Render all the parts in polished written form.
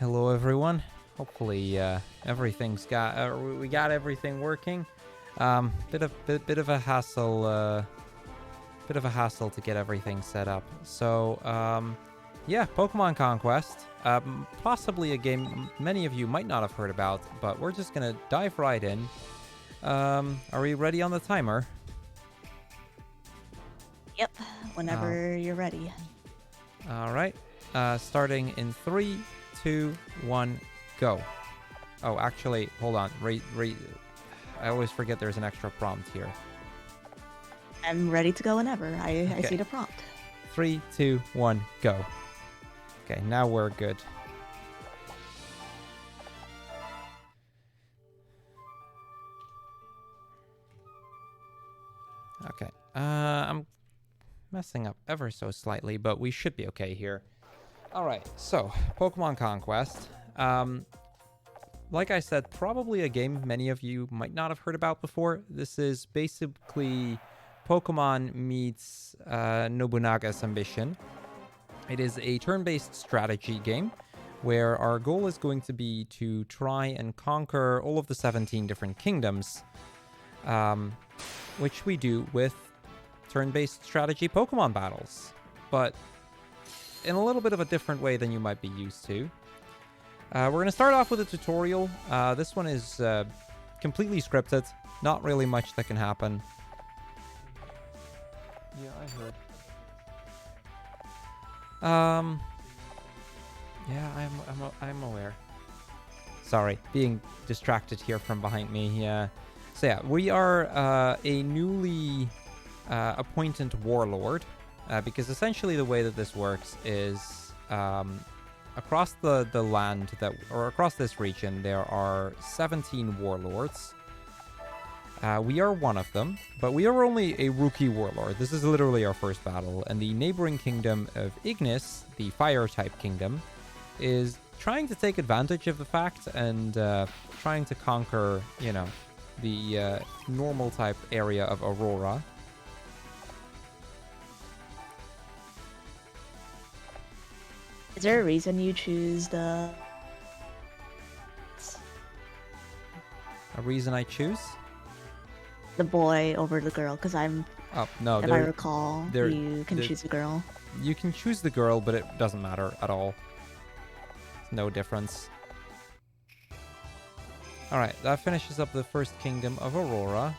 Hello, everyone. Hopefully, everything's got we got everything working. Bit of a hassle. Bit of a hassle to get everything set up. So, yeah, Pokemon Conquest. Possibly a game many of you might not have heard about, but we're just gonna dive right in. Are we ready on the timer? Yep, whenever you're ready. All right. Starting in 3, 2, 1, go. Oh, actually, hold on. I always forget there's an extra prompt here. I'm ready to go whenever. I see the prompt. 3, 2, 1, go. Okay, now we're good. Okay. I'm messing up ever so slightly, but we should be okay here. All right, so Pokemon Conquest. Like I said, probably a game many of you might not have heard about before. This is basically Pokemon meets Nobunaga's Ambition. It is a turn-based strategy game where our goal is going to be to try and conquer all of the 17 different kingdoms, which we do with turn-based strategy Pokemon battles, but in a little bit of a different way than you might be used to. We're going to start off with a tutorial. This one is completely scripted. Not really much that can happen. Yeah, I heard. Yeah, I'm aware. Sorry, being distracted here from behind me. Yeah. So yeah, we are a newly appointed warlord, because essentially the way that this works is across the land or across this region, there are 17 warlords. We are one of them, but we are only a rookie warlord. This is literally our first battle, and the neighboring kingdom of Ignis, the fire-type kingdom, is trying to take advantage of the fact and trying to conquer, the normal-type area of Aurora. Is there a reason you choose the... A reason I choose? the boy over the girl? Because I'm... Oh, no. If I recall, you can choose the girl. You can choose the girl, but it doesn't matter at all. No difference. Alright, that finishes up the first kingdom of Aurora.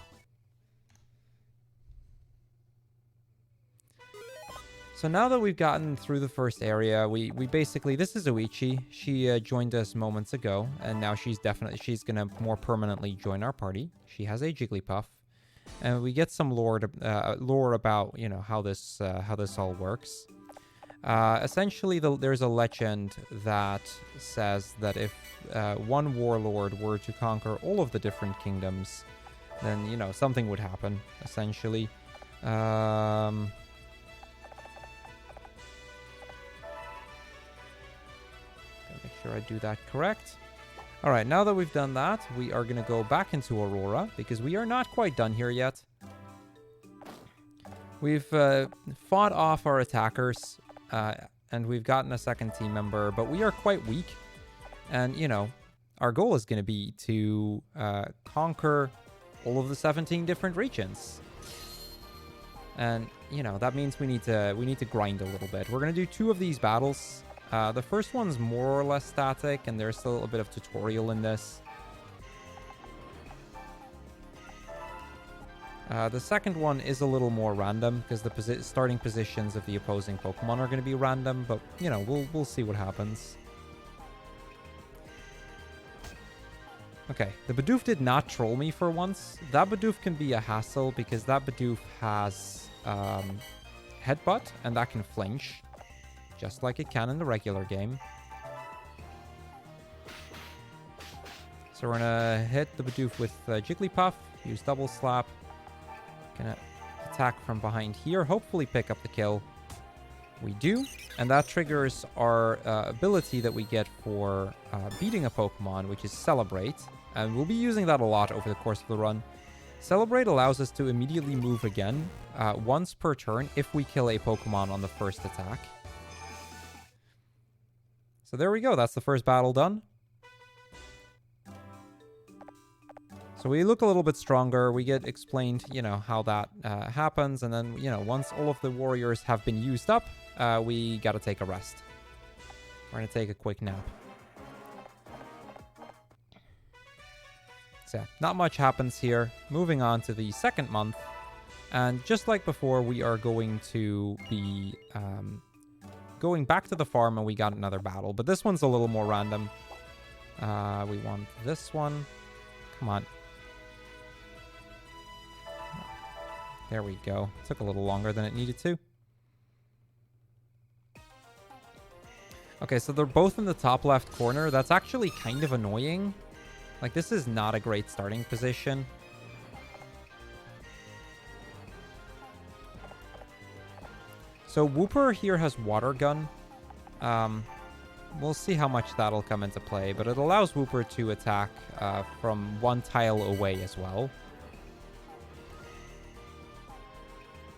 So now that we've gotten through the first area, we basically... This is Oichi. She joined us moments ago, and now she's gonna more permanently join our party. She has a Jigglypuff. And we get some lore about, how this all works. Essentially, there's a legend that says that if one warlord were to conquer all of the different kingdoms, then, something would happen, essentially. Gotta make sure I do that correct. All right, now that we've done that, we are going to go back into Aurora, because we are not quite done here yet. We've fought off our attackers, and we've gotten a second team member, but we are quite weak. And, our goal is going to be to conquer all of the 17 different regions. And, that means we need to grind a little bit. We're going to do 2 of these battles. The first one's more or less static, and there's still a bit of tutorial in this. The second one is a little more random, because the starting positions of the opposing Pokemon are going to be random, but, we'll see what happens. Okay, the Bidoof did not troll me for once. That Bidoof can be a hassle, because that Bidoof has Headbutt, and that can flinch, just like it can in the regular game. So we're gonna hit the Bidoof with Jigglypuff, use Double Slap. Gonna attack from behind here, hopefully pick up the kill. We do, and that triggers our ability that we get for beating a Pokemon, which is Celebrate. And we'll be using that a lot over the course of the run. Celebrate allows us to immediately move again, once per turn, if we kill a Pokemon on the first attack. So there we go. That's the first battle done. So we look a little bit stronger. We get explained, you know, how that happens. And then, you know, once all of the warriors have been used up, we got to take a rest. We're going to take a quick nap. So yeah, not much happens here. Moving on to the second month. And just like before, we are going to be going back to the farm, and we got another battle. But this one's a little more random. We want this one. Come on. There we go. Took a little longer than it needed to. Okay, so they're both in the top left corner. That's actually kind of annoying. Like, this is not a great starting position. So Wooper here has Water Gun. We'll see how much that'll come into play, but it allows Wooper to attack from one tile away as well.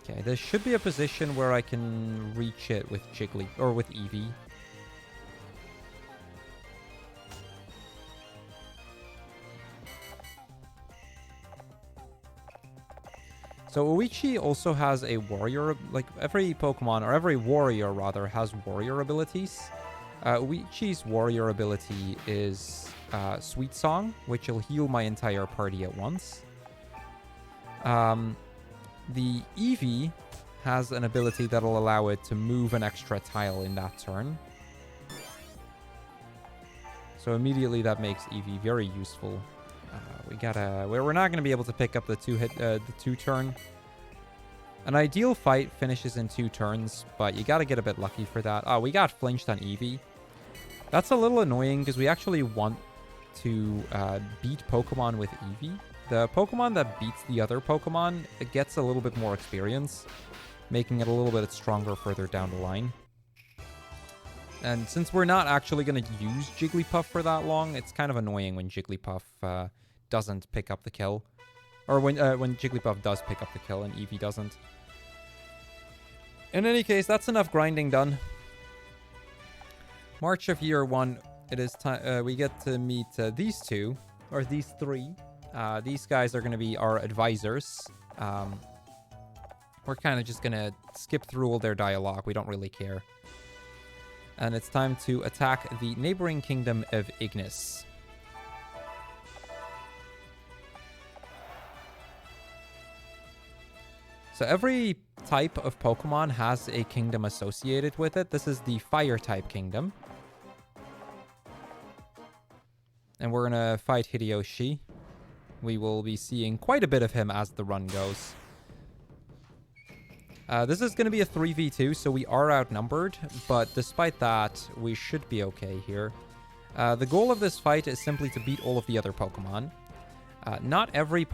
Okay, this should be a position where I can reach it with Jiggly, or with Eevee. So Uichi also has a warrior, like every Pokemon, or every warrior rather, has warrior abilities. Uichi's warrior ability is Sweet Song, which will heal my entire party at once. The Eevee has an ability that'll allow it to move an extra tile in that turn. So immediately that makes Eevee very useful. We're not going to be able to pick up the two turn. An ideal fight finishes in 2 turns, but you got to get a bit lucky for that. Oh, we got flinched on Eevee. That's a little annoying because we actually want to beat Pokemon with Eevee. The Pokemon that beats the other Pokemon, it gets a little bit more experience, making it a little bit stronger further down the line. And since we're not actually going to use Jigglypuff for that long, it's kind of annoying when Jigglypuff doesn't pick up the kill. Or when Jigglypuff does pick up the kill and Eevee doesn't. In any case, that's enough grinding done. March of year 1, it is time. We get to meet these 2, or these 3. These guys are going to be our advisors. We're kind of just going to skip through all their dialogue. We don't really care. And it's time to attack the neighboring kingdom of Ignis. So every type of Pokemon has a kingdom associated with it. This is the fire type kingdom. And we're going to fight Hideyoshi. We will be seeing quite a bit of him as the run goes. This is going to be a 3v2, so we are outnumbered. But despite that, we should be okay here. The goal of this fight is simply to beat all of the other Pokemon. Not every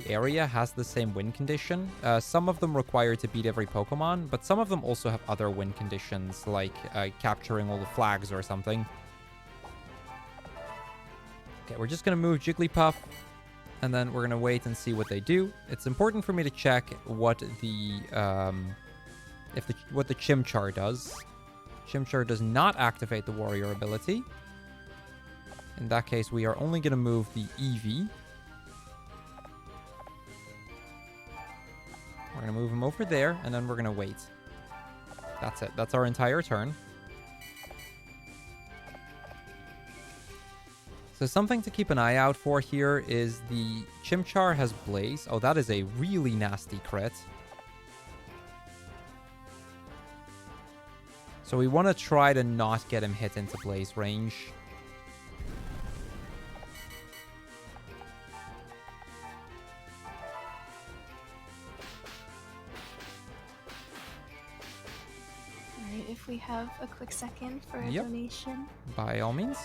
area has the same win condition. Some of them require to beat every Pokemon, but some of them also have other win conditions, like capturing all the flags or something. Okay, we're just going to move Jigglypuff, and then we're going to wait and see what they do. It's important for me to check what the Chimchar does. Chimchar does not activate the warrior ability. In that case, we are only going to move the Eevee. We're going to move him over there, and then we're going to wait. That's it. That's our entire turn. So something to keep an eye out for here is the Chimchar has Blaze. Oh, that is a really nasty crit. So we want to try to not get him hit into Blaze range. If we have a quick second for a donation. By all means.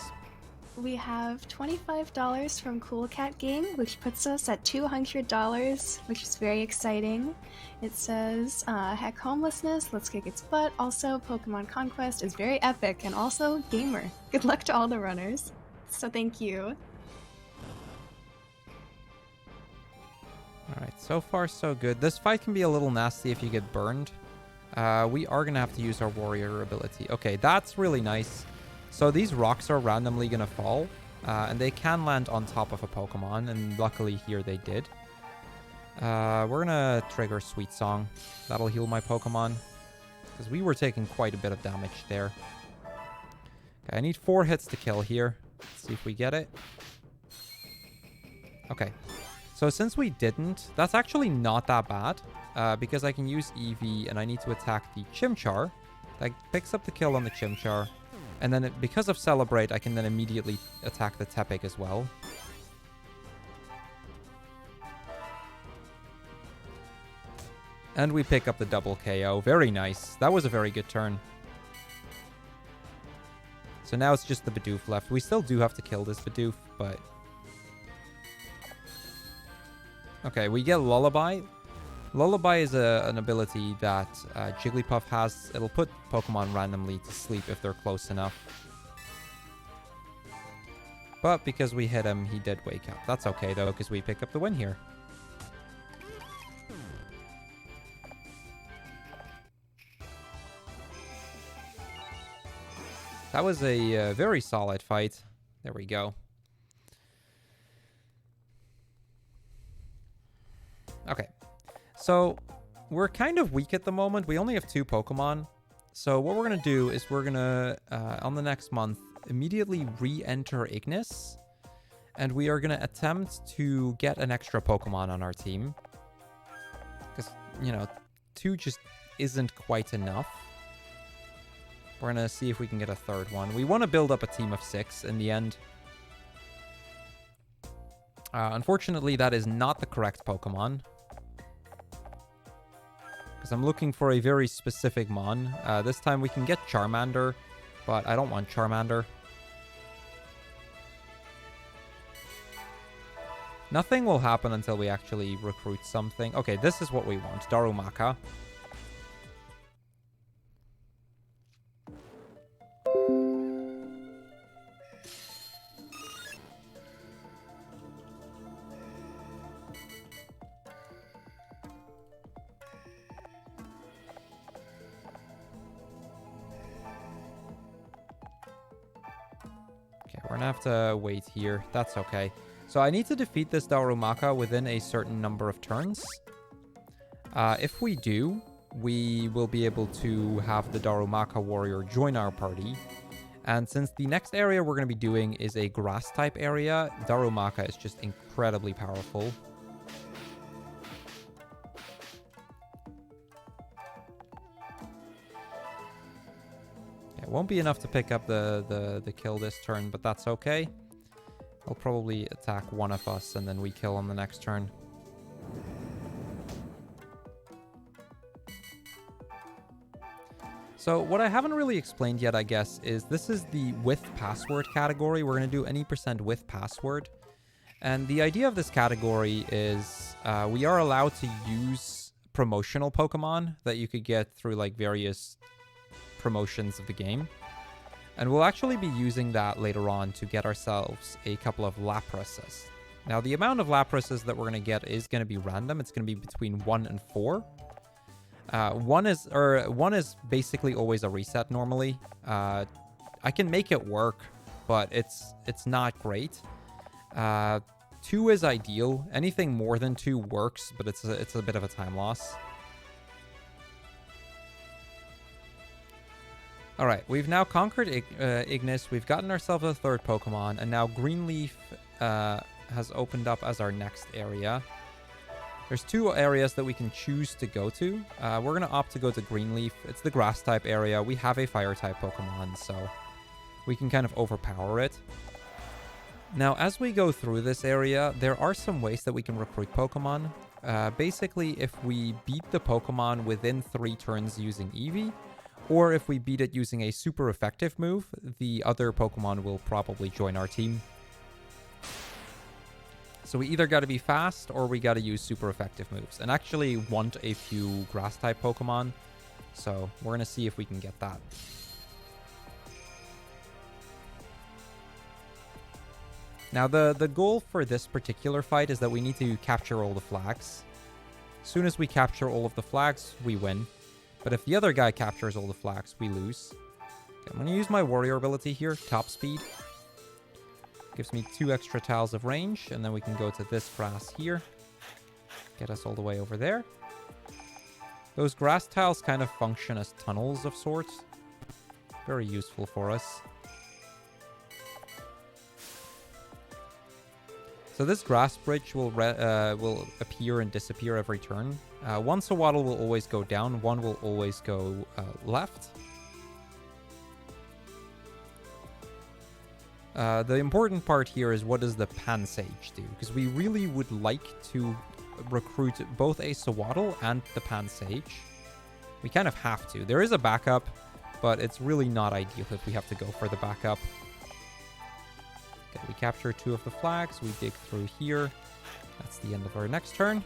We have $25 from Cool Cat Gang, which puts us at $200, which is very exciting. It says, heck homelessness, let's kick its butt. Also, Pokemon Conquest is very epic and also gamer. Good luck to all the runners. So thank you. Alright, so far so good. This fight can be a little nasty if you get burned. We are going to have to use our warrior ability. Okay, that's really nice. So these rocks are randomly going to fall, and they can land on top of a Pokemon, and luckily here they did. We're going to trigger Sweet Song. That'll heal my Pokemon, because we were taking quite a bit of damage there. Okay, I need 4 hits to kill here. Let's see if we get it. Okay. So since we didn't, that's actually not that bad, because I can use Eevee and I need to attack the Chimchar. That picks up the kill on the Chimchar. And then because of Celebrate, I can then immediately attack the Tepig as well. And we pick up the double KO. Very nice. That was a very good turn. So now it's just the Bidoof left. We still do have to kill this Bidoof, but... Okay, we get Lullaby. Lullaby is an ability that Jigglypuff has. It'll put Pokemon randomly to sleep if they're close enough. But because we hit him, he did wake up. That's okay, though, because we pick up the win here. That was a very solid fight. There we go. Okay, so we're kind of weak at the moment. We only have 2 Pokemon. So what we're going to do is we're going to, on the next month, immediately re-enter Ignis. And we are going to attempt to get an extra Pokemon on our team. Because, you know, 2 just isn't quite enough. We're going to see if we can get a 3rd one. We want to build up a team of 6 in the end. Unfortunately, that is not the correct Pokemon. Because I'm looking for a very specific Mon. This time we can get Charmander, but I don't want Charmander. Nothing will happen until we actually recruit something. Okay, this is what we want. Darumaka. We're gonna have to wait here. That's okay. So I need to defeat this Darumaka within a certain number of turns. If we do, we will be able to have the Darumaka warrior join our party. And since the next area we're going to be doing is a grass type area, Darumaka is just incredibly powerful. It won't be enough to pick up the kill this turn, but that's okay. He'll probably attack one of us, and then we kill on the next turn. So what I haven't really explained yet, I guess, is this is the with password category. We're going to do any % with password. And the idea of this category is we are allowed to use promotional Pokemon that you could get through like various promotions of the game. And we'll actually be using that later on to get ourselves a couple of Laprases. Now, the amount of Laprases that we're going to get is going to be random. It's going to be between 1 and 4. One is basically always a reset normally. I can make it work, but it's not great. 2 is ideal. Anything more than 2 works, but it's a bit of a time loss. All right, we've now conquered Ignis. We've gotten ourselves a 3rd Pokemon, and now Greenleaf has opened up as our next area. There's 2 areas that we can choose to go to. We're going to opt to go to Greenleaf. It's the grass type area. We have a fire type Pokemon, so we can kind of overpower it. Now, as we go through this area, there are some ways that we can recruit Pokemon. Basically, if we beat the Pokemon within 3 turns using Eevee, or if we beat it using a super effective move, the other Pokemon will probably join our team. So we either got to be fast or we got to use super effective moves. And actually want a few grass type Pokemon. So we're going to see if we can get that. Now the goal for this particular fight is that we need to capture all the flags. As soon as we capture all of the flags, we win. But if the other guy captures all the flags, we lose. Okay, I'm going to use my warrior ability here, top speed. Gives me 2 extra tiles of range, and then we can go to this grass here. Get us all the way over there. Those grass tiles kind of function as tunnels of sorts. Very useful for us. So this grass bridge will appear and disappear every turn. One Sawaddle will always go down, one will always go left. The important part here is what does the Pansage do? Because we really would like to recruit both a Sawaddle and the Pansage. We kind of have to. There is a backup, but it's really not ideal if we have to go for the backup. Okay, we capture 2 of the flags. We dig through here. That's the end of our next turn.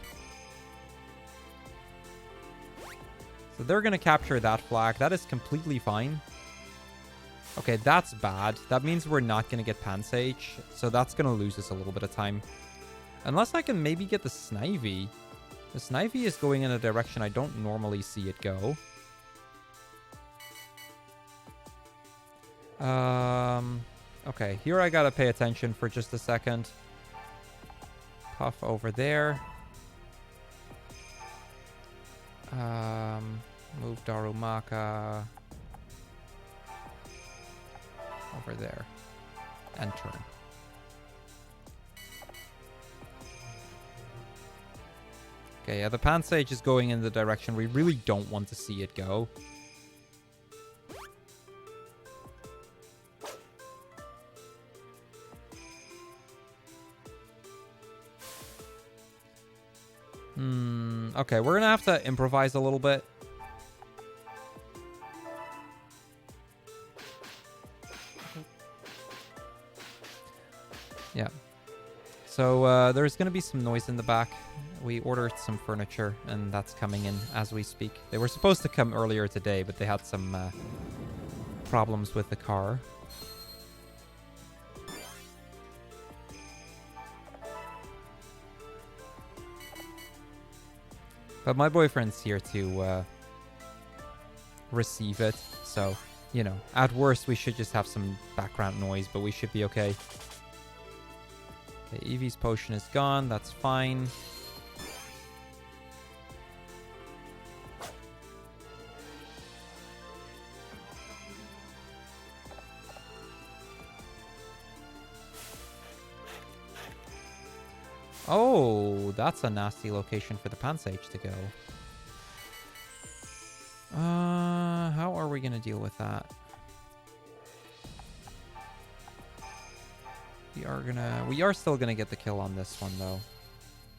So they're going to capture that flag. That is completely fine. Okay, that's bad. That means we're not going to get Pansage, so that's going to lose us a little bit of time. Unless I can maybe get the Snivy. The Snivy is going in a direction I don't normally see it go. Okay, here I gotta pay attention for just a second. Puff over there. Move Darumaka over there. And turn. Okay, yeah, the Pansage is going in the direction we really don't want to see it go. Okay, we're gonna have to improvise a little bit. Yeah. So there's gonna be some noise in the back. We ordered some furniture, and that's coming in as we speak. They were supposed to come earlier today, but they had some problems with the car. But my boyfriend's here to receive it, so, you know, at worst we should just have some background noise, but we should be okay. Okay, Eevee's potion is gone, that's fine. Oh, that's a nasty location for the Pansage to go. How are we gonna deal with that? We are still gonna get the kill on this one though.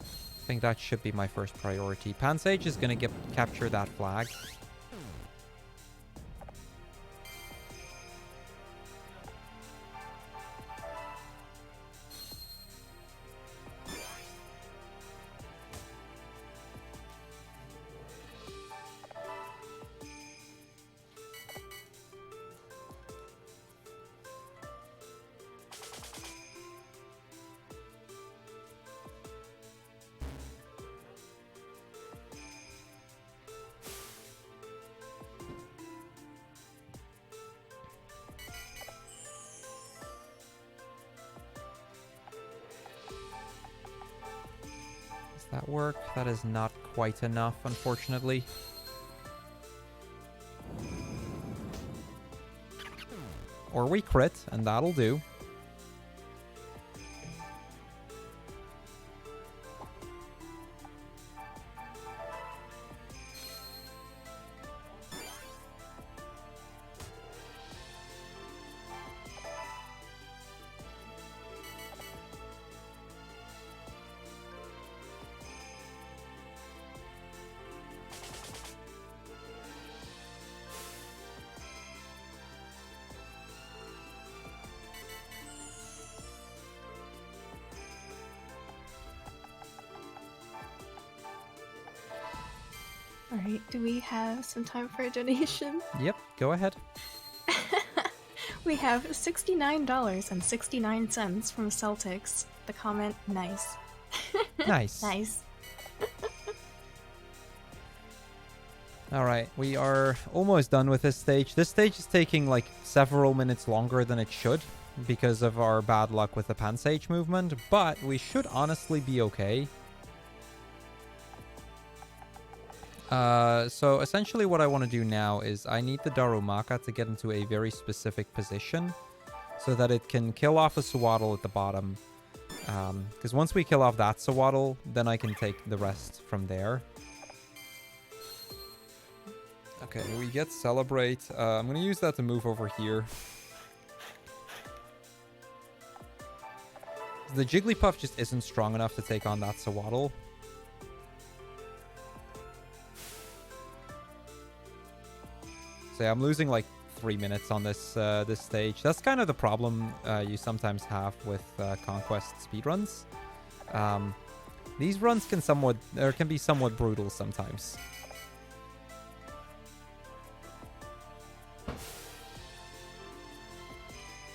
I think that should be my first priority. Pansage is gonna capture that flag. That work? That is not quite enough, unfortunately. Or we crit, and that'll do. Alright, do we have some time for a donation? Yep, go ahead. We have $69.69 from Celtics. The comment, nice. Nice. Nice. Alright, we are almost done with this stage. This stage is taking like several minutes longer than it should because of our bad luck with the Pansage movement, but we should honestly be okay. So essentially what I want to do now is I need the Darumaka to get into a very specific position so that it can kill off a Swaddle at the bottom. Because once we kill off that Swaddle, then I can take the rest from there. Okay, we get Celebrate. I'm going to use that to move over here. The Jigglypuff just isn't strong enough to take on that Swaddle. So yeah, I'm losing like 3 minutes on this this stage. That's kind of the problem you sometimes have with Conquest speedruns. These runs can be somewhat brutal sometimes.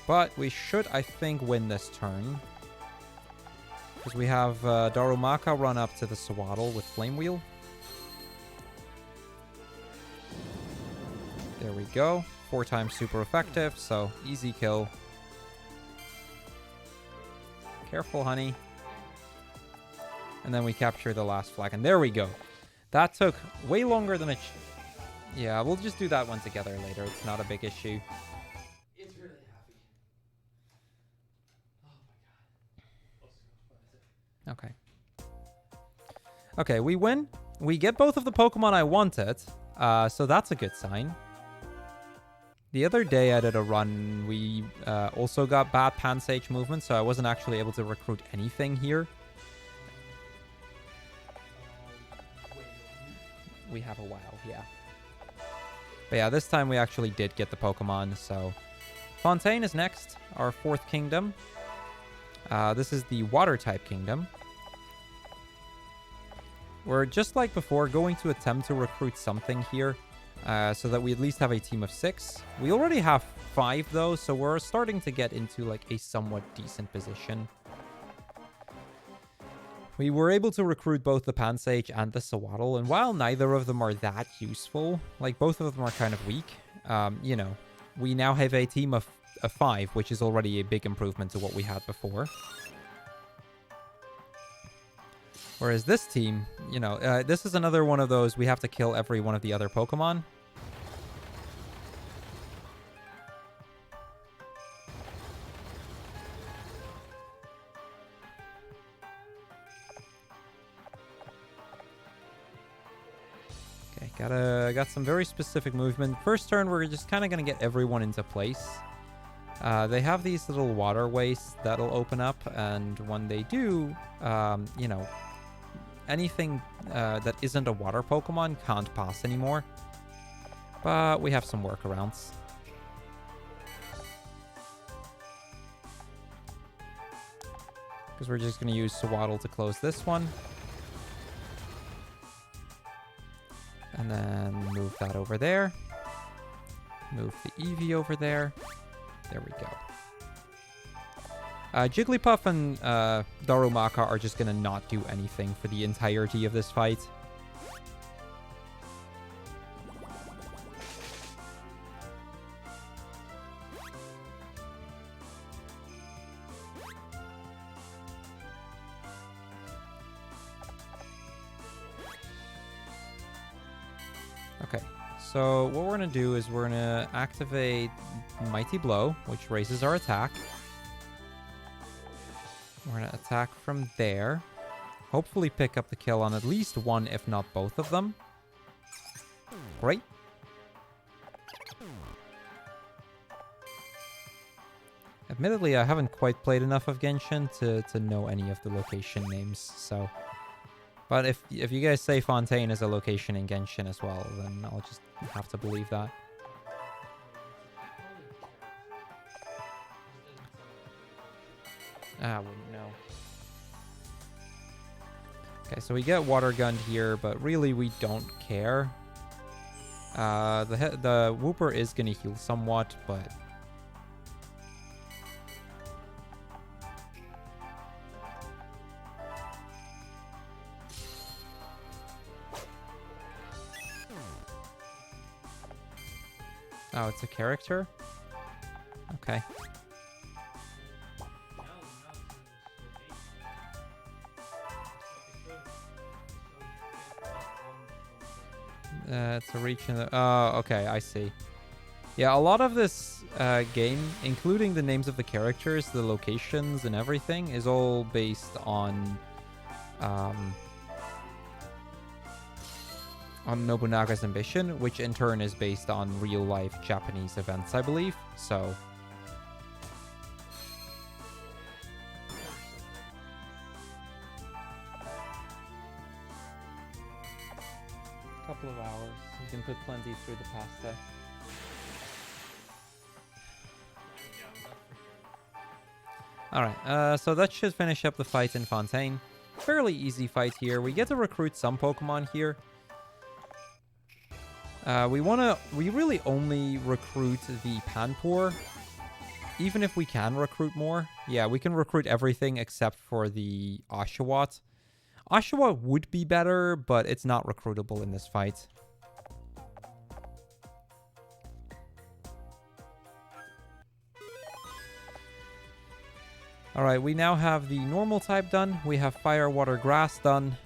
But we should, I think, win this turn. Because we have Darumaka run up to the Swaddle with Flame Wheel. There we go. 4 times super effective, so easy kill. Careful, honey. And then we capture the last flag, and there we go. That took way longer than it Yeah, we'll just do that one together later. It's not a big issue. It's really happy. Oh my god. Okay. Okay, we win. We get both of the Pokemon I wanted, so that's a good sign. The other day I did a run, we also got bad Pansage movement, so I wasn't actually able to recruit anything here. We have a while, yeah. But yeah, this time we actually did get the Pokemon, so... Fontaine is next, our 4th kingdom. This is the Water-type kingdom. We're, just like before, going to attempt to recruit something here. So that we at least have a team of 6. We already have 5 though, so we're starting to get into like a somewhat decent position. We were able to recruit both the Pansage and the Swaddle, and while neither of them are that useful, like both of them are kind of weak, you know, we now have a team of 5, which is already a big improvement to what we had before. Whereas this team, you know, this is another one of those, we have to kill every one of the other Pokemon. Okay, got some very specific movement. First turn, we're just kind of going to get everyone into place. They have these little waterways that'll open up, and when they do, you know, anything that isn't a water Pokemon can't pass anymore. But we have some workarounds. Because we're just going to use Swaddle to close this one. And then move that over there. Move the Eevee over there. There we go. Jigglypuff and Darumaka are just going to not do anything for the entirety of this fight. Okay, so what we're going to do is we're going to activate Mighty Blow, which raises our attack. We're going to attack from there. Hopefully pick up the kill on at least one, if not both of them. Great. Admittedly, I haven't quite played enough of Genshin to know any of the location names, so... But if you guys say Fontaine is a location in Genshin as well, then I'll just have to believe that. I wouldn't know. Okay, so we get Water Gun here, but really we don't care. The Wooper is going to heal somewhat, but... Oh, it's a character? Okay. It's a reach in the... Oh, okay, I see. Yeah, a lot of this game, including the names of the characters, the locations, and everything, is all based on Nobunaga's ambition, which in turn is based on real-life Japanese events, I believe. So... couple of hours. You can put plenty through the pasta. Alright, so that should finish up the fight in Fontaine. Fairly easy fight here. We get to recruit some Pokemon here. We really only recruit the Panpour. Even if we can recruit more. Yeah, we can recruit everything except for the Oshawott. Oshawott would be better, but it's not recruitable in this fight. Alright, we now have the normal type done. We have fire, water, grass done.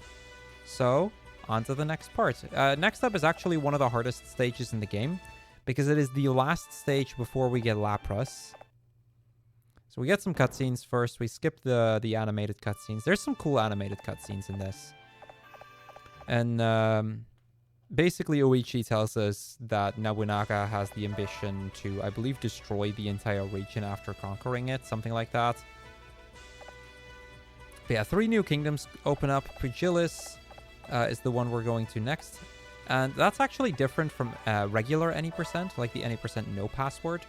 So, on to the next part. Next up is actually one of the hardest stages in the game, because it is the last stage before we get Lapras. So we get some cutscenes first. We skip the animated cutscenes. There's some cool animated cutscenes in this. And basically Oichi tells us that Nobunaga has the ambition to, I believe, destroy the entire region after conquering it. Something like that. But yeah, 3 new kingdoms open up. Pugilis is the one we're going to next. And that's actually different from regular any percent, like the any percent no password.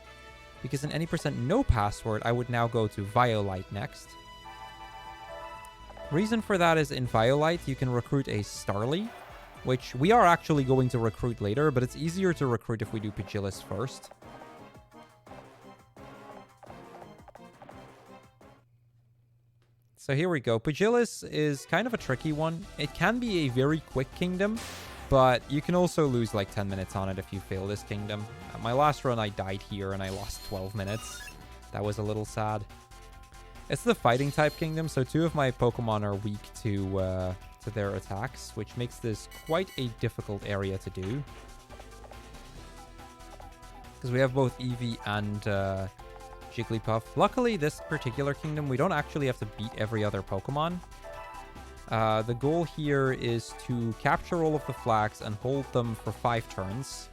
Because in any percent no password, I would now go to Violite next. Reason for that is in Violite, you can recruit a Starly, which we are actually going to recruit later, but it's easier to recruit if we do Pugilis first. So here we go. Pugilis is kind of a tricky one. It can be a very quick kingdom, but you can also lose like 10 minutes on it if you fail this kingdom. My last run, I died here and I lost 12 minutes. That was a little sad. It's the fighting type kingdom, so 2 of my Pokemon are weak to their attacks, which makes this quite a difficult area to do. Because we have both Eevee and Jigglypuff. Luckily, this particular kingdom, we don't actually have to beat every other Pokemon. The goal here is to capture all of the flags and hold them for 5 turns.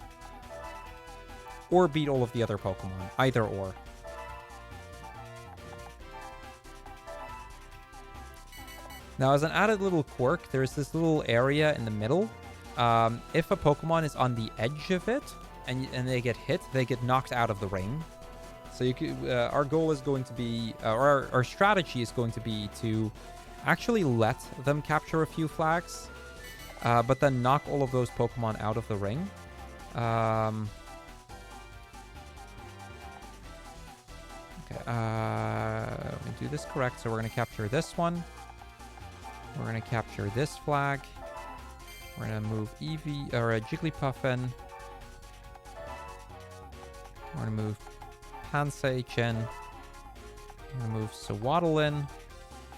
Or beat all of the other Pokemon. Either or. Now, as an added little quirk, there's this little area in the middle. If a Pokemon is on the edge of it, and they get hit, they get knocked out of the ring. So you could, our goal is going to be, or our strategy is going to be to actually let them capture a few flags, but then knock all of those Pokemon out of the ring. Okay, let me do this correct. So we're going to capture this one. We're going to capture this flag. We're going to move Eevee, or Jigglypuff in. We're going to move Pansage in. We're going to move Sawaddle in.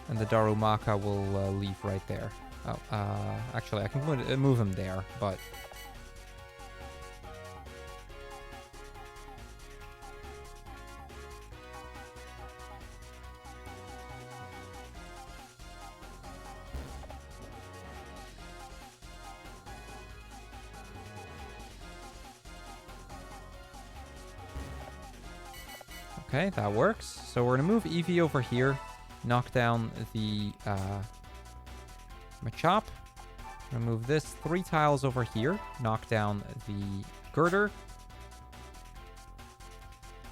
And the Darumaka will leave right there. Oh, actually, I can move him there, but... Okay, that works. So we're going to move Eevee over here. Knock down the Machop. I'm going to move this 3 tiles over here. Knock down the Girder.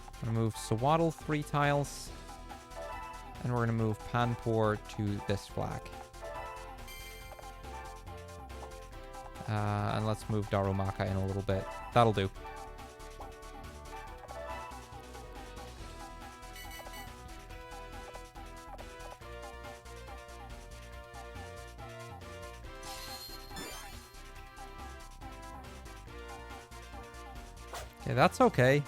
I'm going to move Sawaddle 3 tiles. And we're going to move Panpour to this flag. And let's move Darumaka in a little bit. That'll do. Okay, that's okay.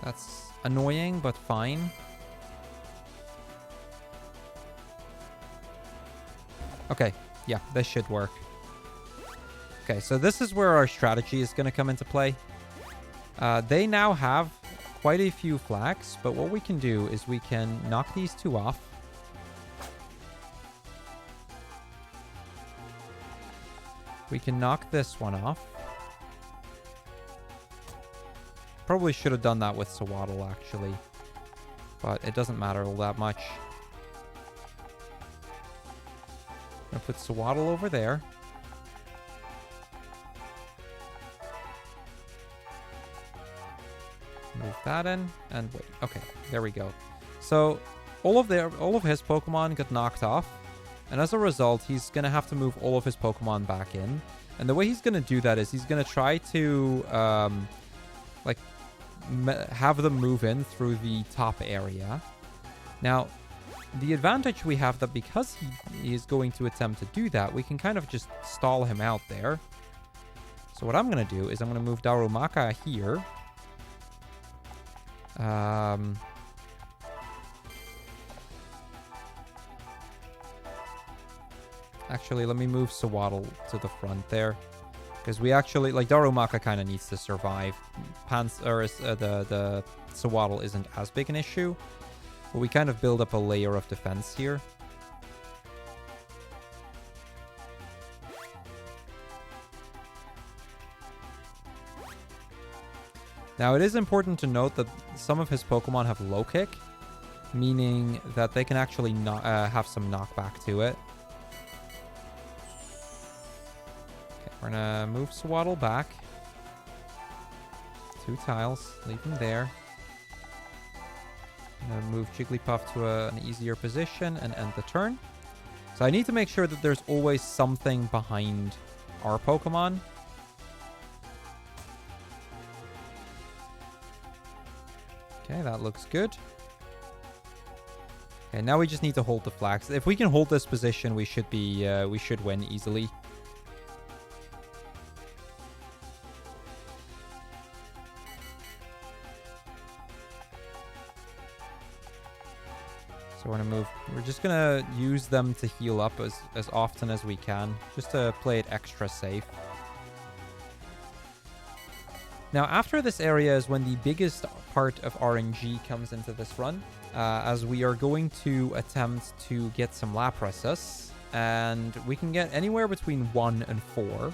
That's annoying, but fine. Okay, yeah, this should work. Okay, so this is where our strategy is going to come into play. They now have quite a few flags, but what we can do is we can knock these two off. We can knock this one off. Probably should have done that with Sawaddle, actually. But it doesn't matter all that much. I'm going to put Sawaddle over there. Move that in, and wait. Okay, there we go. So all of his Pokemon got knocked off, and as a result, he's gonna have to move all of his Pokemon back in. And the way he's gonna do that is he's gonna try to have them move in through the top area. Now, the advantage we have that because he is going to attempt to do that, we can kind of just stall him out there. So what I'm gonna do is I'm gonna move Darumaka here. Actually, let me move Sawaddle to the front there. Because we actually, like, Darumaka kind of needs to survive. The Sawaddle isn't as big an issue. But we kind of build up a layer of defense here. Now, it is important to note that some of his Pokemon have low kick, meaning that they can actually have some knockback to it. Okay, we're gonna move Sawaddle back. 2 tiles, leave him there. I'm gonna move Jigglypuff to an easier position and end the turn. So I need to make sure that there's always something behind our Pokemon. Okay, that looks good. Okay, now we just need to hold the flags. If we can hold this position, we should win easily. So we're just gonna use them to heal up as often as we can, just to play it extra safe. Now, after this area is when the biggest part of RNG comes into this run, as we are going to attempt to get some Laprasus, and we can get anywhere between 1 and 4.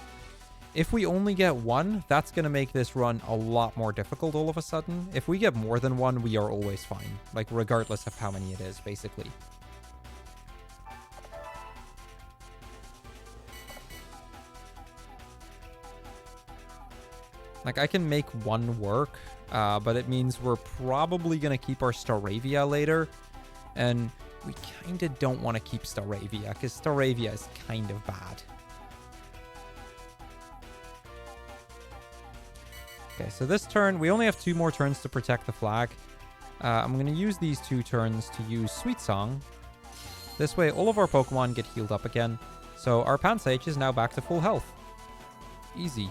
If we only get 1, that's going to make this run a lot more difficult all of a sudden. If we get more than 1, we are always fine, like regardless of how many it is, basically. Like, I can make 1 work, but it means we're probably going to keep our Staravia later. And we kind of don't want to keep Staravia, because Staravia is kind of bad. Okay, so this turn, we only have 2 more turns to protect the flag. I'm going to use these 2 turns to use Sweet Song. This way, all of our Pokemon get healed up again. So our Pansage is now back to full health. Easy.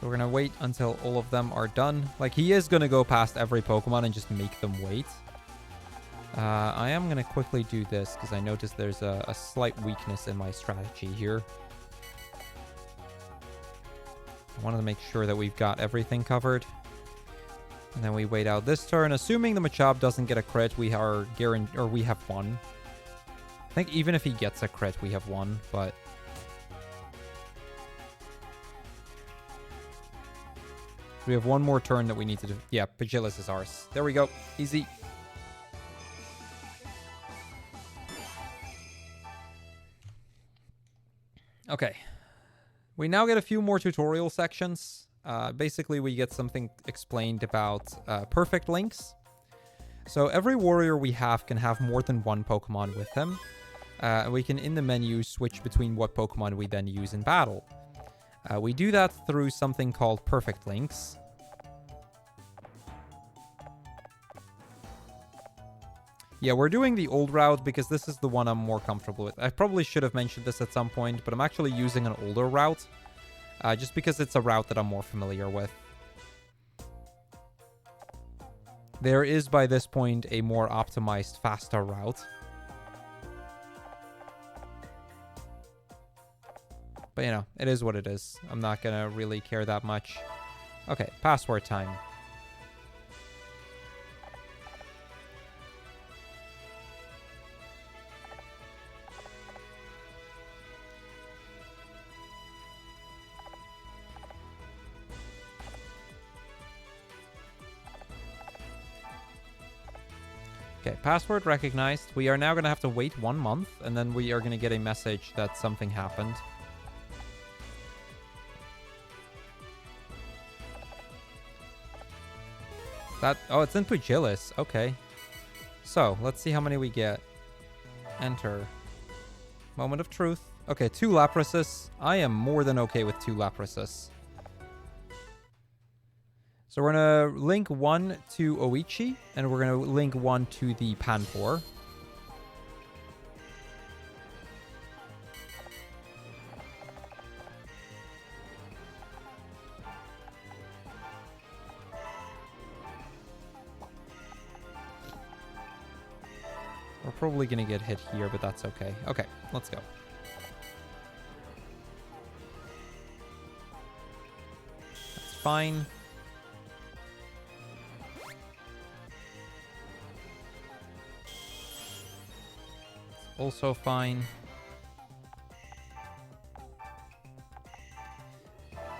So we're going to wait until all of them are done. Like, he is going to go past every Pokemon and just make them wait. I am going to quickly do this because I noticed there's a slight weakness in my strategy here. I wanted to make sure that we've got everything covered. And then we wait out this turn. Assuming the Machop doesn't get a crit, we are guaranteed, or we have 1. I think even if he gets a crit, we have 1, but... we have 1 more turn that we need to do. Yeah, Pagillis is ours. There we go. Easy. Okay. We now get a few more tutorial sections. Basically, we get something explained about perfect links. So every warrior we have can have more than 1 Pokemon with him. We can, in the menu, switch between what Pokemon we then use in battle. We do that through something called perfect links. Yeah, we're doing the old route because this is the one I'm more comfortable with. I probably should have mentioned this at some point, but I'm actually using an older route. Just because it's a route that I'm more familiar with. There is, by this point, a more optimized, faster route. But, you know, it is what it is. I'm not gonna really care that much. Okay, password time. Okay, password recognized. We are now going to have to wait 1 month, and then we are going to get a message that something happened. Oh, it's in Pugilis. Okay. So, let's see how many we get. Enter. Moment of truth. Okay, 2 Laprases. I am more than okay with 2 Laprases. So we're going to link 1 to Oichi, and we're going to link 1 to the Panpour. We're probably going to get hit here, but that's okay. Okay, let's go. That's fine. Also fine.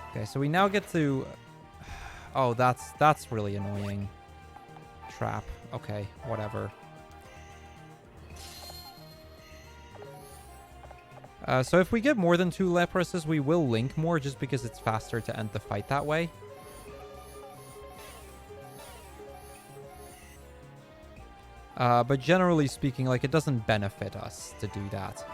Okay, so we now get to... Oh, that's really annoying. Trap. Okay, whatever. So if we get more than 2 Leprases, we will link more just because it's faster to end the fight that way. But generally speaking, like, it doesn't benefit us to do that.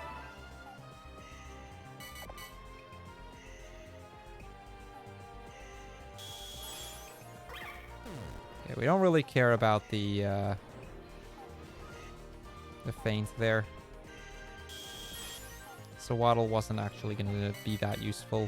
Okay, we don't really care about the feint there. So Waddle wasn't actually going to be that useful.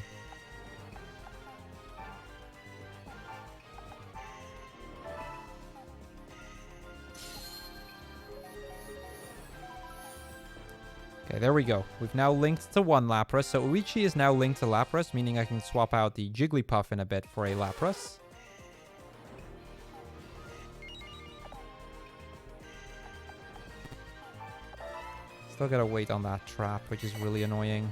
Okay, there we go. We've now linked to 1 Lapras. So Oichi is now linked to Lapras, meaning I can swap out the Jigglypuff in a bit for a Lapras. Still gotta wait on that trap, which is really annoying.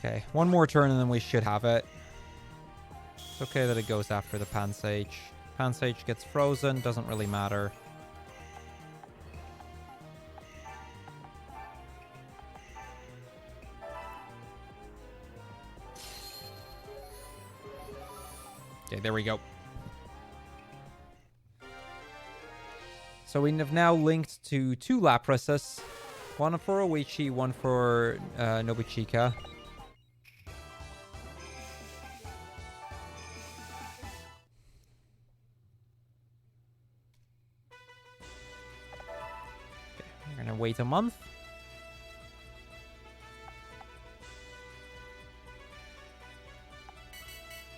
Okay, 1 more turn and then we should have it. It's okay that it goes after the Pansage. Pansage gets frozen, doesn't really matter. Okay, there we go. So we have now linked to 2 Laprases. 1 for Oichi, 1 for Nobuchika. Wait a month.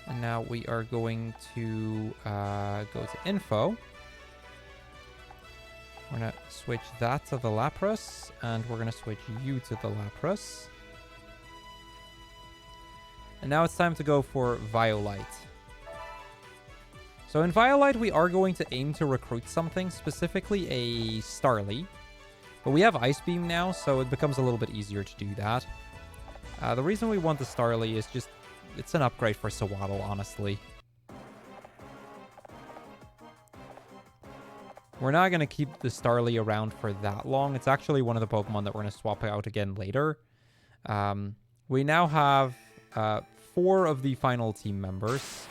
And now we are going to go to info. We're going to switch that to the Lapras, and we're going to switch you to the Lapras. And now it's time to go for Violite. So in Violite, we are going to aim to recruit something, specifically a Starly. But we have Ice Beam now, so it becomes a little bit easier to do that. The reason we want the Starly is just it's an upgrade for Sawaddle, honestly. We're not going to keep the Starly around for that long. It's actually one of the Pokemon that we're going to swap out again later. We now have 4 of the final team members.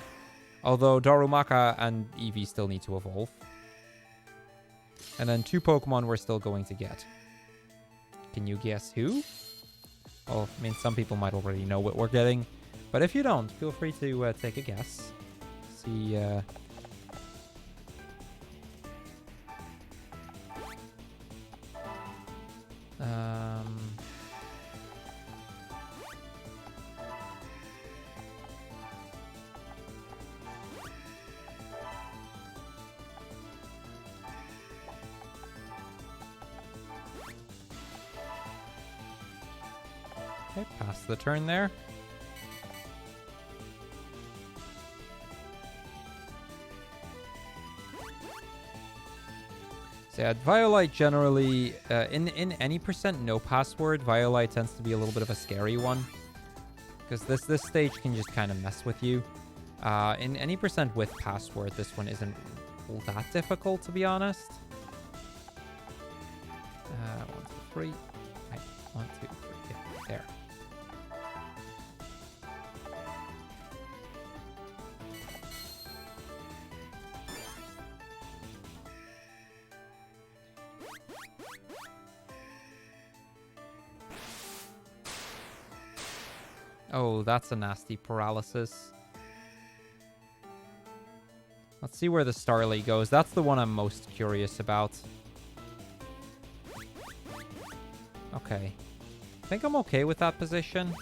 Although Darumaka and Eevee still need to evolve. And then 2 Pokemon we're still going to get. Can you guess who? Well, I mean, some people might already know what we're getting. But if you don't, feel free to take a guess. See... Okay, pass the turn there. So yeah, Violite generally, in any percent no password, Violite tends to be a little bit of a scary one. Because this stage can just kind of mess with you. In any percent with password, this one isn't that difficult, to be honest. 1, 2, 3. Right, 1, 2, 3. Yeah, there. Oh, that's a nasty paralysis. Let's see where the Starly goes. That's the one I'm most curious about. Okay. I think I'm okay with that position.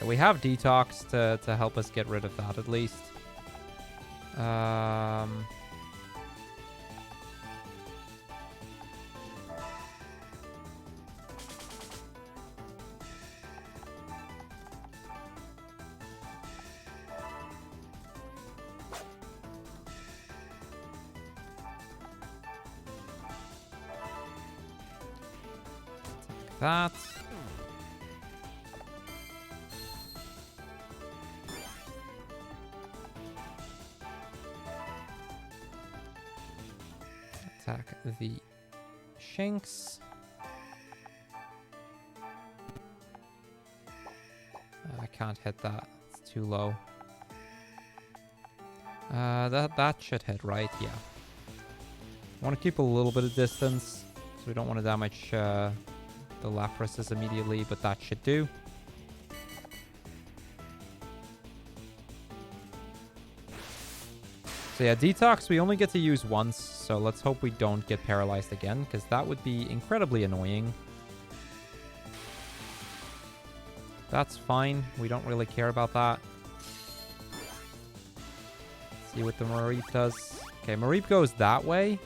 We have Detox to help us get rid of that at least. Take that. Attack the Shinx. I can't hit that. It's too low. That should hit, right? Yeah. I want to keep a little bit of distance, so we don't want to damage the Laprases immediately, but that should do. So yeah, Detox we only get to use once, so let's hope we don't get paralyzed again, because that would be incredibly annoying. That's fine. We don't really care about that. Let's see what the Mareep does. Okay, Mareep goes that way.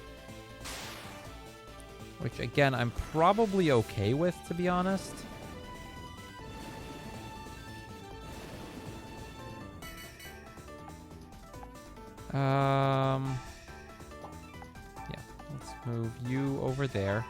Which, again, I'm probably okay with, to be honest. Yeah, let's move you over there.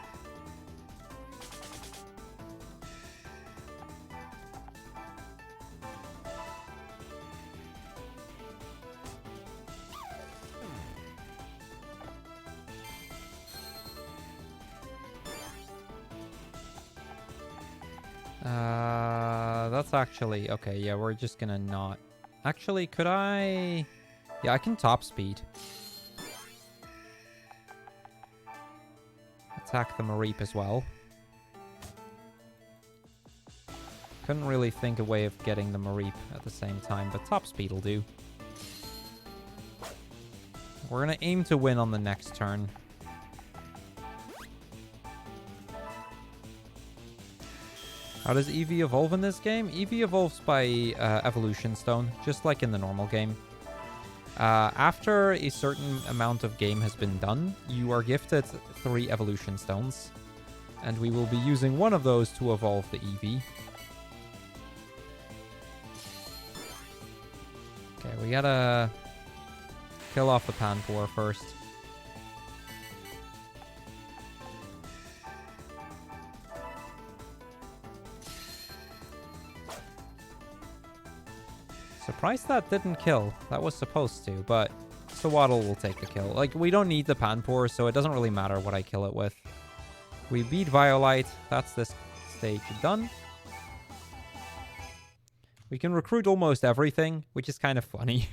That's actually... Okay, yeah, we're just gonna not... Actually, could I... Yeah, I can top speed. Attack the Mareep as well. Couldn't really think a way of getting the Mareep at the same time, but top speed will do. We're gonna aim to win on the next turn. How does Eevee evolve in this game? Eevee evolves by Evolution Stone, just like in the normal game. After a certain amount of game has been done, you are gifted 3 evolution stones. And we will be using one of those to evolve the Eevee. Okay, we gotta kill off the Panpour first. Surprised that didn't kill. That was supposed to, but Sewaddle will take the kill. Like, we don't need the Panpour, so it doesn't really matter what I kill it with. We beat Violite. That's this stage done. We can recruit almost everything, which is kind of funny.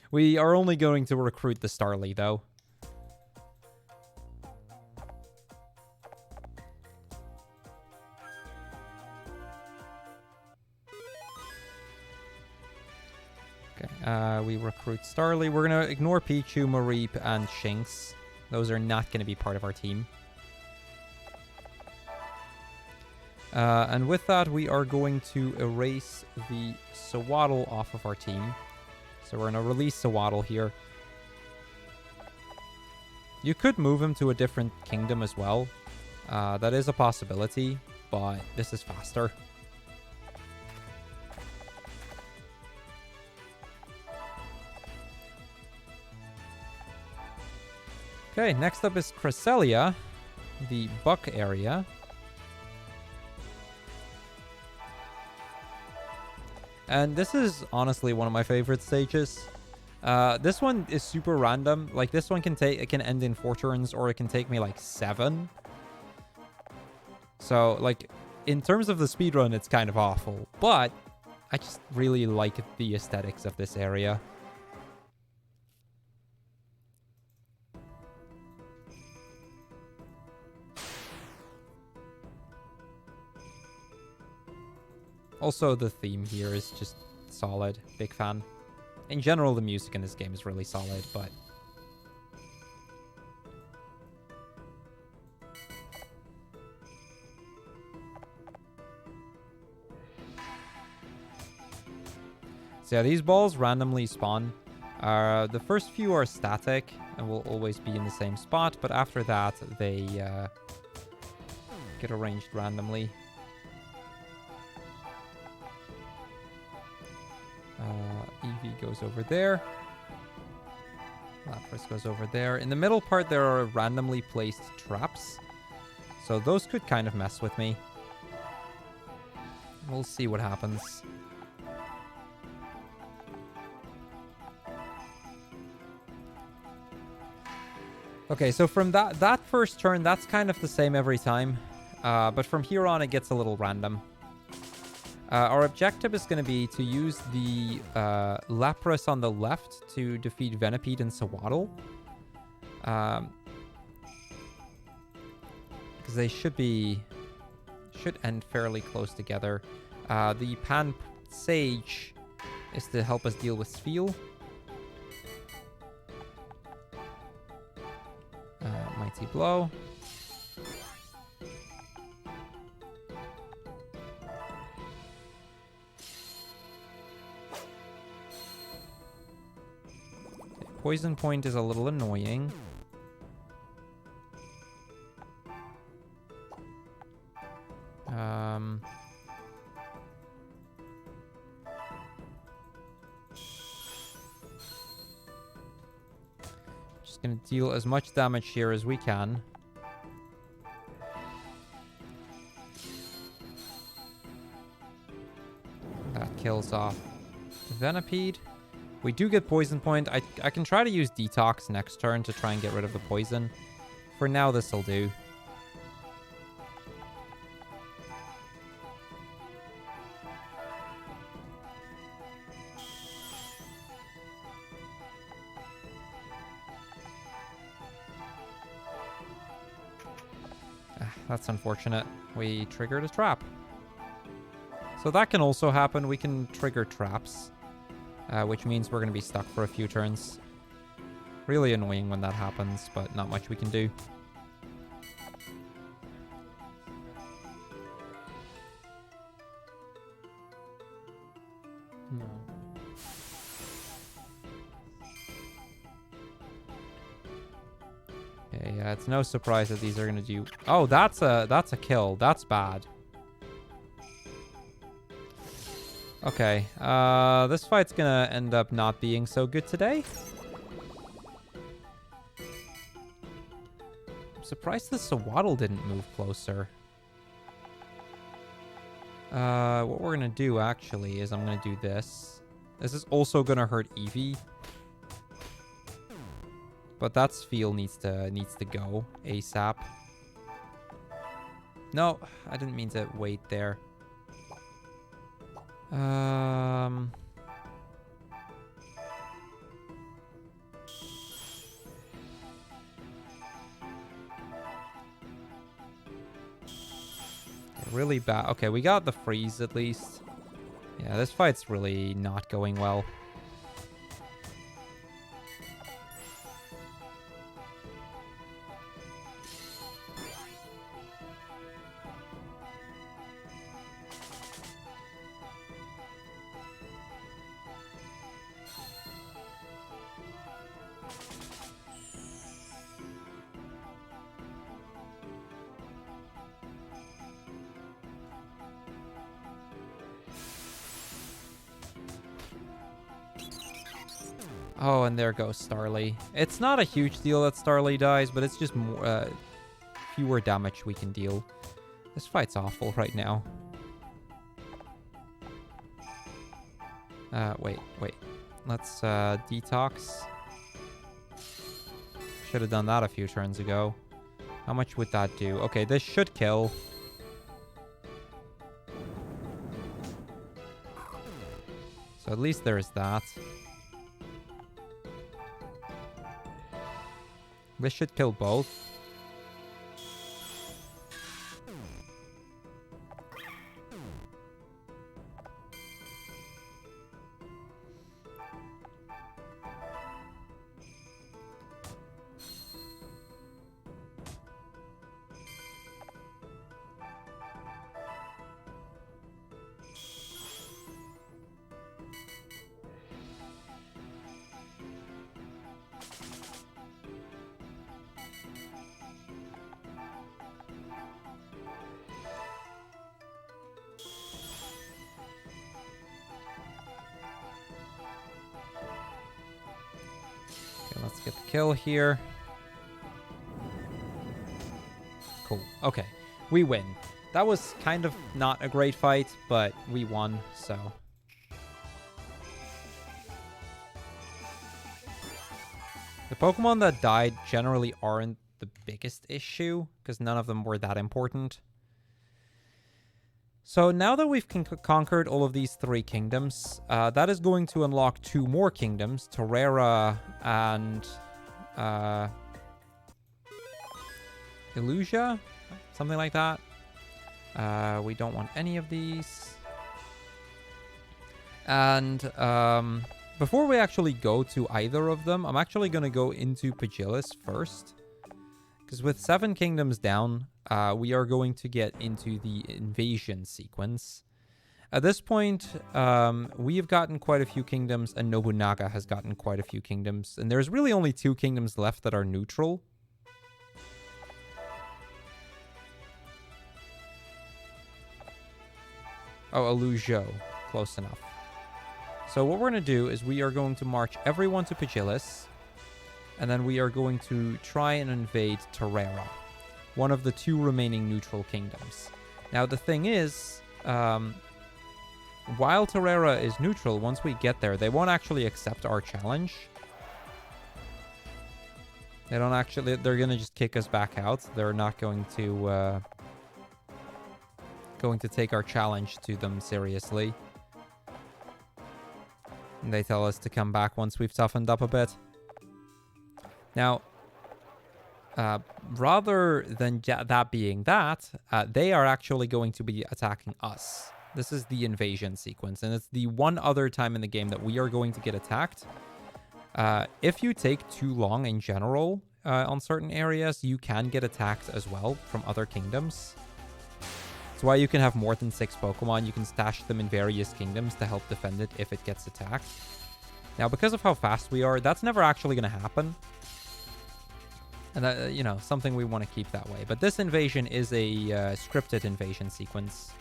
We are only going to recruit the Starly, though. Okay, we recruit Starly. We're going to ignore Pichu, Mareep, and Shinx. Those are not going to be part of our team. And with that, we are going to erase the Sewaddle off of our team. So we're going to release Sewaddle here. You could move him to a different kingdom as well. That is a possibility, but this is faster. Okay, next up is Cresselia, the Buck area. And this is honestly one of my favorite stages. This one is super random. Like, this one it can end in 4 turns, or it can take me like 7. So, like, in terms of the speedrun, it's kind of awful. But I just really like the aesthetics of this area. Also, the theme here is just solid. Big fan. In general, the music in this game is really solid, but... So yeah, these balls randomly spawn. The first few are static and will always be in the same spot, but after that, they get arranged randomly. Eevee goes over there. Lapras goes over there. In the middle part, there are randomly placed traps. So those could kind of mess with me. We'll see what happens. Okay, so from that first turn, that's kind of the same every time. But from here on, it gets a little random. Our objective is going to be to use the Lapras on the left to defeat Venipede and Sewaddle. Because they should end fairly close together. The Pan Sage is to help us deal with Spheal. Mighty Blow. Poison Point is a little annoying. Just gonna deal as much damage here as we can. That kills off Venipede. We do get Poison Point. I can try to use Detox next turn to try and get rid of the poison. For now, this'll do. That's unfortunate. We triggered a trap. So that can also happen. We can trigger traps. Which means we're going to be stuck for a few turns. Really annoying when that happens, but not much we can do. No. It's no surprise that these are gonna do... Oh, that's a kill. That's bad. Okay, this fight's gonna end up not being so good today. I'm surprised the Sawaddle didn't move closer. What we're gonna do, actually, is I'm gonna do this. This is also gonna hurt Eevee. But that Spheal needs to go ASAP. No, I didn't mean to wait there. Really bad. Okay, we got the freeze at least. Yeah, this fight's really not going well. Oh, and there goes Starly. It's not a huge deal that Starly dies, but it's just more, fewer damage we can deal. This fight's awful right now. Wait. Let's, detox. Should have done that a few turns ago. How much would that do? Okay, this should kill. So at least there's that. This should kill both. Let's get the kill here. Cool. Okay. We win. That was kind of not a great fight, but we won, so. The Pokemon that died generally aren't the biggest issue, because none of them were that important. So now that we've conquered all of these 3 kingdoms, that is going to unlock 2 more kingdoms, Terrera and Illusia, something like that. We don't want any of these. And before we actually go to either of them, I'm actually going to go into Pagilis first. Because with 7 kingdoms down, we are going to get into the invasion sequence. At this point, we have gotten quite a few kingdoms, and Nobunaga has gotten quite a few kingdoms. And there's really only 2 kingdoms left that are neutral. Oh, Illusion. Close enough. So what we're going to do is we are going to march everyone to Pagilis. And then we are going to try and invade Terrera, one of the 2 remaining neutral kingdoms. Now, the thing is, while Terrera is neutral, once we get there, they won't actually accept our challenge. They don't actually, they're going to just kick us back out. They're not going to take our challenge to them seriously. And they tell us to come back once we've toughened up a bit. Now, rather than that being that, they are actually going to be attacking us. This is the invasion sequence, and it's the one other time in the game that we are going to get attacked. If you take too long in general on certain areas, you can get attacked as well from other kingdoms. That's why you can have more than 6 Pokemon. You can stash them in various kingdoms to help defend it if it gets attacked. Now, because of how fast we are, that's never actually going to happen. And that, you know, something we want to keep that way. But this invasion is a scripted invasion sequence.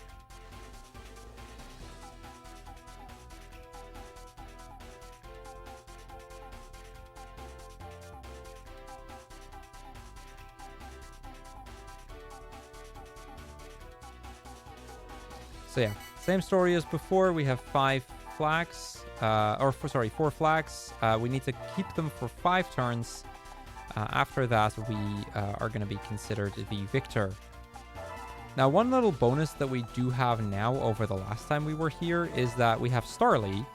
So yeah, same story as before. We have 5 flags, sorry, 4 flags. We need to keep them for 5 turns. After that, we are going to be considered the victor. Now, one little bonus that we do have now over the last time we were here is that we have Starly,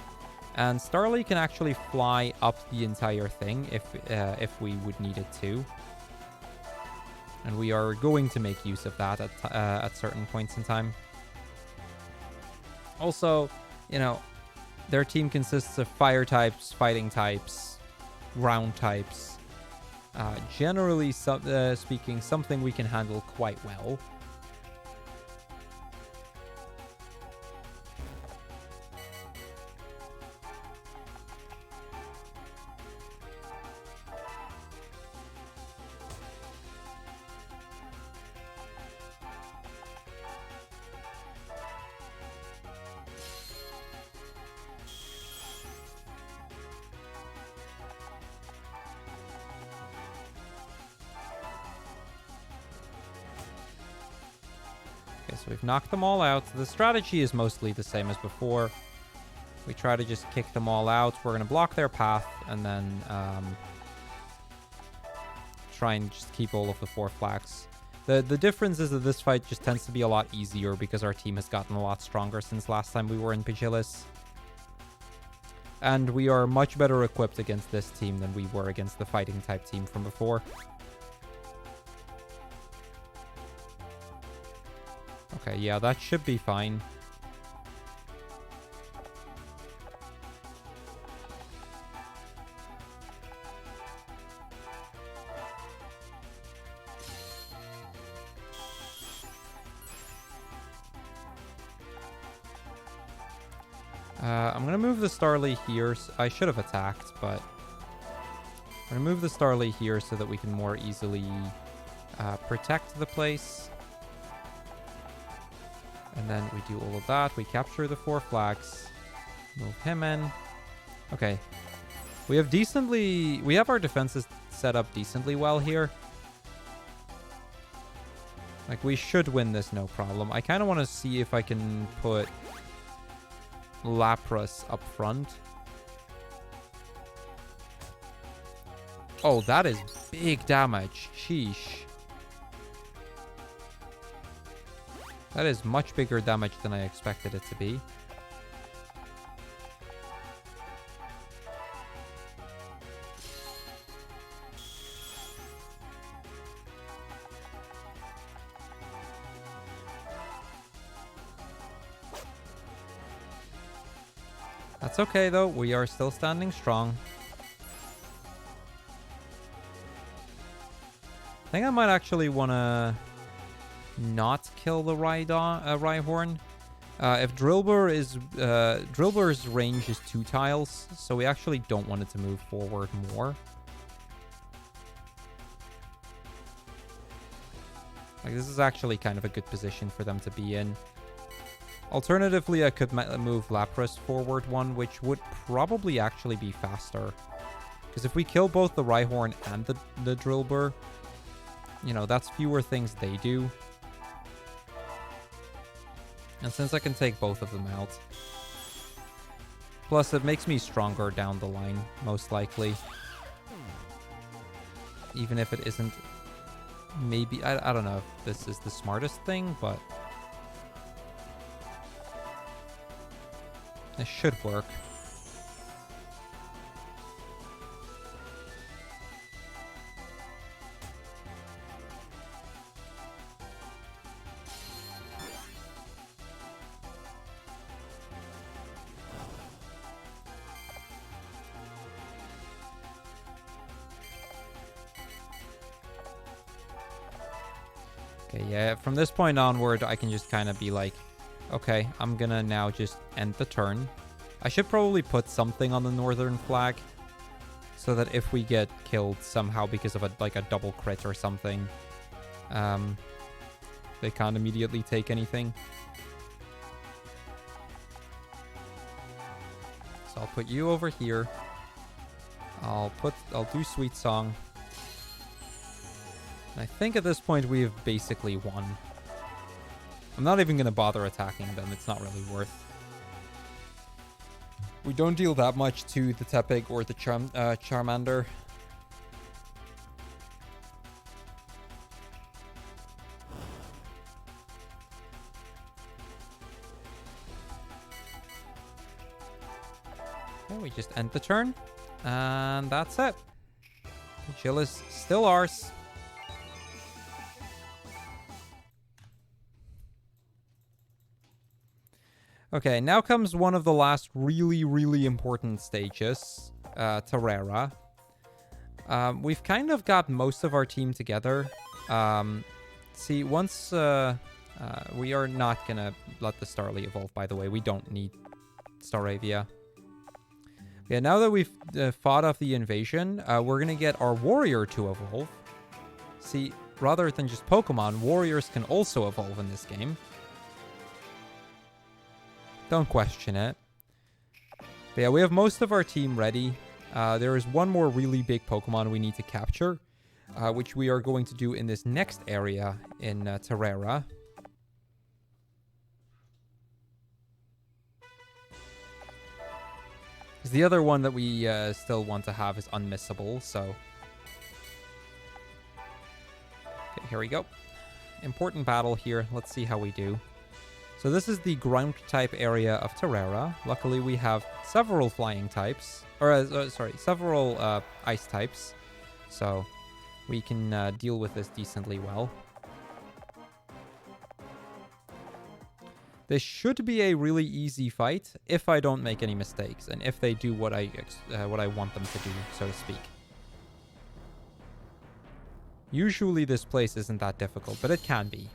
and Starly can actually fly up the entire thing if we would need it to. And we are going to make use of that at certain points in time. Also, you know, their team consists of fire types, fighting types, ground types. Generally speaking, something we can handle quite well. Okay, so we've knocked them all out. The strategy is mostly the same as before. We try to just kick them all out. We're going to block their path and then try and just keep all of the 4 flags. The difference is that this fight just tends to be a lot easier because our team has gotten a lot stronger since last time we were in Pagilis. And we are much better equipped against this team than we were against the fighting type team from before. Okay, yeah, that should be fine. I'm going to move the Starly here. I should have attacked, but I'm going to move the Starly here so that we can more easily protect the place. And then we do all of that. We capture the 4 flags. Move him in. Okay. We have our defenses set up decently well here. Like, we should win this no problem. I kind of want to see if I can put Lapras up front. Oh, that is big damage. Sheesh. That is much bigger damage than I expected it to be. That's okay, though. We are still standing strong. I think I might actually want to not kill the Rhyhorn. If Drillbur's range is 2 tiles, so we actually don't want it to move forward more. Like, this is actually kind of a good position for them to be in. Alternatively, I could move Lapras forward 1, which would probably actually be faster. Because if we kill both the Rhyhorn and the Drillbur, you know, that's fewer things they do. And since I can take both of them out. Plus, it makes me stronger down the line, most likely. Even if it isn't... Maybe... I don't know if this is the smartest thing, but... It should work. Okay, yeah, from this point onward, I can just kind of be like, okay, I'm gonna now just end the turn. I should probably put something on the northern flag so that if we get killed somehow because of a double crit or something, they can't immediately take anything. So I'll put you over here. I'll do Sweet Song. And I think at this point we have basically won. I'm not even going to bother attacking them. It's not really worth. We don't deal that much to the Tepig or the Charmander. Okay, we just end the turn. And that's it. The chill is still ours. Okay, now comes one of the last really, really important stages, Terrera. We've kind of got most of our team together. See, once we are not going to let the Starly evolve, by the way. We don't need Staravia. Yeah, now that we've fought off the invasion, we're going to get our warrior to evolve. See, rather than just Pokemon, warriors can also evolve in this game. Don't question it. But yeah, we have most of our team ready. There is one more really big Pokemon we need to capture, which we are going to do in this next area in Terrera. Because the other one that we still want to have is unmissable, so... Okay, here we go. Important battle here. Let's see how we do. So this is the ground type area of Terrera. Luckily, we have several flying types. Or, several ice types. So we can deal with this decently well. This should be a really easy fight if I don't make any mistakes. And if they do what I want them to do, so to speak. Usually this place isn't that difficult, but it can be.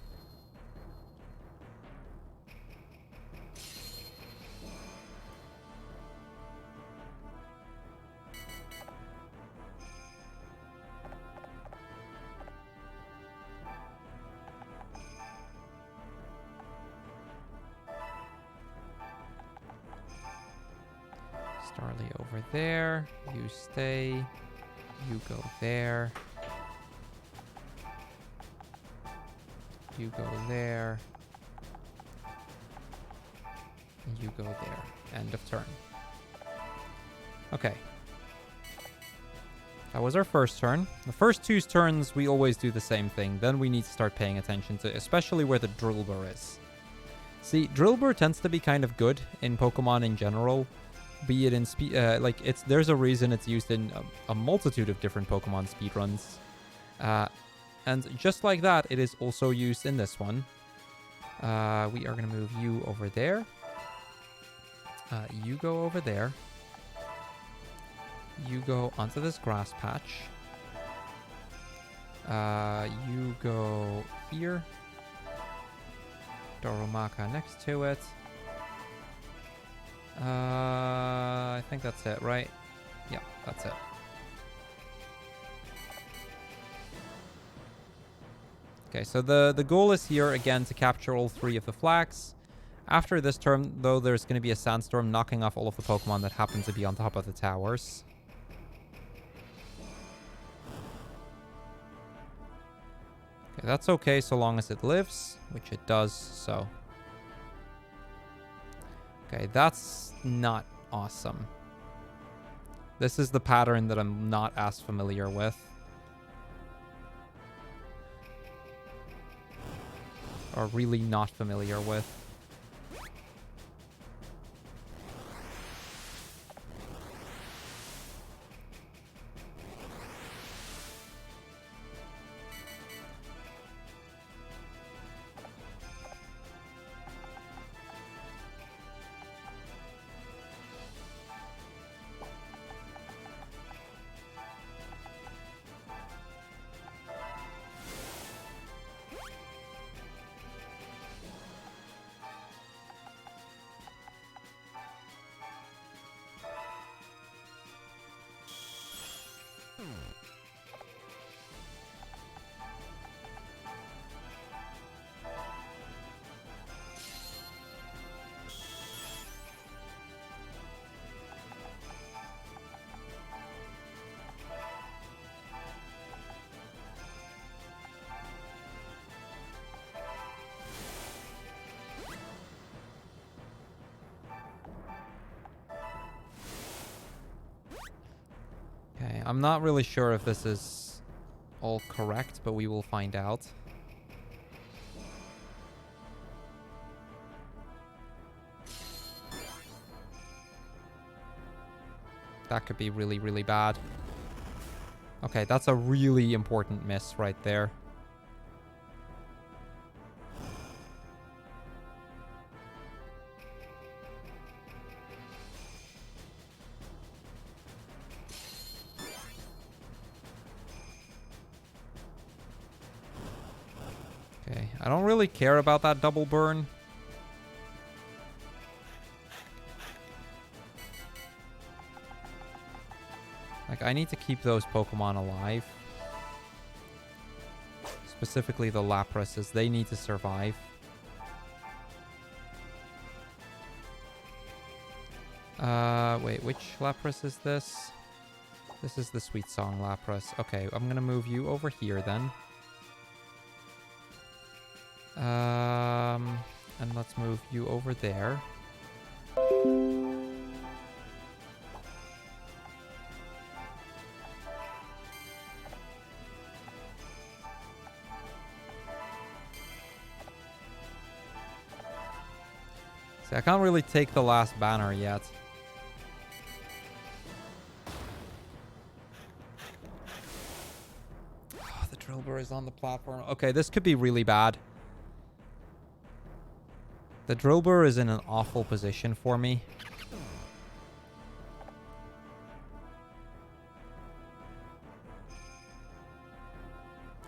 Starly over there. You stay. You go there. You go there. And you go there. End of turn. Okay. That was our first turn. The first two turns, we always do the same thing. Then we need to start paying attention to, especially where the Drillbur is. See, Drillbur tends to be kind of good in Pokemon in general. Be it in speed, there's a reason it's used in a multitude of different Pokemon speedruns. And just like that, it is also used in this one. We are going to move you over there. You go over there. You go onto this grass patch. You go here. Doromaka next to it. I think that's it, right? Yeah, that's it. Okay, so the goal is here, again, to capture all three of the flags. After this turn, though, there's going to be a sandstorm knocking off all of the Pokemon that happen to be on top of the towers. Okay, that's okay so long as it lives, which it does, so... Okay, that's not awesome. This is the pattern that I'm not as familiar with. Or really not familiar with. I'm not really sure if this is all correct, but we will find out. That could be really, really bad. Okay, that's a really important miss right there. Okay, I don't really care about that double burn. Like, I need to keep those Pokemon alive. Specifically the Laprases. They need to survive. Wait, which Lapras is this? This is the Sweet Song Lapras. Okay, I'm gonna move you over here then. And let's move you over there. See, I can't really take the last banner yet. Oh, the Drillbur is on the platform. Okay, this could be really bad. The Drillbur is in an awful position for me.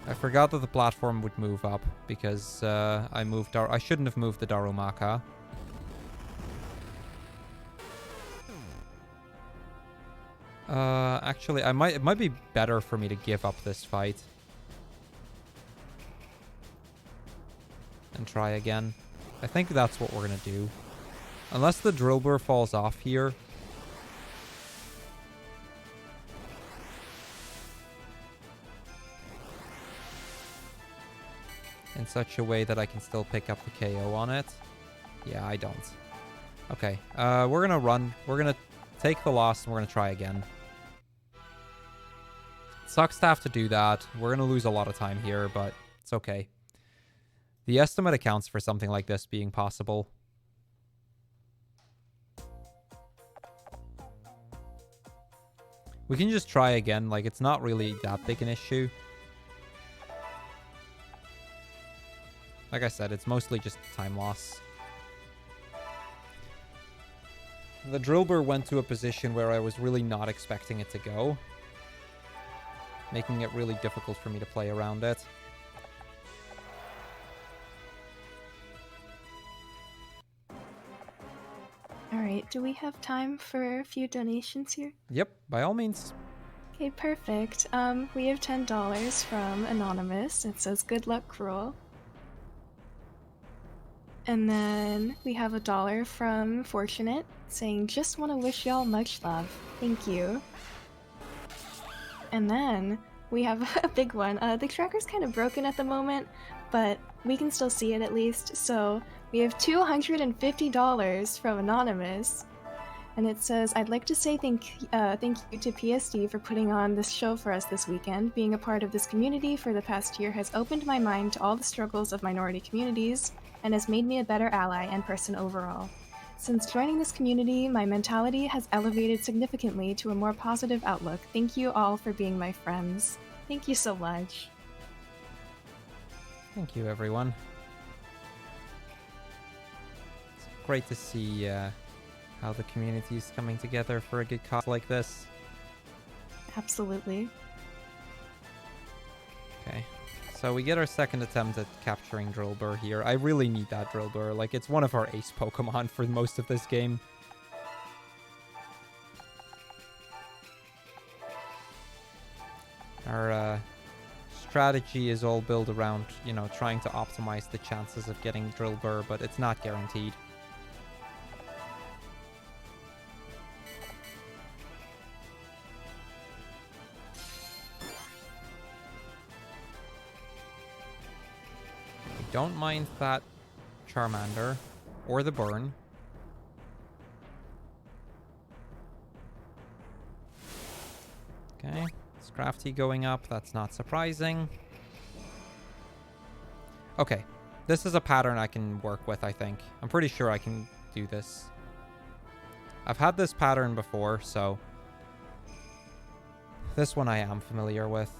I forgot that the platform would move up because I shouldn't have moved the Darumaka. Actually, it might be better for me to give up this fight. And try again. I think that's what we're gonna do. Unless the Drillbur falls off here. In such a way that I can still pick up the KO on it. Yeah, I don't. Okay, we're gonna run. We're gonna take the loss and we're gonna try again. Sucks to have to do that. We're gonna lose a lot of time here, but it's okay. The estimate accounts for something like this being possible. We can just try again. Like, it's not really that big an issue. Like I said, it's mostly just time loss. The Drillbur went to a position where I was really not expecting it to go, making it really difficult for me to play around it. Alright, do we have time for a few donations here? Yep, by all means. Okay, perfect. We have $10 from Anonymous. It says, good luck, Crrool. And then we have $1 from Fortunate, saying, just want to wish y'all much love. Thank you. And then we have a big one. The tracker's kind of broken at the moment, but we can still see it at least. So we have $250 from Anonymous. And it says, I'd like to say thank you to PSD for putting on this show for us this weekend. Being a part of this community for the past year has opened my mind to all the struggles of minority communities and has made me a better ally and person overall. Since joining this community, my mentality has elevated significantly to a more positive outlook. Thank you all for being my friends. Thank you so much. Thank you, everyone. It's great to see how the community is coming together for a good cause like this. Absolutely. Okay. So we get our second attempt at capturing Drillbur here. I really need that Drillbur. Like, it's one of our ace Pokemon for most of this game. Our strategy is all built around, you know, trying to optimize the chances of getting Drillbur, but it's not guaranteed. Don't mind that Charmander or the burn. Okay, Scrafty going up. That's not surprising. Okay, this is a pattern I can work with, I think. I'm pretty sure I can do this. I've had this pattern before, so this one I am familiar with.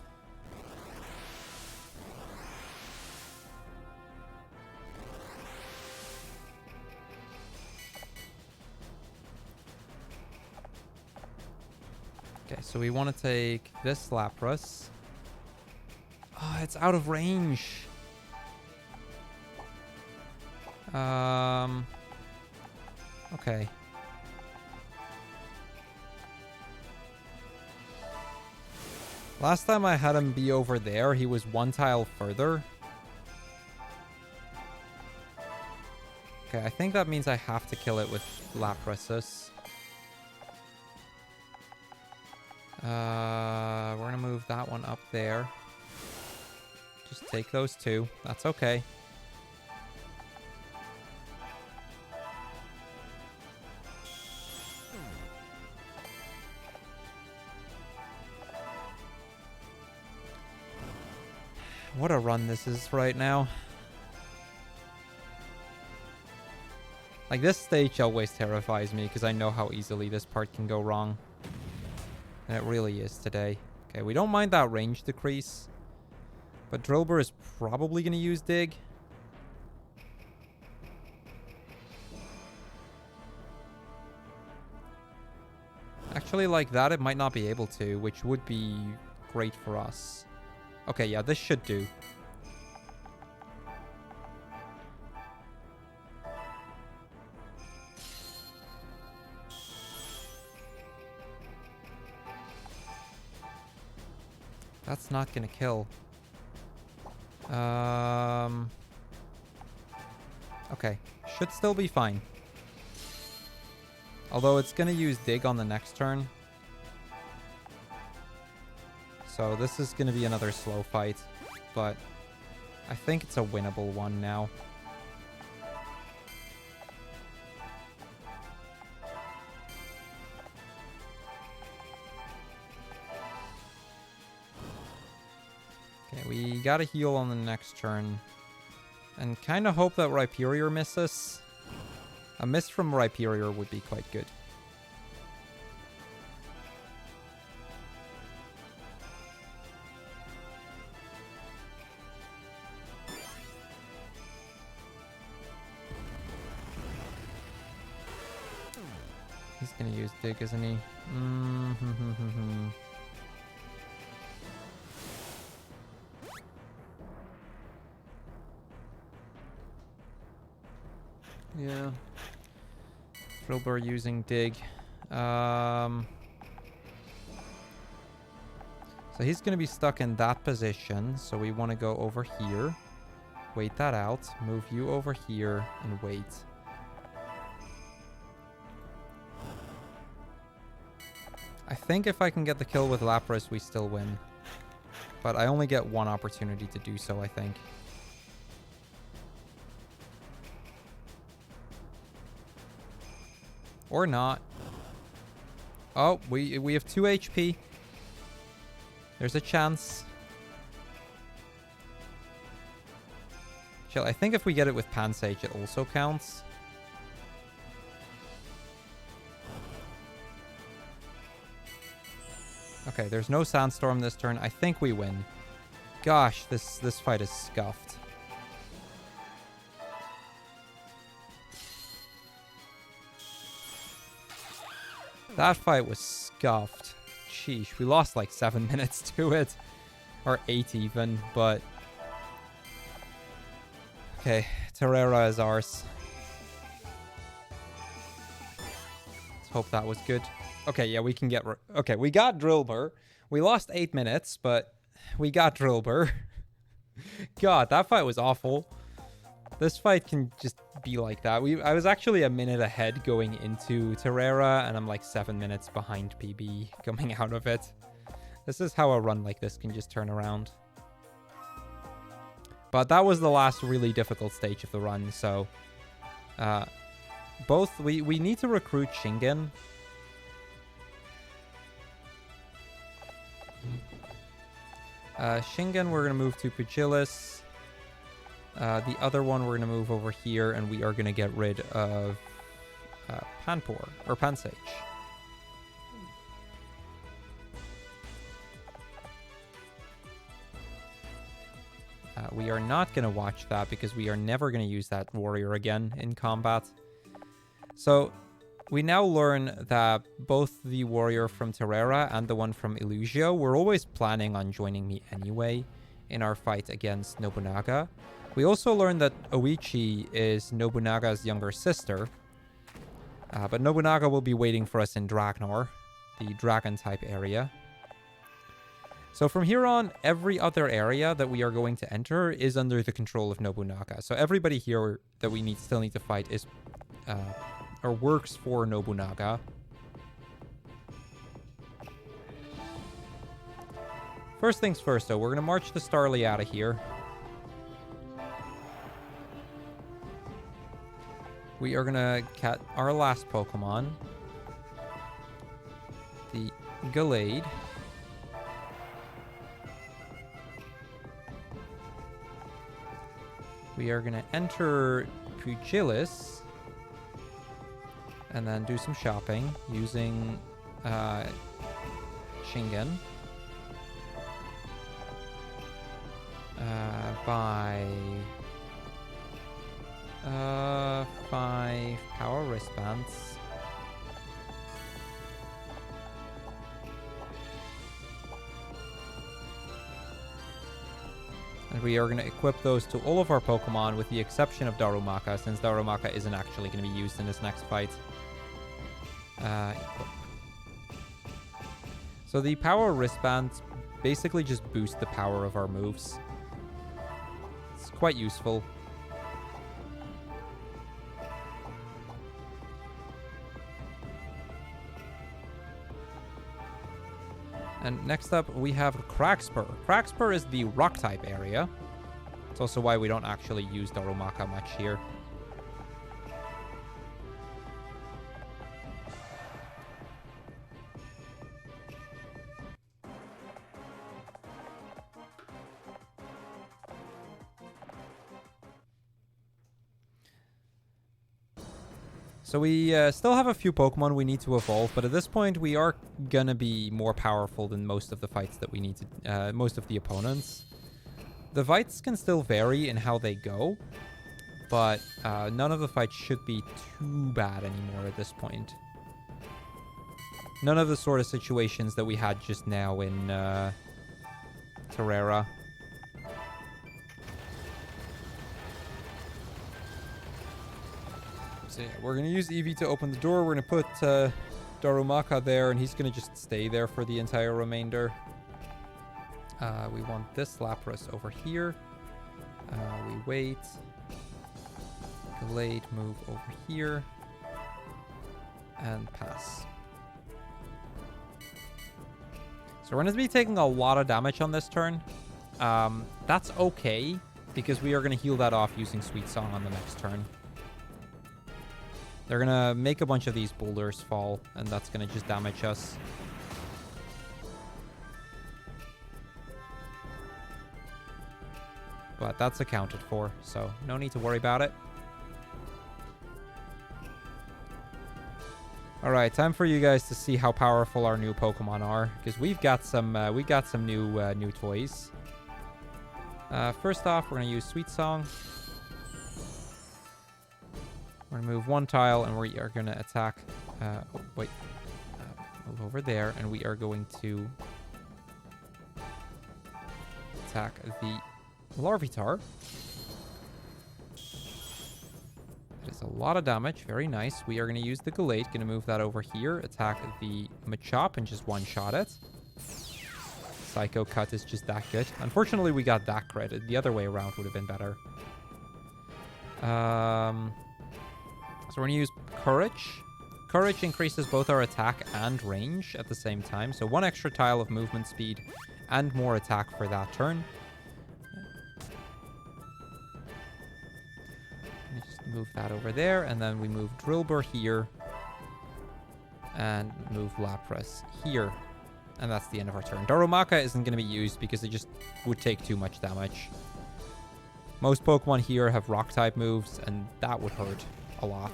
Okay, so we want to take this Lapras. Oh, it's out of range. Okay. Last time I had him be over there, he was one tile further. Okay, I think that means I have to kill it with Laprasus. We're gonna move that one up there. Just take those two. That's okay. What a run this is right now. Like, this stage always terrifies me because I know how easily this part can go wrong. And it really is today. Okay, we don't mind that range decrease. But Drillbur is probably going to use Dig. Actually, like that, it might not be able to, which would be great for us. Okay, yeah, this should do. That's not gonna kill. Okay, should still be fine. Although it's gonna use Dig on the next turn. So this is gonna be another slow fight, but I think it's a winnable one now. Okay, we gotta heal on the next turn. And kind of hope that Rhyperior misses. A miss from Rhyperior would be quite good. He's gonna use Dig, isn't he? Yeah. Drillbur using Dig. So he's going to be stuck in that position. So we want to go over here. Wait that out. Move you over here and wait. I think if I can get the kill with Lapras, we still win. But I only get one opportunity to do so, I think. Or not. Oh, we have 2 HP. There's a chance. Chill, I think if we get it with Pansage, it also counts. Okay, there's no Sandstorm this turn. I think we win. Gosh, this fight is scuffed. That fight was scuffed. Sheesh, we lost like 7 minutes to it. Or 8 even, but... Okay, Terrera is ours. Let's hope that was good. Okay, yeah, we can get... Okay, we got Drillbur. We lost 8 minutes, but we got Drillbur. God, that fight was awful. This fight can just be like that. I was actually a minute ahead going into Terrera, and I'm like 7 minutes behind PB coming out of it. This is how a run like this can just turn around. But that was the last really difficult stage of the run, so... we need to recruit Shingen. Shingen, we're going to move to Pugilis. The other one, we're going to move over here, and we are going to get rid of Panpour, or Pansage. We are not going to watch that because we are never going to use that warrior again in combat. So we now learn that both the warrior from Terrera and the one from Illusio were always planning on joining me anyway in our fight against Nobunaga. We also learned that Oichi is Nobunaga's younger sister. But Nobunaga will be waiting for us in Dragnor, the dragon-type area. So from here on, every other area that we are going to enter is under the control of Nobunaga. So everybody here that we still need to fight is or works for Nobunaga. First things first, though, we're going to march the Starly out of here. We are going to catch our last Pokemon, the Gallade. We are going to enter Pugilis and then do some shopping using Shingen. Buy 5 power wristbands. And we are going to equip those to all of our Pokemon with the exception of Darumaka, since Darumaka isn't actually going to be used in this next fight. Equip. So the power wristbands basically just boost the power of our moves. It's quite useful. And next up, we have Crackspur. Crackspur is the rock-type area. It's also why we don't actually use Darumaka much here. So we still have a few Pokemon we need to evolve, but at this point we are gonna be more powerful than most of the fights that we need to, most of the opponents. The fights can still vary in how they go, but none of the fights should be too bad anymore at this point. None of the sort of situations that we had just now in Terrera. So yeah, we're going to use Eevee to open the door. We're going to put Darumaka there, and he's going to just stay there for the entire remainder. We want this Lapras over here. We wait. Glade move over here. And pass. So we're going to be taking a lot of damage on this turn. That's okay, because we are going to heal that off using Sweet Song on the next turn. They're going to make a bunch of these boulders fall, and that's going to just damage us. But that's accounted for, so no need to worry about it. All right, time for you guys to see how powerful our new Pokemon are, because we've got some new toys. First off, we're going to use Sweet Song. We're going to move one tile, and we are going to attack... move over there, and we are going to attack the Larvitar. That is a lot of damage. Very nice. We are going to use the Gallade. Going to move that over here. Attack the Machop and just one-shot it. Psycho Cut is just that good. Unfortunately, we got that credit. The other way around would have been better. So we're going to use Courage. Courage increases both our attack and range at the same time. So one extra tile of movement speed and more attack for that turn. Just move that over there. And then we move Drillbur here. And move Lapras here. And that's the end of our turn. Darumaka isn't going to be used because it just would take too much damage. Most Pokemon here have rock-type moves, and that would hurt a lot.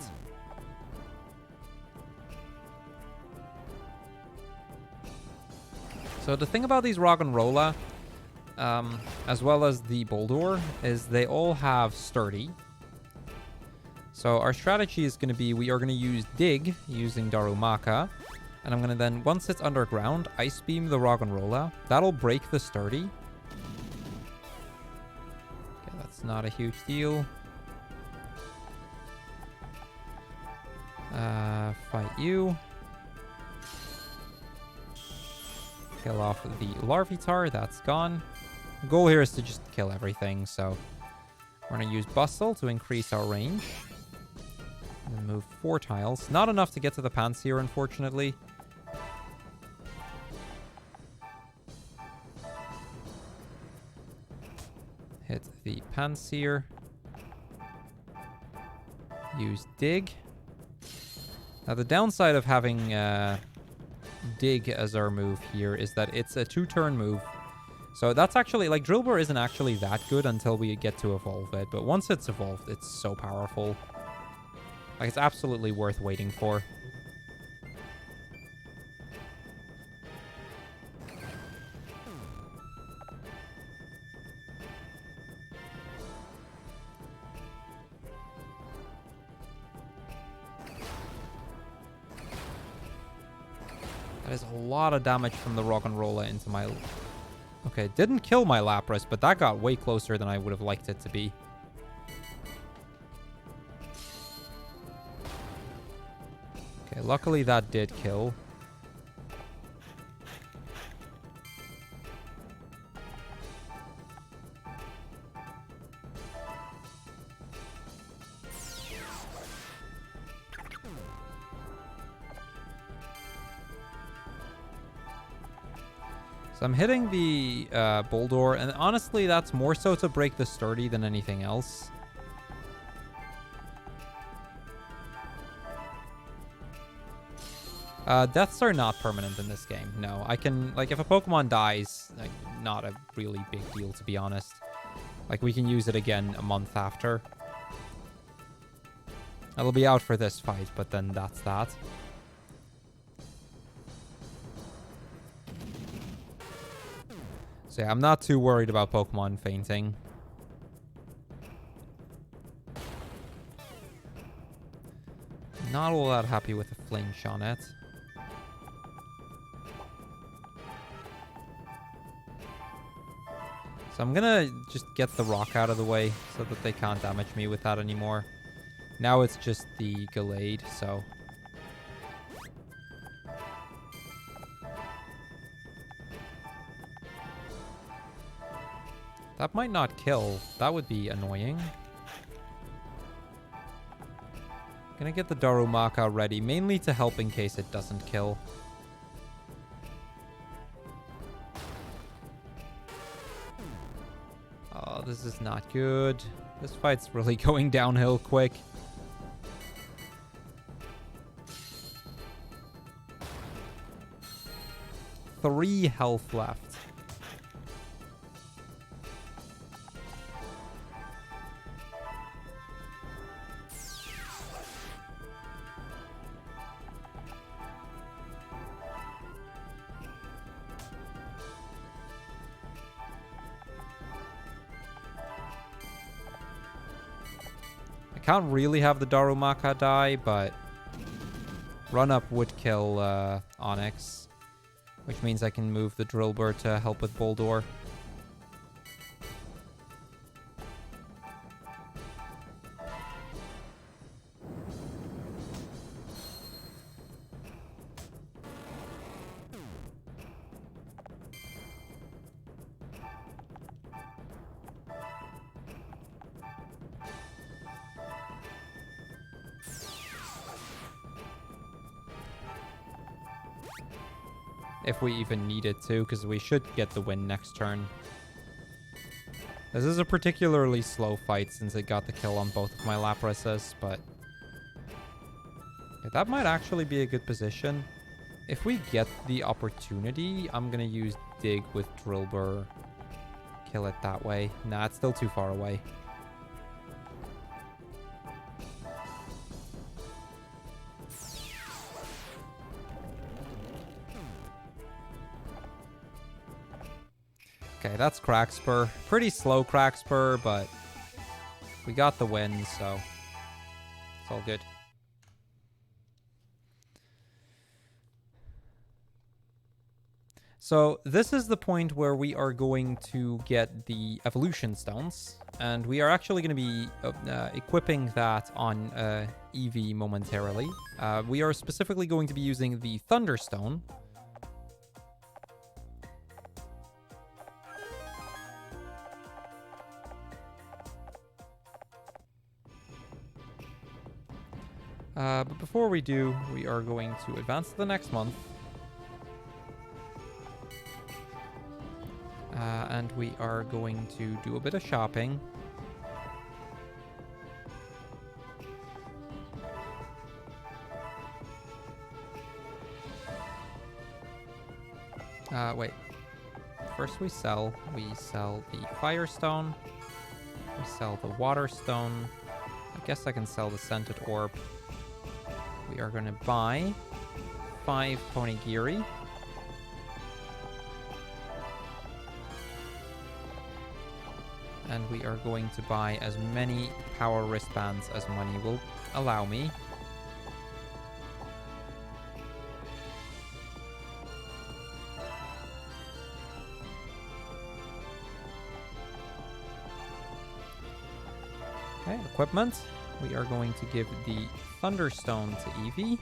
So the thing about these Roggenrola, as well as the Boldore, is they all have Sturdy. So our strategy is going to be, we are going to use Dig using Darumaka. And I'm going to then, once it's underground, Ice Beam the Roggenrola. That'll break the Sturdy. Okay, that's not a huge deal. Fight you. Kill off the Larvitar, that's gone. The goal here is to just kill everything, so we're going to use Bustle to increase our range. And then move 4 tiles. Not enough to get to the Pansear, unfortunately. Hit the Pansear. Use Dig. Now the downside of having Dig as our move here is that it's a 2-turn move. So that's actually, like, Drillbur isn't actually that good until we get to evolve it. But once it's evolved, it's so powerful. Like, it's absolutely worth waiting for. That is a lot of damage from the Roggenrola into my... Okay, didn't kill my Lapras, but that got way closer than I would have liked it to be. Okay, luckily that did kill. So I'm hitting the Boldore, and honestly, that's more so to break the Sturdy than anything else. Deaths are not permanent in this game. No, I can, like, if a Pokemon dies, like, not a really big deal, to be honest. Like, we can use it again a month after. It'll be out for this fight, but then that's that. So yeah, I'm not too worried about Pokemon fainting. Not all that happy with the flinch on it. So I'm gonna just get the rock out of the way so that they can't damage me with that anymore. Now it's just the Gallade, so... That might not kill. That would be annoying. Gonna get the Darumaka ready, mainly to help in case it doesn't kill. Oh, this is not good. This fight's really going downhill quick. Three health left. Can't really have the Darumaka die, but run-up would kill Onyx, which means I can move the Drillbur to help with Boldore. If we even needed to, because we should get the win next turn. This is a particularly slow fight since it got the kill on both of my Laprases, but... Okay, that might actually be a good position. If we get the opportunity, I'm gonna use dig with drill burr. Kill it that way. Nah, it's still too far away. Okay, that's Crackspur. Pretty slow Crackspur, but we got the win, so it's all good. So this is the point where we are going to get the evolution stones, and we are actually going to be equipping that on Eevee momentarily. We are specifically going to be using the Thunderstone. But before we do, we are going to advance to the next month. And we are going to do a bit of shopping. Wait. First we sell the Firestone. We sell the Waterstone. I guess I can sell the Scented Orb. We are going to buy 5 Ponigiri. And we are going to buy as many power wristbands as money will allow me. Okay, equipment. We are going to give the Thunderstone to Eevee.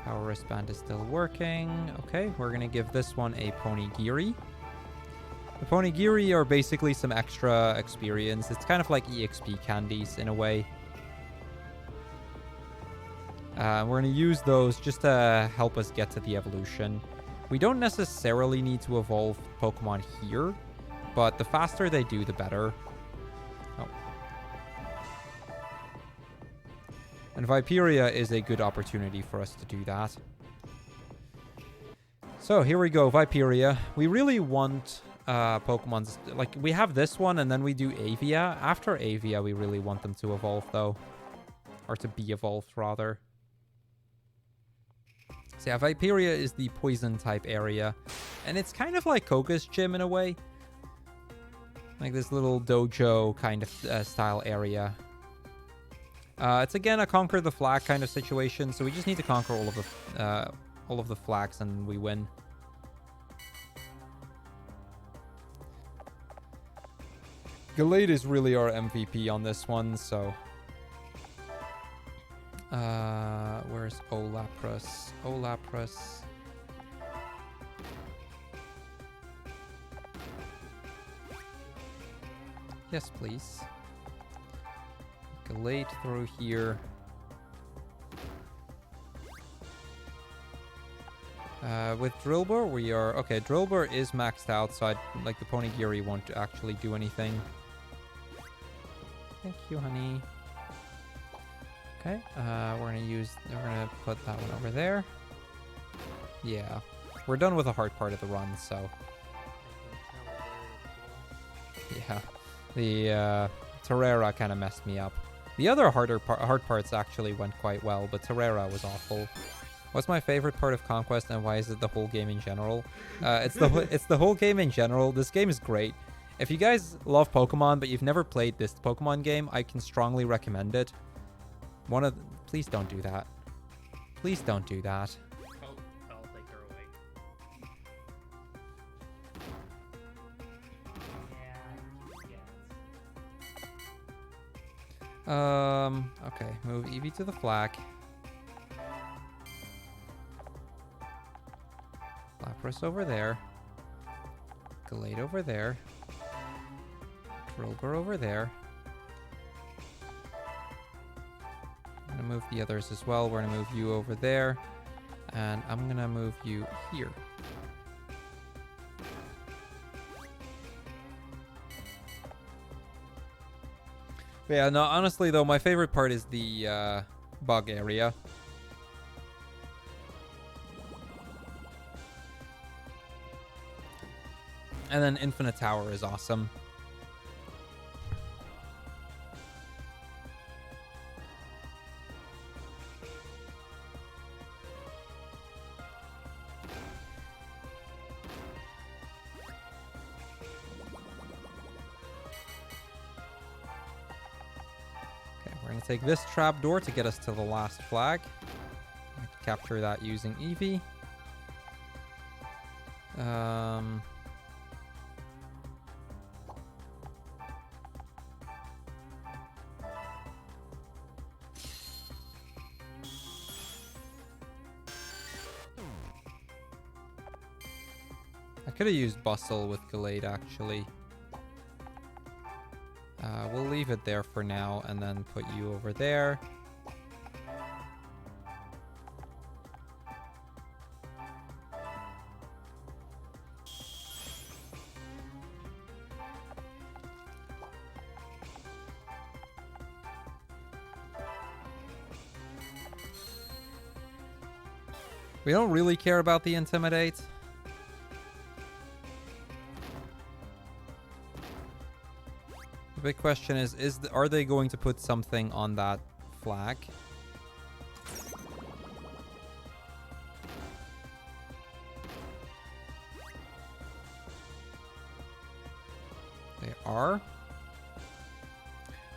Power wristband is still working. Okay, we're going to give this one a Ponigiri. The Ponigiri are basically some extra experience. It's kind of like EXP candies in a way. We're going to use those just to help us get to the evolution. We don't necessarily need to evolve Pokemon here, but the faster they do, the better. Oh. And Viperia is a good opportunity for us to do that. So here we go, Viperia. We really want Pokemon's, like, we have this one and then we do Avia. After Avia, we really want them to evolve though, or to be evolved rather. So yeah, Viperia is the poison type area, and it's kind of like Koga's gym in a way, like this little dojo kind of style area. It's again a conquer the flag kind of situation, so we just need to conquer all of the flags and we win. Gallade is really our MVP on this one, so... where's Olapras? Olapras. Yes, please. Gallade through here. With Drillbur, we are... Okay, Drillbur is maxed out, so like the Ponigiri won't actually do anything. Thank you, honey. Okay, we're gonna put that one over there. Yeah, we're done with the hard part of the run, so... Yeah, the Terrera kind of messed me up. The other hard parts actually went quite well, but Terrera was awful. What's my favorite part of Conquest, and why is it the whole game in general? It's the whole game in general. This game is great. If you guys love Pokemon, but you've never played this Pokemon game, I can strongly recommend it. Please don't do that. Please don't do that. I'll take her away. Okay, move Eevee to the flag. Lapras over there. Gallade over there. Drillbur over there. I'm gonna move the others as well. We're gonna move you over there. And I'm gonna move you here. But yeah, no, honestly though, my favorite part is the bug area. And then Infinite Tower is awesome. Okay, we're going to take this trapdoor to get us to the last flag. I can capture that using Eevee. I could have used Bustle with Gallade, actually. We'll leave it there for now and then put you over there. We don't really care about the Intimidate. The big question is are they going to put something on that flag? They are.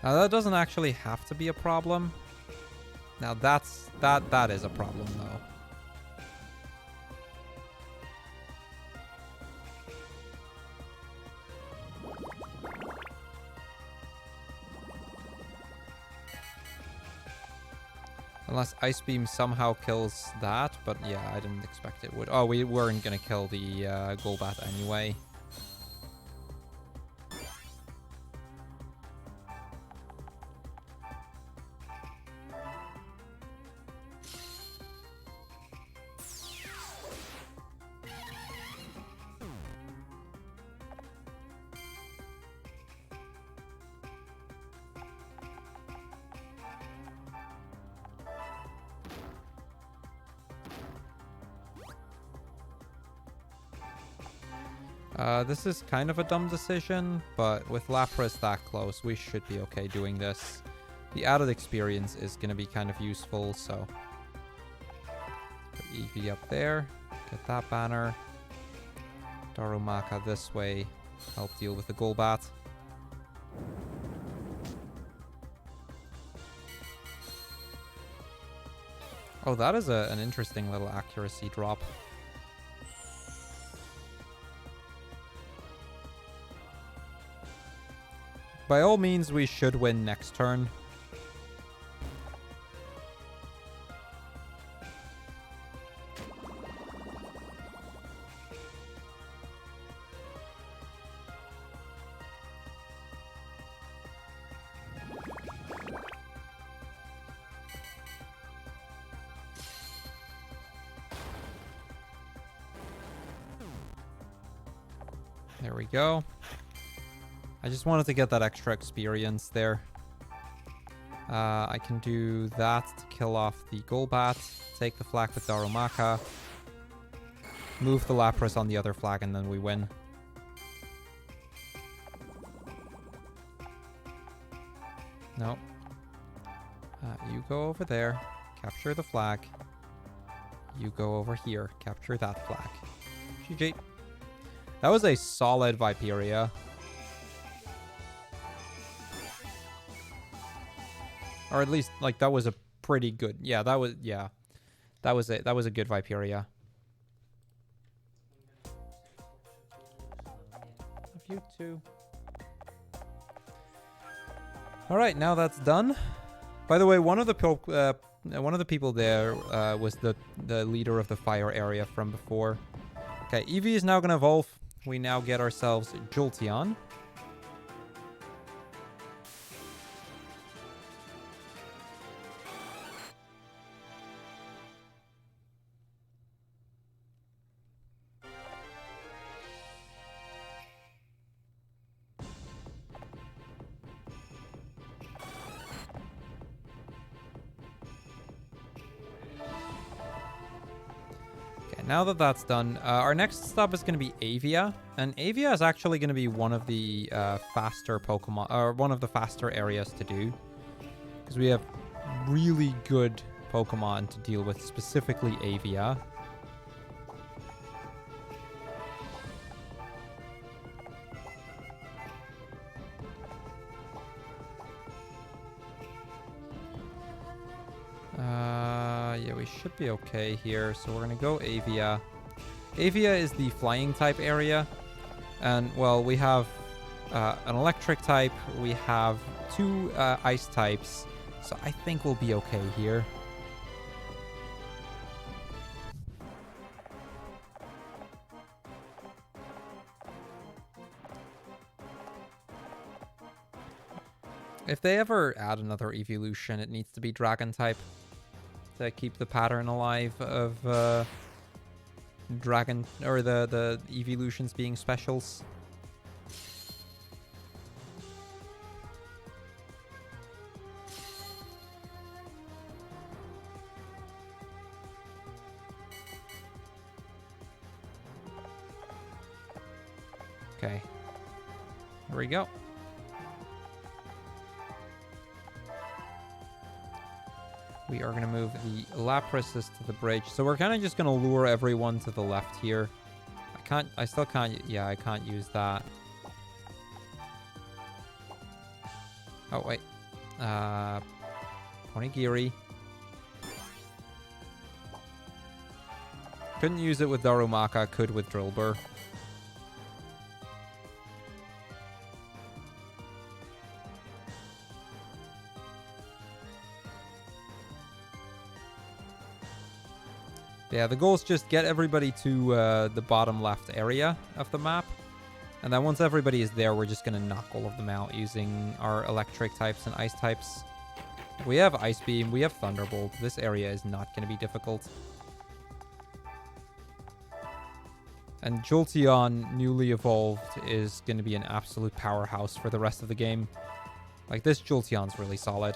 Now that doesn't actually have to be a problem. Now that is a problem though. Unless Ice Beam somehow kills that, but yeah, I didn't expect it would. Oh, we weren't gonna kill the Golbat anyway. This is kind of a dumb decision, but with Lapras that close, we should be okay doing this. The added experience is going to be kind of useful, so... Put Eevee up there. Get that banner. Darumaka this way. Help deal with the Golbat. Oh, that is an interesting little accuracy drop. By all means, we should win next turn. There we go. I just wanted to get that extra experience there. I can do that to kill off the Golbat, take the flag with Darumaka, move the Lapras on the other flag, and then we win. No. You go over there, capture the flag. You go over here, capture that flag. GG. That was a solid Viperia. Or at least, like, that was a pretty good... Yeah, that was... Yeah. That was it. That was a good Viperia. Of you too. Alright, now that's done. By the way, one of the people there was the leader of the fire area from before. Okay, Eevee is now going to evolve. We now get ourselves Jolteon. now that that's done, our next stop is going to be Avia. And Avia is actually going to be one of the faster Pokemon, or one of the faster areas to do. Because we have really good Pokemon to deal with, specifically Avia. Yeah, we should be okay here. So we're going to go Avia. Avia is the flying type area. And, well, we have an electric type. We have 2 ice types. So I think we'll be okay here. If they ever add another evolution, it needs to be dragon type to keep the pattern alive of dragon, or the evolutions being specials. Okay, here we go. We are going to move the Laprases to the bridge. So we're kind of just going to lure everyone to the left here. I still can't, yeah, I can't use that. Oh, wait. Onigiri. Couldn't use it with Darumaka, could with Drillbur. Yeah, the goal is just get everybody to the bottom left area of the map. And then once everybody is there, we're just going to knock all of them out using our electric types and ice types. We have Ice Beam, we have Thunderbolt. This area is not going to be difficult. And Jolteon, newly evolved, is going to be an absolute powerhouse for the rest of the game. Like, this Jolteon's really solid.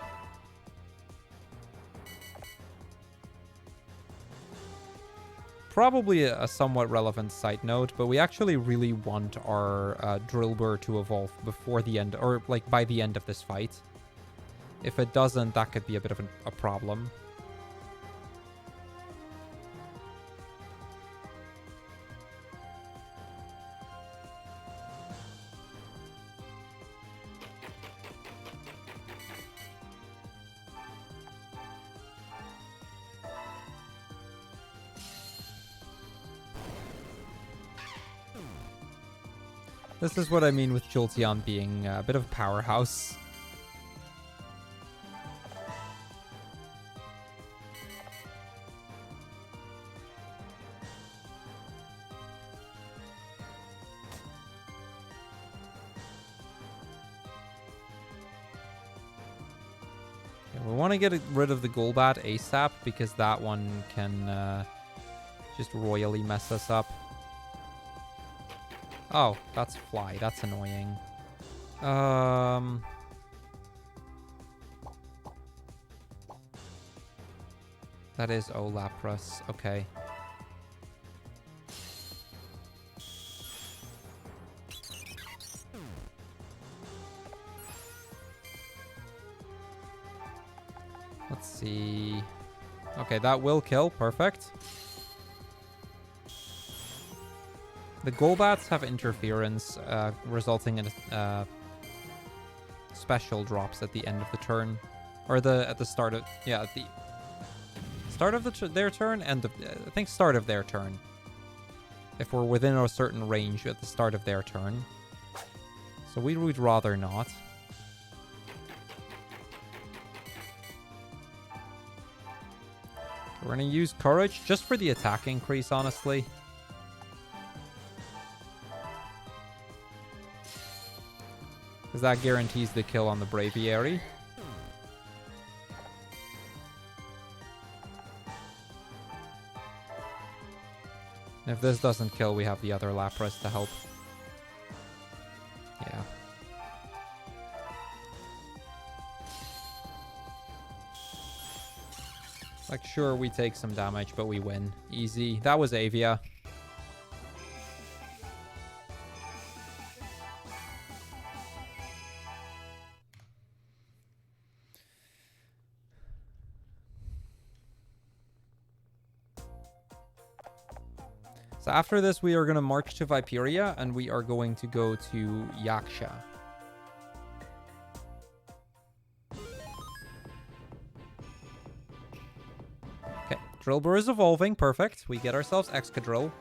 Probably a somewhat relevant side note, but we actually really want our Drillbur to evolve before the end, or like by the end of this fight. If it doesn't, that could be a bit of a problem. This is what I mean with Jolteon being a bit of a powerhouse. Yeah, we want to get rid of the Golbat ASAP because that one can just royally mess us up. Oh, that's Fly. That's annoying. That is Lapras. Okay. Let's see. Okay, that will kill. Perfect. The Golbats have interference, resulting in special drops at the end of the turn, or at the start of at the start of their turn, and I think start of their turn. If we're within a certain range at the start of their turn, so we would rather not. We're gonna use Courage just for the attack increase, honestly. Because that guarantees the kill on the Braviary. And if this doesn't kill, we have the other Lapras to help. Yeah. Like, sure, we take some damage, but we win. Easy. That was Avia. So after this, we are going to march to Viperia, and we are going to go to Yaksha. Okay, Drillbur is evolving. Perfect. We get ourselves Excadrill.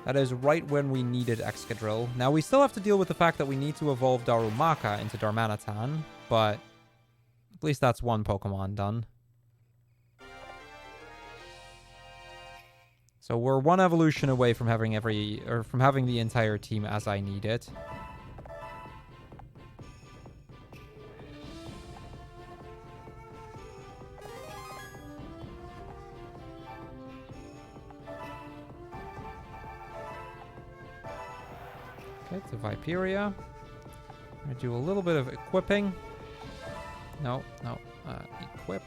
That is right when we needed Excadrill. Now, we still have to deal with the fact that we need to evolve Darumaka into Darmanitan, but at least that's one Pokemon done. So we're one evolution away from having the entire team as I need it. Okay, to Viperia. I'm gonna do a little bit of equipping. No, equip.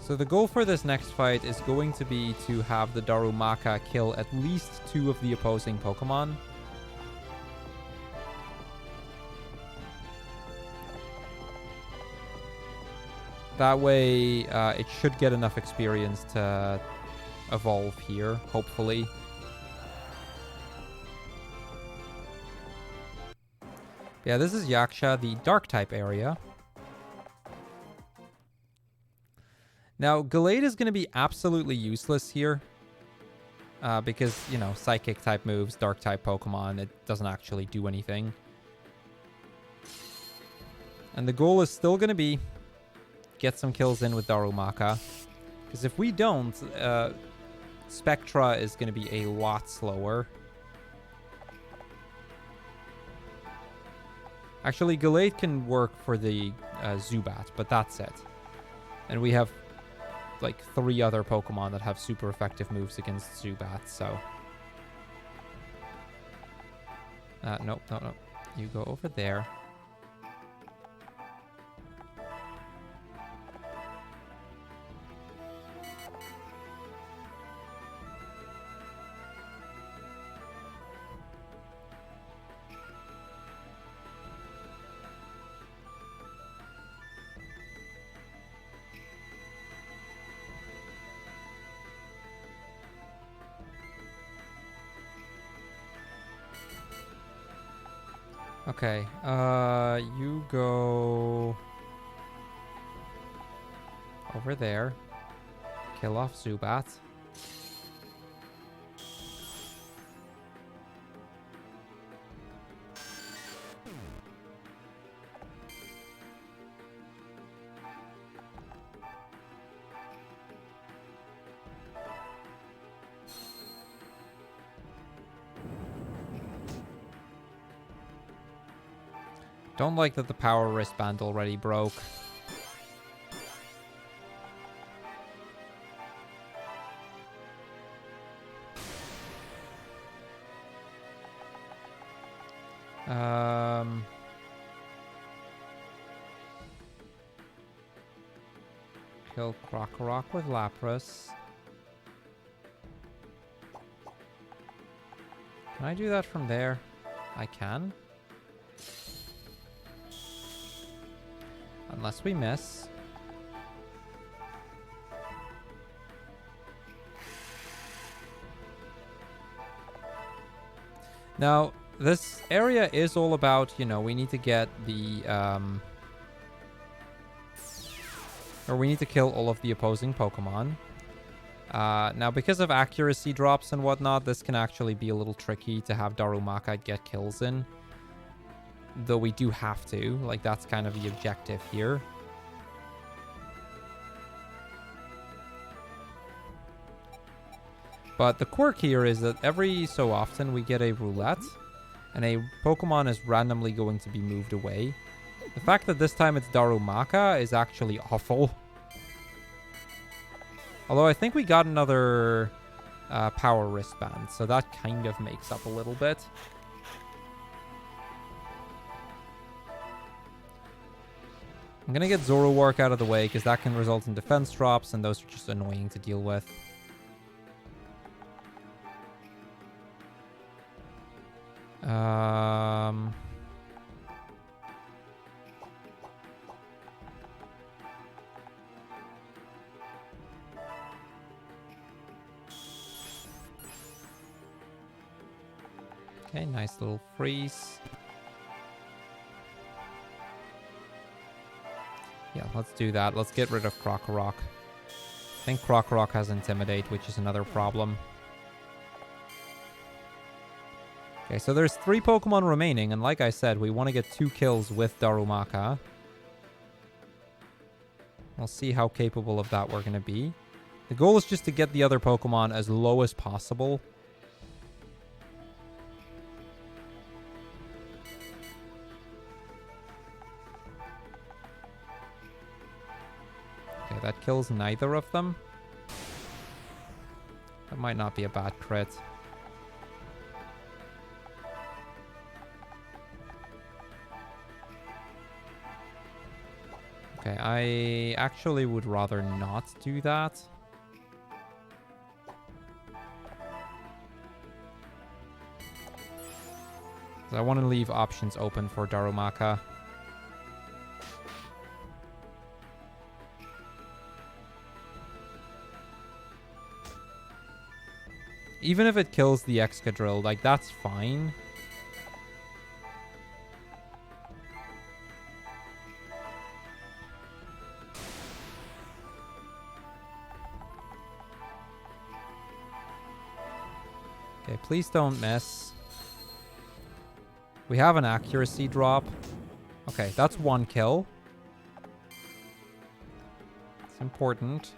So the goal for this next fight is going to be to have the Darumaka kill at least 2 of the opposing Pokemon. That way, it should get enough experience to evolve here, hopefully. Yeah, this is Yaksha, the Dark-type area. Now, Gallade is going to be absolutely useless here. Because, you know, Psychic-type moves, Dark-type Pokemon, it doesn't actually do anything. And the goal is still going to be get some kills in with Darumaka. Because if we don't, Spectra is going to be a lot slower. Actually, Gallade can work for the Zubat, but that's it. And we have like 3 other Pokemon that have super effective moves against Zubat, so... no. You go over there. Okay, you go over there, kill off Zubat. Don't like that the power wristband already broke. Kill Krokorok with Lapras. Can I do that from there? I can. Unless we miss. Now, this area is all about, you know, we need to get the, or we need to kill all of the opposing Pokemon. Now, because of accuracy drops and whatnot, this can actually be a little tricky to have Darumaka get kills in. Though we do have to. Like, that's kind of the objective here. But the quirk here is that every so often we get a roulette, and a Pokemon is randomly going to be moved away. The fact that this time it's Darumaka is actually awful. Although I think we got another power wristband. So that kind of makes up a little bit. I'm going to get Zoroark out of the way because that can result in defense drops, and those are just annoying to deal with. Okay, nice little freeze. Yeah, let's do that. Let's get rid of Crrool. I think Crrool has Intimidate, which is another problem. Okay, so there's 3 Pokemon remaining, and like I said, we want to get 2 kills with Darumaka. We'll see how capable of that we're going to be. The goal is just to get the other Pokemon as low as possible. Okay, that kills neither of them. That might not be a bad crit. Okay, I actually would rather not do that. I want to leave options open for Darumaka. Even if it kills the Excadrill, like, that's fine. Okay, please don't miss. We have an accuracy drop. Okay, that's 1 kill. It's important.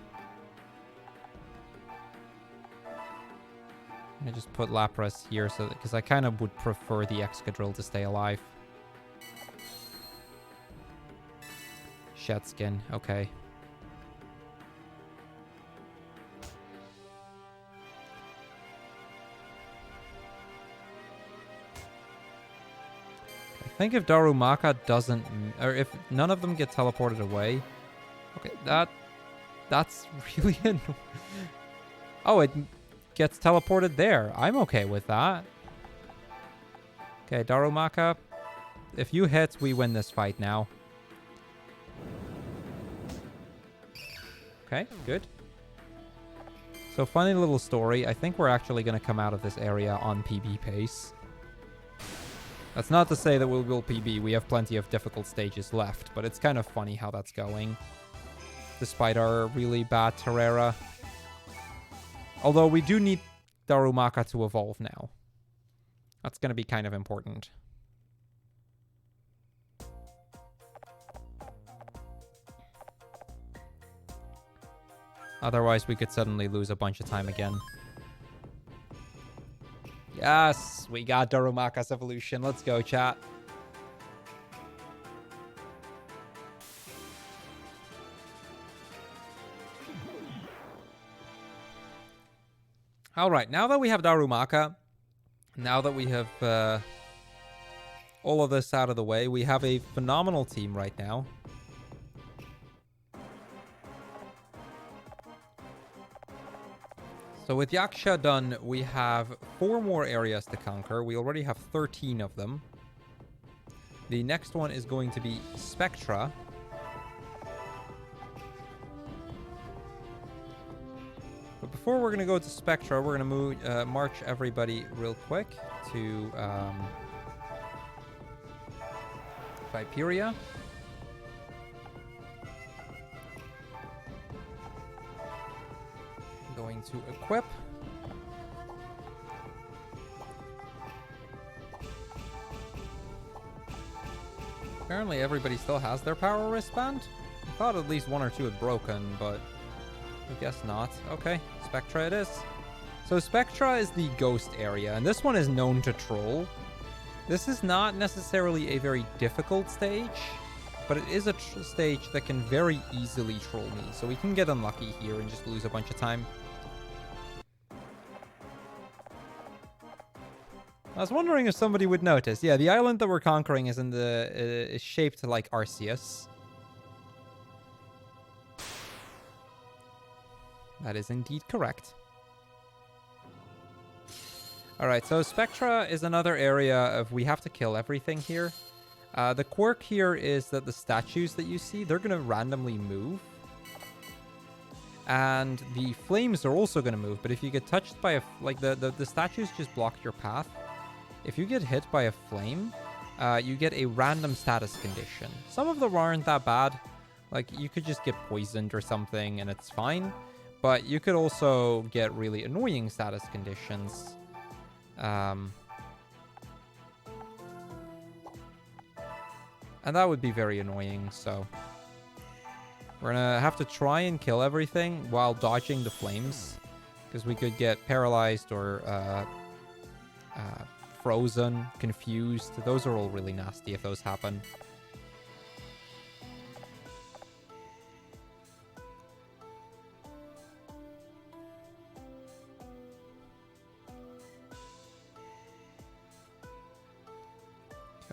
I just put Lapras here so because I kind of would prefer the Excadrill to stay alive. Shed skin, okay. I think if Darumaka doesn't, or if none of them get teleported away, okay, that's really annoying. Oh, it gets teleported there. I'm okay with that. Okay, Darumaka, if you hit, we win this fight now. Okay, good. So, funny little story. I think we're actually going to come out of this area on PB pace. That's not to say that we will PB. We have plenty of difficult stages left, but it's kind of funny how that's going. Despite our really bad Terrera. Although we do need Darumaka to evolve now. That's going to be kind of important. Otherwise, we could suddenly lose a bunch of time again. Yes, we got Darumaka's evolution. Let's go, chat. All right, now that we have Darumaka, now that we have all of this out of the way, we have a phenomenal team right now. So with Yaksha done, we have 4 more areas to conquer. We already have 13 of them. The next one is going to be Spectra. But before we're going to go to Spectra, we're going to march everybody real quick to Viperia. Going to equip. Apparently everybody still has their power wristband. I thought at least 1 or 2 had broken, but I guess not. Okay, Spectra it is. So Spectra is the ghost area, and this one is known to troll. This is not necessarily a very difficult stage, but it is a stage that can very easily troll me. So we can get unlucky here and just lose a bunch of time. I was wondering if somebody would notice. Yeah, the island that we're conquering is is shaped like Arceus. That is indeed correct. Alright, so Spectra is another area of we have to kill everything here. The quirk here is that the statues that you see, they're going to randomly move. And the flames are also going to move, but if you get touched by the statues just block your path. If you get hit by a flame, you get a random status condition. Some of them aren't that bad. Like, you could just get poisoned or something and it's fine. But you could also get really annoying status conditions. And that would be very annoying, so we're gonna have to try and kill everything while dodging the flames, because we could get paralyzed or frozen, confused. Those are all really nasty if those happen.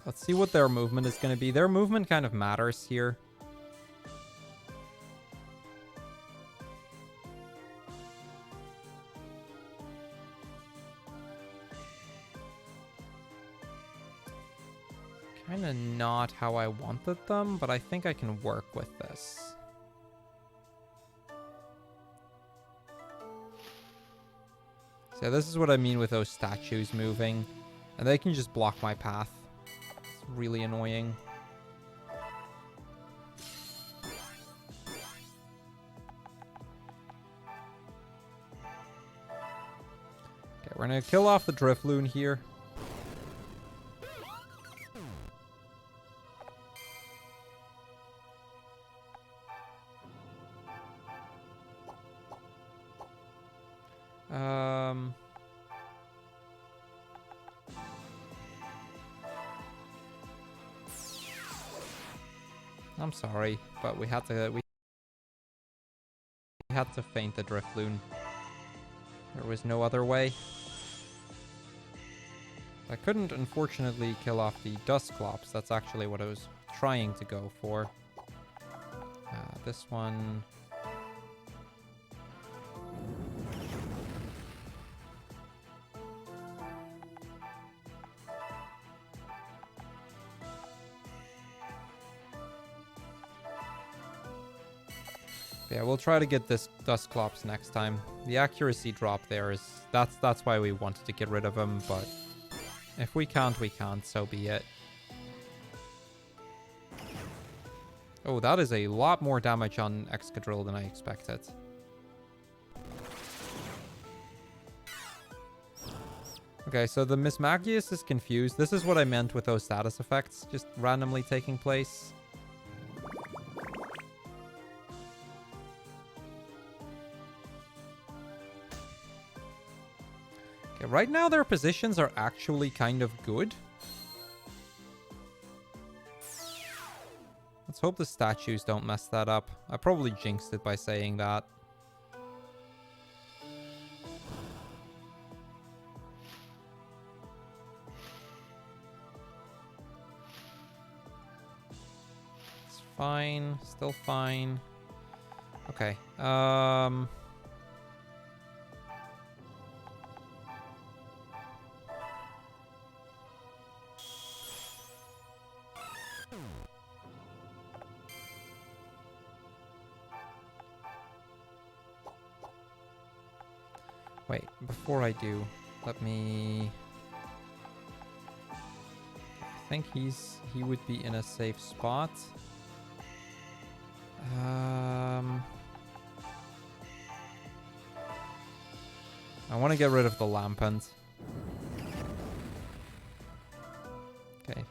Let's see what their movement is going to be. Their movement kind of matters here. Kind of not how I wanted them, but I think I can work with this. So this is what I mean with those statues moving. And they can just block my path. Really annoying. Okay, we're gonna kill off the Drifloon here. I'm sorry, but we had to feint the Drifloon. There was no other way. I couldn't, unfortunately, kill off the Dusclops. That's actually what I was trying to go for. This one... Yeah, we'll try to get this Dusclops next time. The accuracy drop there is... That's why we wanted to get rid of him, but... If we can't, we can't, so be it. Oh, that is a lot more damage on Excadrill than I expected. Okay, so the Mismagius is confused. This is what I meant with those status effects, just randomly taking place. Okay, right now their positions are actually kind of good. Let's hope the statues don't mess that up. I probably jinxed it by saying that. It's fine. Still fine. Okay. Wait, before I do, let me... I think he would be in a safe spot. I want to get rid of the Lampent. Okay.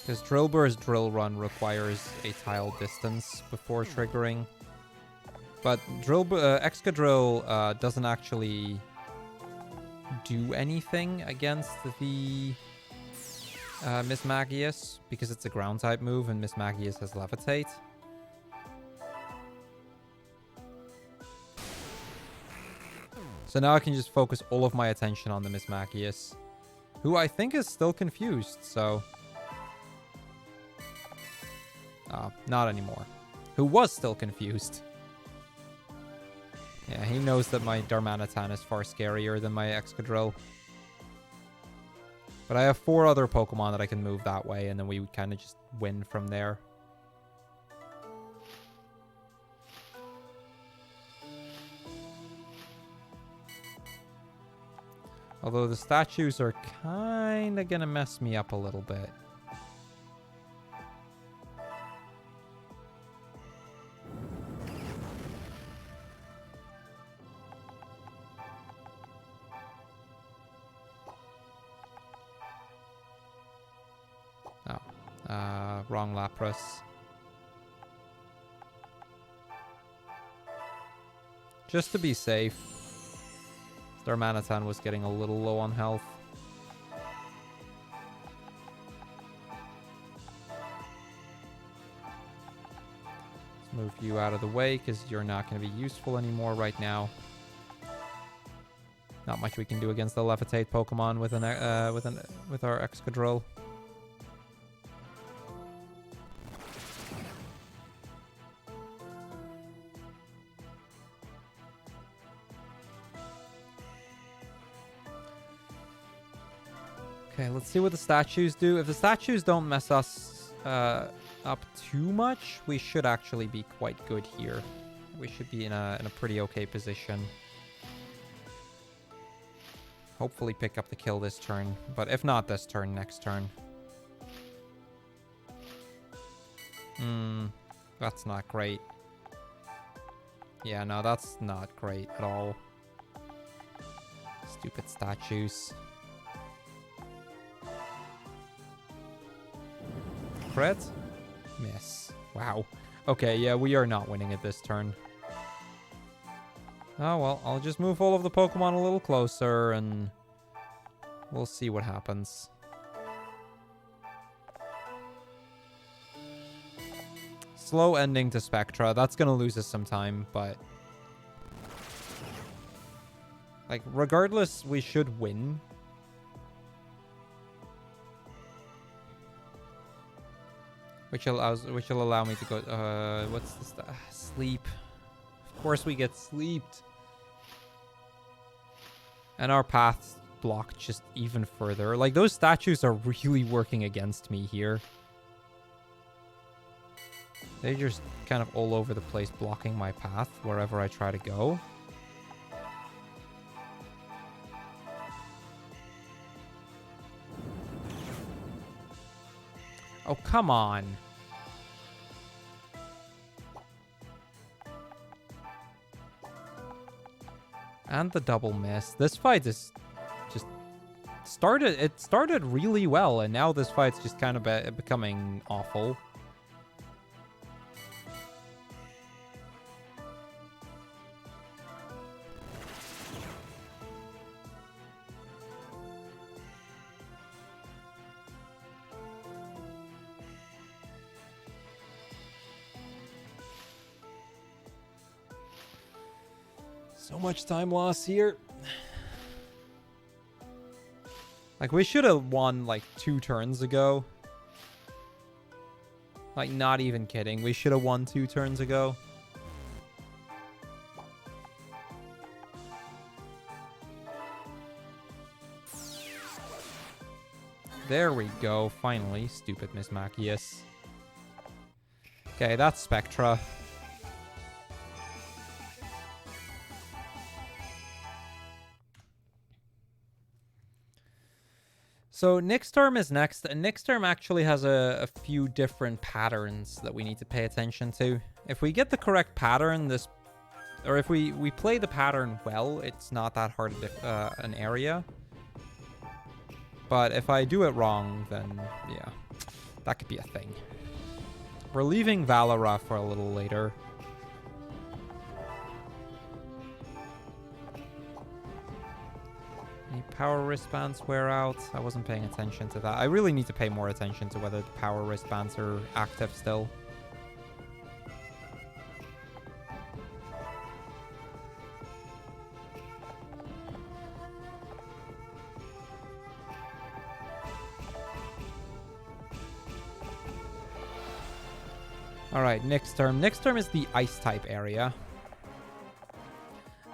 Because Drillbur's Drill Run requires a tile distance before triggering. But Excadrill doesn't actually do anything against the Miss Magius, because it's a ground type move and Miss Magius has Levitate. So now I can just focus all of my attention on the Miss Magius, who I think is still confused, so... not anymore. Who was still confused. Yeah, he knows that my Darmanitan is far scarier than my Excadrill. But I have 4 other Pokemon that I can move that way, and then we kind of just win from there. Although the statues are kind of going to mess me up a little bit. Wrong Lapras. Just to be safe. Darmanitan was getting a little low on health. Let's move you out of the way because you're not going to be useful anymore right now. Not much we can do against the Levitate Pokemon with our Excadrill. Okay, let's see what the statues do. If the statues don't mess us up too much, we should actually be quite good here. We should be in a pretty okay position. Hopefully pick up the kill this turn, but if not this turn, next turn. That's not great. Yeah, no, that's not great at all. Stupid statues. Crit? Miss. Wow. Okay, yeah, we are not winning it this turn. Oh, well, I'll just move all of the Pokemon a little closer and we'll see what happens. Slow ending to Spectra. That's going to lose us some time, but... like, regardless, we should win. Which will allow me to go... what's this? Sleep. Of course we get sleeped. And our path's blocked just even further. Like, those statues are really working against me here. They're just kind of all over the place blocking my path wherever I try to go. Oh, come on. And the double miss. This fight is just started. It started really well, and now this fight's just kind of becoming awful. So much time lost here. Like, we should have won, like, 2 turns ago. Like, not even kidding. We should have won 2 turns ago. There we go. Finally. Stupid Miss Machias. Okay, that's Spectra. So Nixterm is next, and Nixterm actually has a few different patterns that we need to pay attention to. If we get the correct pattern, or if we play the pattern well, it's not that hard an area. But if I do it wrong, then yeah, that could be a thing. We're leaving Valera for a little later. Any power wristbands wear out. I wasn't paying attention to that. I really need to pay more attention to whether the power wristbands are active still. All right, next term. Next term is the ice type area.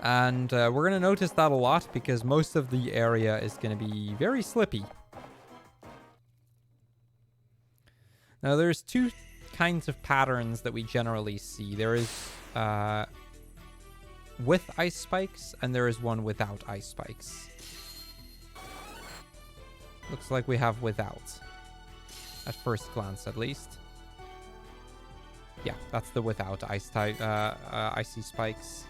And we're going to notice that a lot because most of the area is going to be very slippy. Now, there's two kinds of patterns that we generally see. There is with ice spikes, and there is one without ice spikes. Looks like we have without. At first glance, at least. Yeah, that's the without ice type, icy spikes.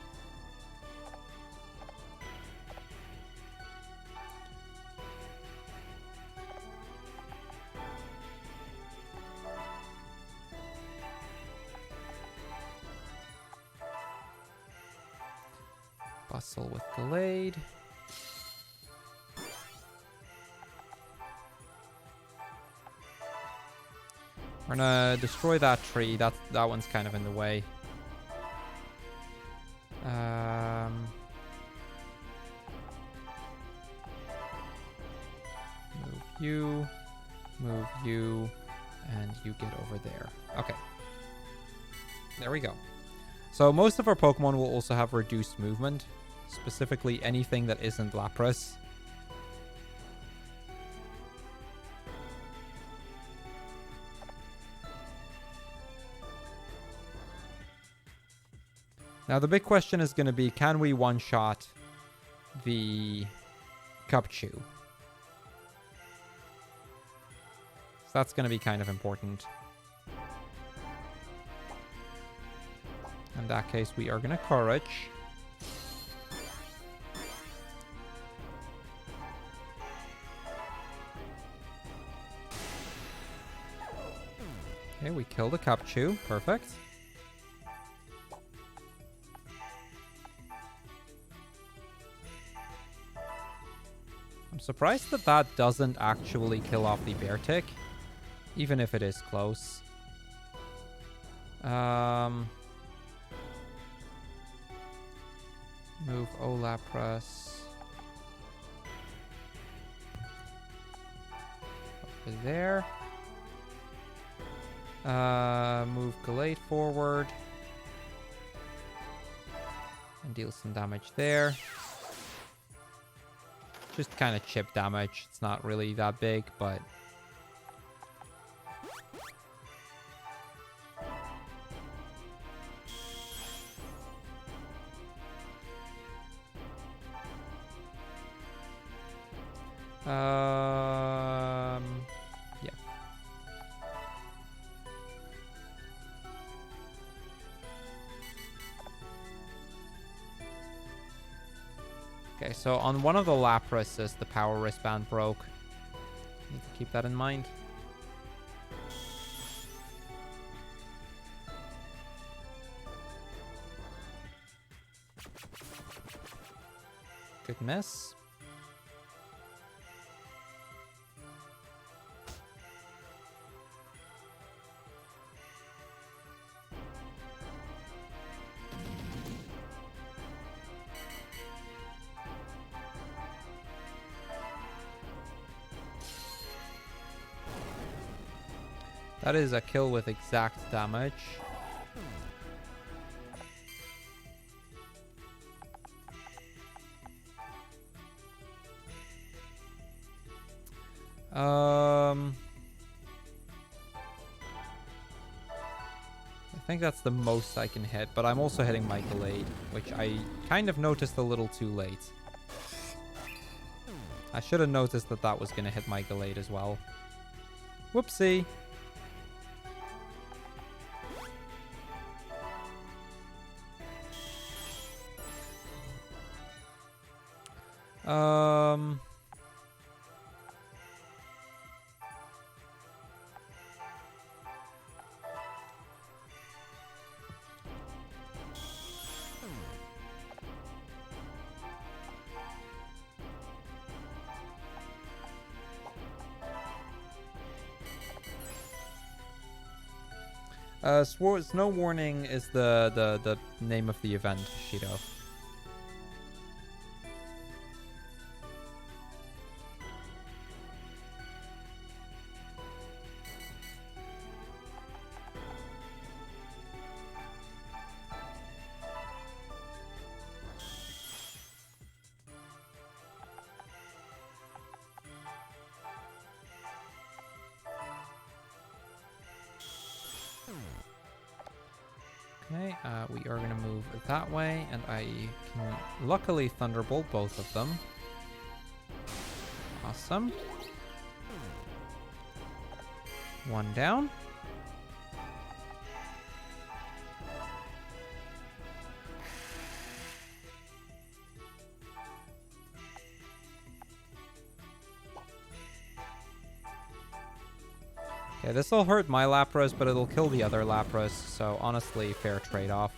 Bustle with Gallade. We're gonna destroy that tree. That one's kind of in the way. Move you, and you get over there. Okay. There we go. So most of our Pokemon will also have reduced movement, specifically anything that isn't Lapras. Now the big question is going to be, can we one-shot the Cupchew? So that's going to be kind of important. In that case, we are going to Courage. Okay, we kill the Cupchew. Perfect. I'm surprised that that doesn't actually kill off the Beartic, even if it is close. Move Olapras over there. Move Gallade forward and deal some damage there. Just kind of chip damage. It's not really that big, but yeah. Okay, so on one of the Laprases, the power wristband broke. Need to keep that in mind. Good miss. That is a kill with exact damage. I think that's the most I can hit, but I'm also hitting my Gallade, which I kind of noticed a little too late. I should have noticed that that was going to hit my Gallade as well. Whoopsie. Snow Warning is the name of the event, Shido. Okay, we are going to move that way, and I can luckily Thunderbolt both of them. Awesome. One down. Okay, this will hurt my Lapras, but it'll kill the other Lapras, so honestly, fair trade-off.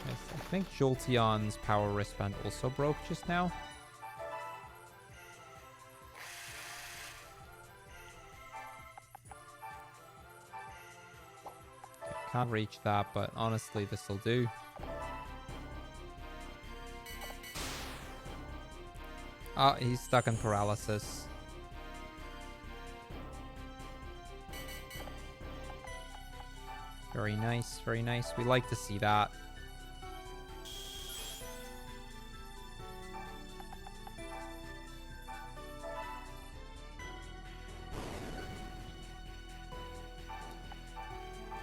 Yes, I think Jolteon's power wristband also broke just now. Can't reach that, but honestly, this will do. Oh, he's stuck in paralysis. Very nice, very nice. We like to see that.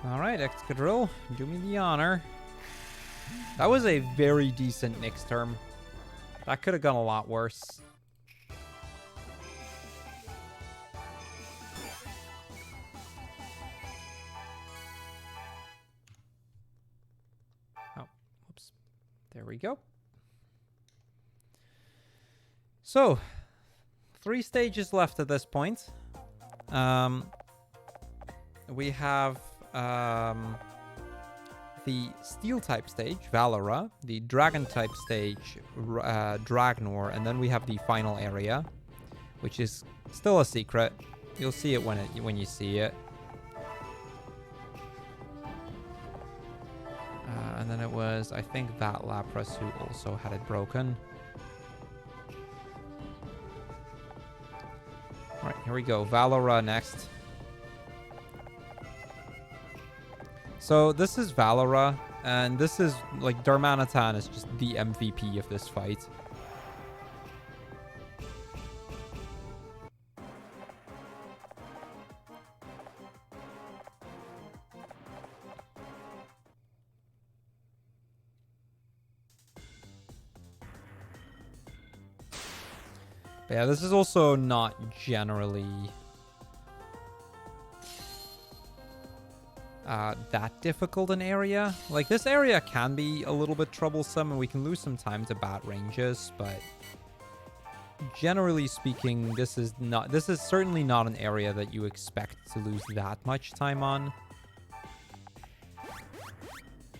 Alright, Crrool, do me the honor. That was a very decent next term. That could have gone a lot worse. Oh, whoops. There we go. So, 3 stages left at this point. We have the Steel-type stage, Valora, the Dragon-type stage, Dragnor, and then we have the final area, which is still a secret. You'll see it when you see it. And then it was, I think, that Lapras who also had it broken. All right, here we go. Valora next. So this is Valora, and this is, like, Darmanitan is just the MVP of this fight. But yeah, this is also not generally that difficult an area. Like, this area can be a little bit troublesome and we can lose some time to bat ranges, but generally speaking, this is certainly not an area that you expect to lose that much time on.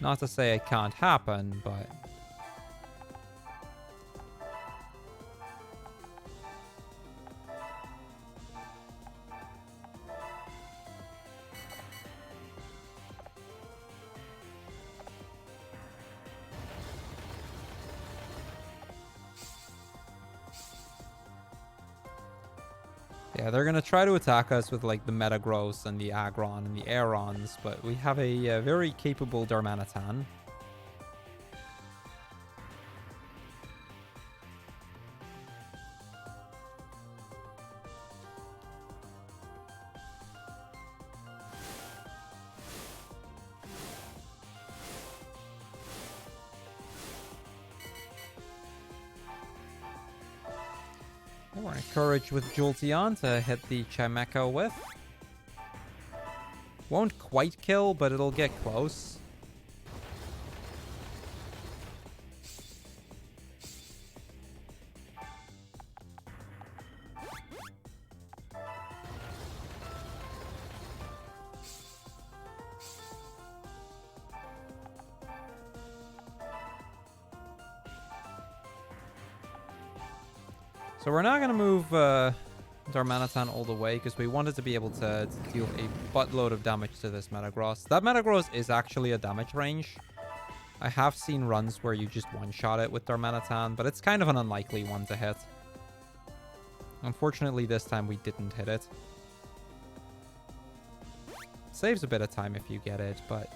Not to say it can't happen, but yeah, they're going to try to attack us with, like, the Metagross and the Aggron and the Aerons, but we have a very capable Darmanitan. We're encouraged with Jolteon to hit the Chimecho with. Won't quite kill, but it'll get close. So we're not going to move Darmanitan all the way because we wanted to be able to deal a buttload of damage to this Metagross. That Metagross is actually a damage range. I have seen runs where you just one-shot it with Darmanitan, but it's kind of an unlikely one to hit. Unfortunately, this time we didn't hit it. Saves a bit of time if you get it, but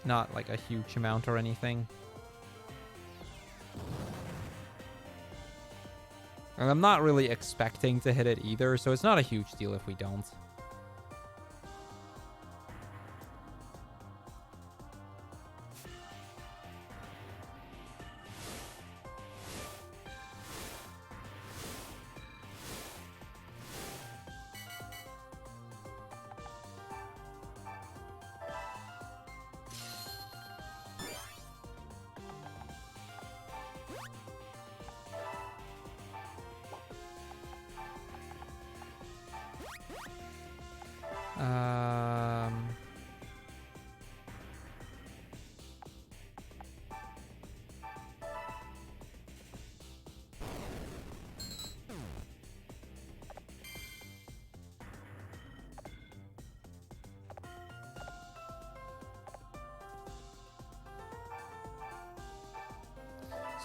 not like a huge amount or anything. And I'm not really expecting to hit it either, so it's not a huge deal if we don't.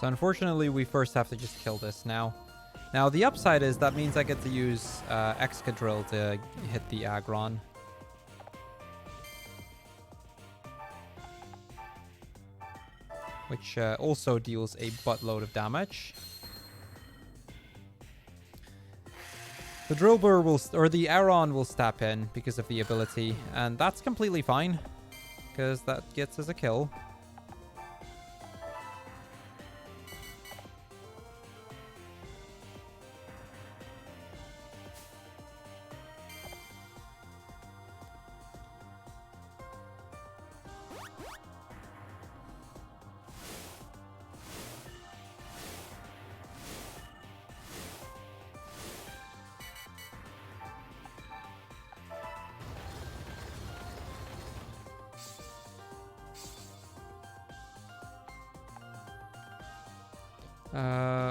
So unfortunately, we first have to just kill this now. Now, the upside is that means I get to use Excadrill to hit the Aggron. Which also deals a buttload of damage. The Drillbur will, or the Aron will step in because of the ability, and that's completely fine, because that gets us a kill.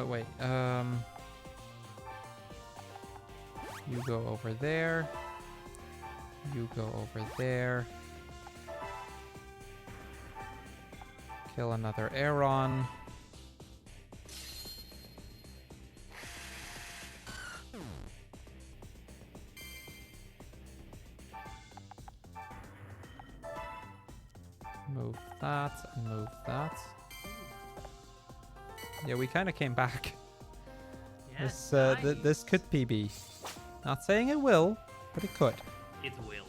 Wait, you go over there. You go over there. Kill another Aron. Move that and move that. Yeah, we kind of came back. Yes, This could PB. Not saying it will, but it could. It will.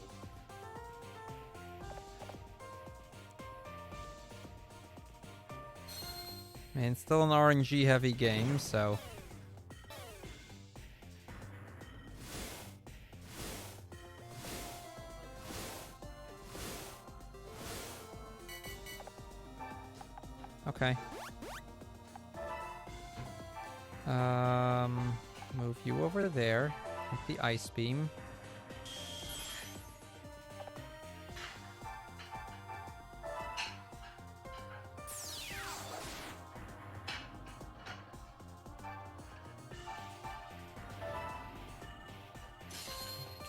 I mean, it's still an RNG heavy game, so. Okay. Move you over there with the Ice Beam.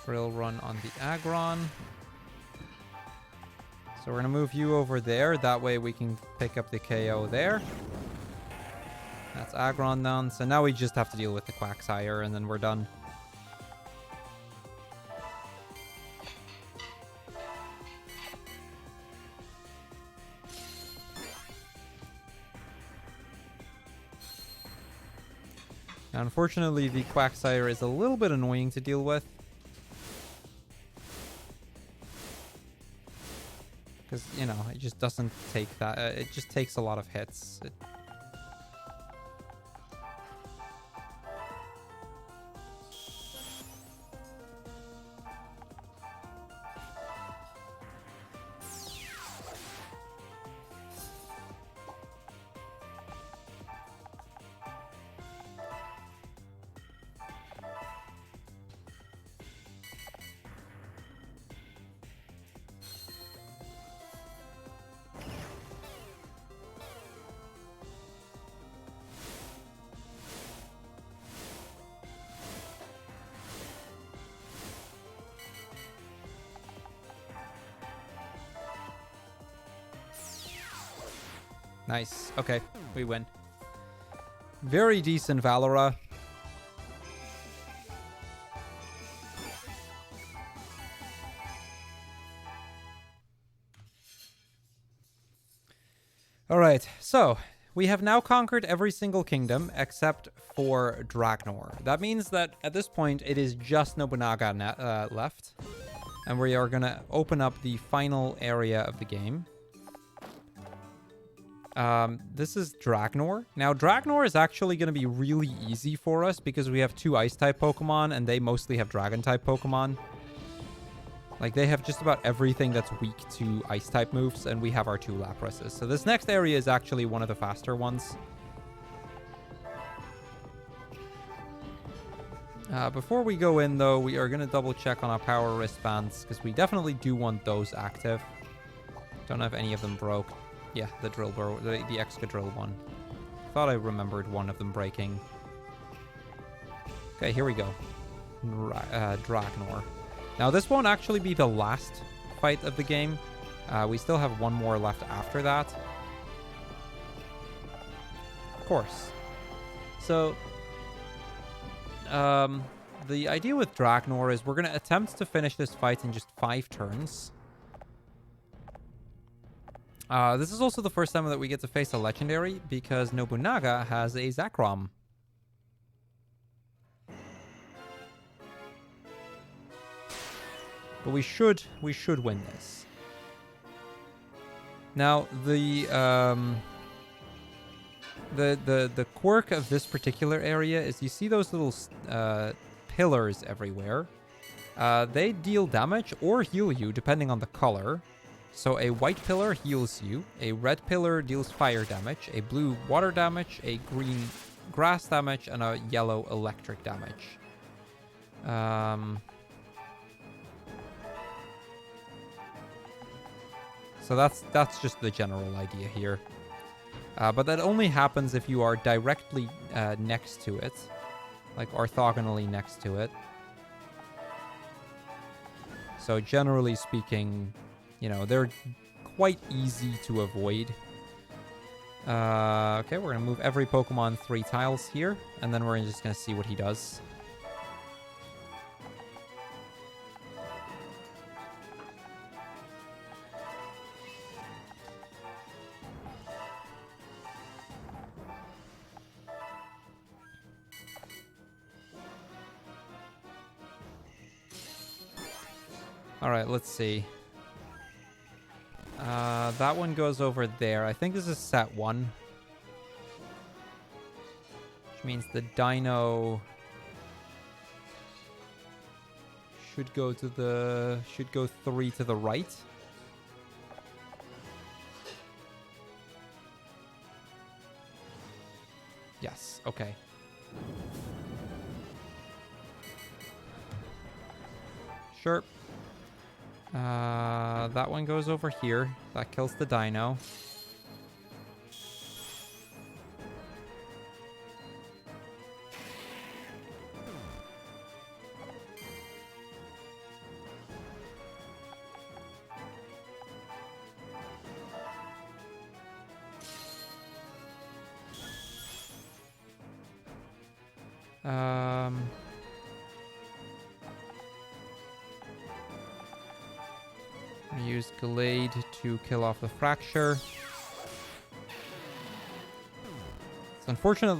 Drill run on the Aggron. So we're gonna move you over there. That way we can pick up the KO there. That's Aggron done. So now we just have to deal with the Quagsire and then we're done. Now, unfortunately, the Quagsire is a little bit annoying to deal with. Because, you know, it just doesn't take that. It just takes a lot of hits. Nice. Okay, we win. Very decent, Valora. All right, so we have now conquered every single kingdom except for Dragnor. That means that at this point, it is just Nobunaga left. And we are going to open up the final area of the game. This is Dragnor. Now, Dragnor is actually going to be really easy for us because we have 2 Ice-type Pokemon, and they mostly have Dragon-type Pokemon. Like, they have just about everything that's weak to Ice-type moves, and we have our 2 Laprases. So this next area is actually one of the faster ones. Before we go in, though, we are going to double-check on our power wristbands, because we definitely do want those active. Don't know if any of them broke. Yeah, the Excadrill one. Thought I remembered one of them breaking. Okay, here we go. Dragnor. Now, this won't actually be the last fight of the game. We still have one more left after that. Of course. So, the idea with Dragnor is we're going to attempt to finish this fight in just 5 turns. This is also the first time that we get to face a legendary because Nobunaga has a Zekrom. But we should win this. Now, the quirk of this particular area is you see those little pillars everywhere. They deal damage or heal you depending on the color. So a white pillar heals you, a red pillar deals fire damage, a blue water damage, a green grass damage, and a yellow electric damage. So that's just the general idea here. But that only happens if you are directly next to it, like orthogonally next to it. So generally speaking, you know, they're quite easy to avoid. Okay, we're going to move every Pokemon 3 tiles here, and then we're just going to see what he does. All right, let's see. That one goes over there. I think this is set 1. Which means the Dino should go 3 to the right. Yes, okay. Sure. That one goes over here. That kills the Dino. Use Glade to kill off the Fracture. It's unfortunate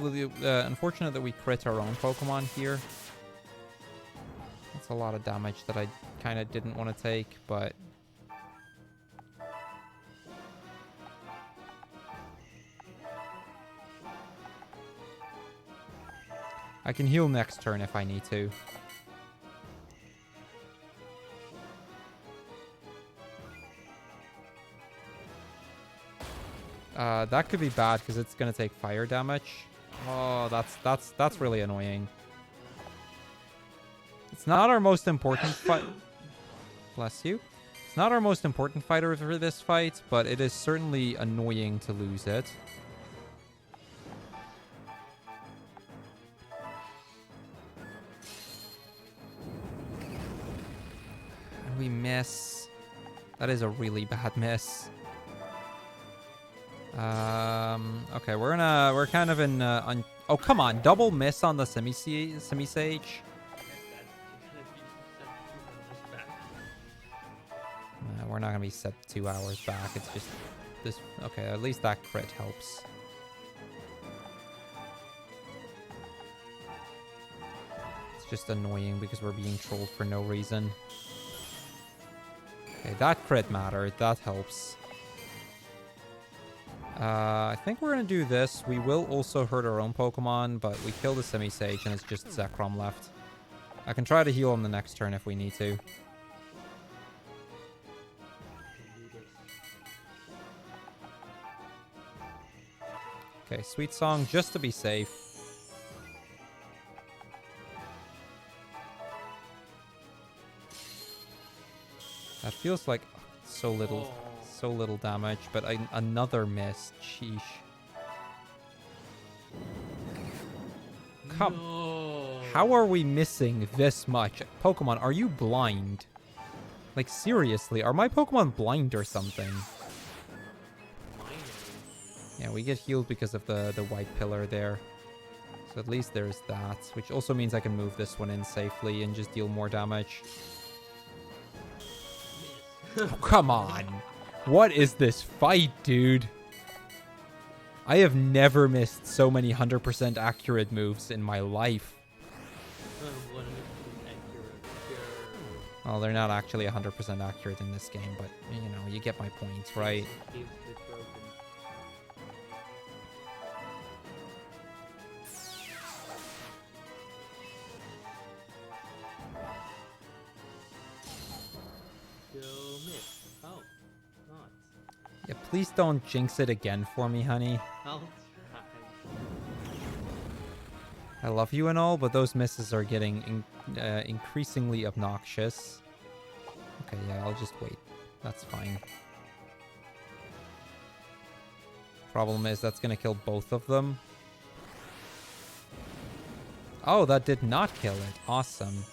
that we crit our own Pokemon here. That's a lot of damage that I kind of didn't want to take, but... I can heal next turn if I need to. That could be bad because it's gonna take fire damage. Oh, that's really annoying. It's not our most important fight. Bless you. It's not our most important fighter for this fight, but it is certainly annoying to lose it. And we miss. That is a really bad miss. Okay, we're kind of in oh, come on, double miss on the semi-sage. We're not gonna be set 2 hours back. It's just this. Okay, at least that crit helps. It's just annoying because we're being trolled for no reason. Okay, that crit mattered. That helps. I think we're gonna do this. We will also hurt our own Pokemon, but we kill the semi-sage and it's just Zekrom left. I can try to heal him the next turn if we need to. Okay, Sweet Song just to be safe. That feels like so little damage, but another miss. Sheesh. Come. No. How are we missing this much? Pokemon, are you blind? Like, seriously, are my Pokemon blind or something? Yeah, we get healed because of the white pillar there. So at least there's that, which also means I can move this one in safely and just deal more damage. Oh, come on. What is this fight, dude? I have never missed so many 100% accurate moves in my life. Well, they're not actually 100% accurate in this game, but, you know, you get my point, right? Yeah, please don't jinx it again for me, honey. I'll try. I love you and all, but those misses are getting increasingly obnoxious. Okay, yeah, I'll just wait. That's fine. Problem is, that's gonna kill both of them. Oh, that did not kill it. Awesome.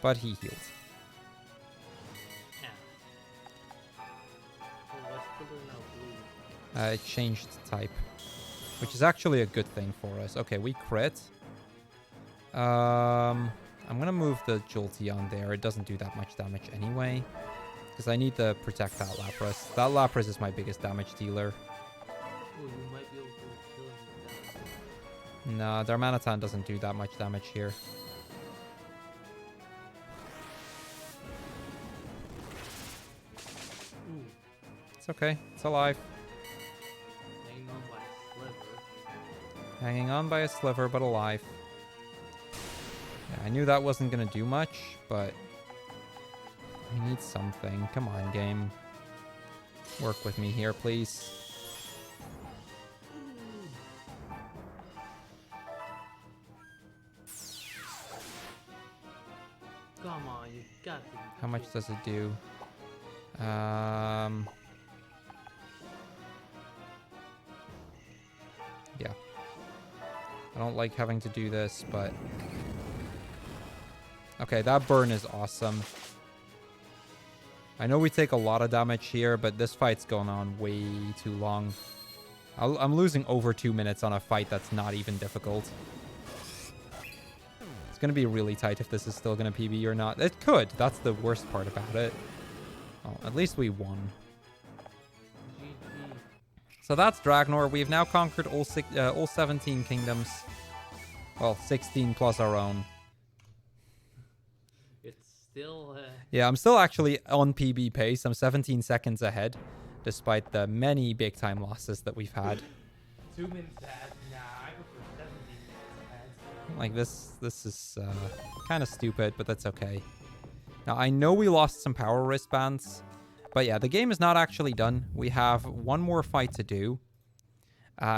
But he healed. It changed type, which is actually a good thing for us. Okay, we crit. I'm gonna move the Jolteon there. It doesn't do that much damage anyway, because I need to protect that Lapras. That Lapras is my biggest damage dealer. Oh, you might be able to kill him with that. No, Darmanitan doesn't do that much damage here. Ooh, It's okay. It's alive. hanging on by a sliver. Hanging on by a sliver, but alive. Yeah, I knew that wasn't gonna do much, but we need something. Come on, game. Work with me here, please. Come on, you got to. How much does it do? Yeah. I don't like having to do this, but... Okay, that burn is awesome. I know we take a lot of damage here, but this fight's going on way too long. I'm losing over 2 minutes on a fight that's not even difficult. It's going to be really tight if this is still going to PB or not. It could. That's the worst part about it. Oh, at least we won. GG. So that's Dragnor. We've now conquered all 17 kingdoms. Well, 16 plus our own. It's still. Yeah, I'm still actually on PB pace. I'm 17 seconds ahead, despite the many big-time losses that we've had. 2 minutes ahead. Nah, I prefer 17 minutes ahead. Like, this is kind of stupid, but that's okay. Now, I know we lost some power wristbands, but yeah, the game is not actually done. We have one more fight to do.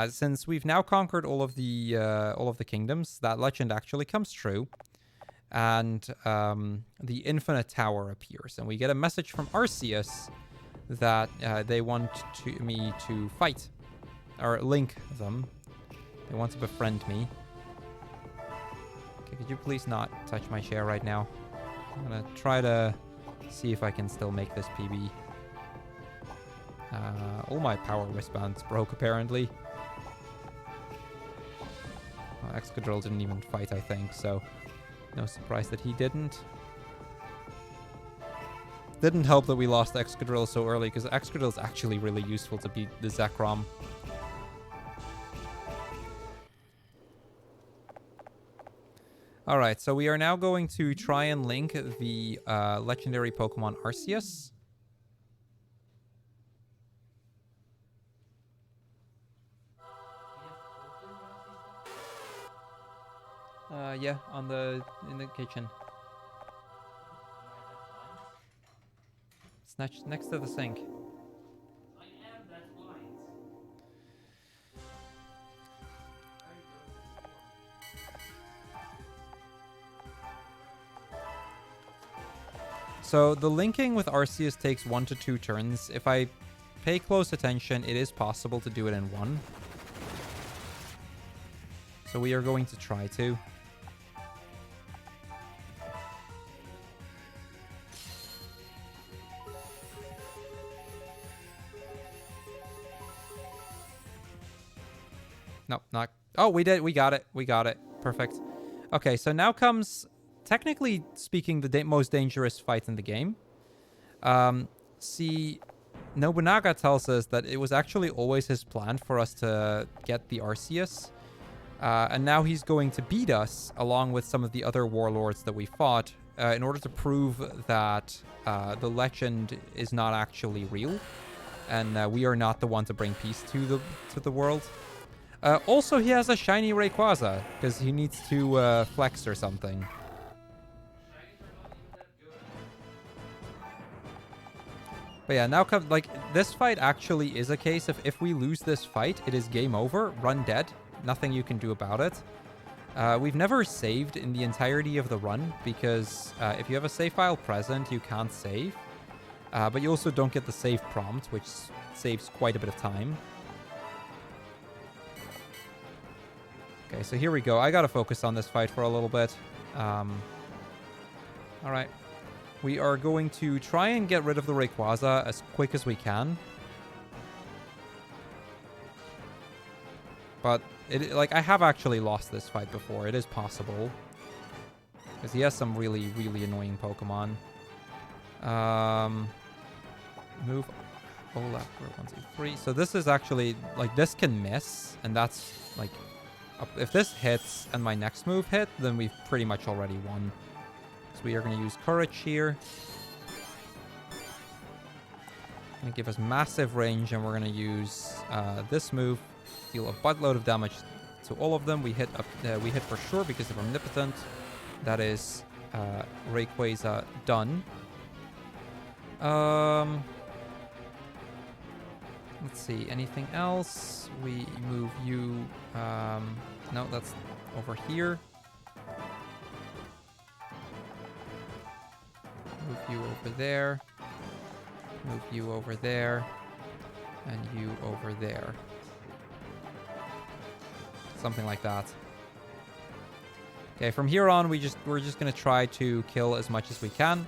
Since we've now conquered all of the kingdoms, that legend actually comes true. And the Infinite Tower appears, and we get a message from Arceus that they want me to fight, or link them. They want to befriend me. Okay, could you please not touch my chair right now? I'm gonna try to see if I can still make this PB. All my power wristbands broke, apparently. Excadrill didn't even fight, I think, so no surprise that he didn't. Didn't help that we lost Excadrill so early, because Excadrill is actually really useful to beat the Zekrom. Alright, so we are now going to try and link the legendary Pokemon Arceus. Yeah, in the kitchen. It's next to the sink. I am that blind. So the linking with Arceus takes 1 to 2 turns. If I pay close attention, it is possible to do it in 1. So we are going to try to. No, not... Oh, we did. We got it. We got it. Perfect. Okay, so now comes, technically speaking, the most dangerous fight in the game. See, Nobunaga tells us that it was actually always his plan for us to get the Arceus. And now he's going to beat us, along with some of the other warlords that we fought, in order to prove that the legend is not actually real. And we are not the one to bring peace to the world. Also, he has a shiny Rayquaza, because he needs to flex or something. But yeah, now this fight actually is a case of if we lose this fight, it is game over, run dead, nothing you can do about it. We've never saved in the entirety of the run, because if you have a save file present, you can't save. But you also don't get the save prompt, which saves quite a bit of time. Okay, so here we go. I gotta focus on this fight for a little bit. Alright. We are going to try and get rid of the Rayquaza as quick as we can. But, I have actually lost this fight before. It is possible. Because he has some really, really annoying Pokemon. Move. Hold up for 1, 2, 3. So this is actually, this can miss. And that's, if this hits and my next move hit, then we've pretty much already won. So we are going to use Courage here. Going to give us massive range, and we're going to use this move. Deal a buttload of damage to all of them. We hit for sure because of Omnipotent. That is Rayquaza done. Let's see, anything else? We move you... no, that's over here. Move you over there. Move you over there. And you over there. Something like that. Okay, from here on, we're just gonna try to kill as much as we can.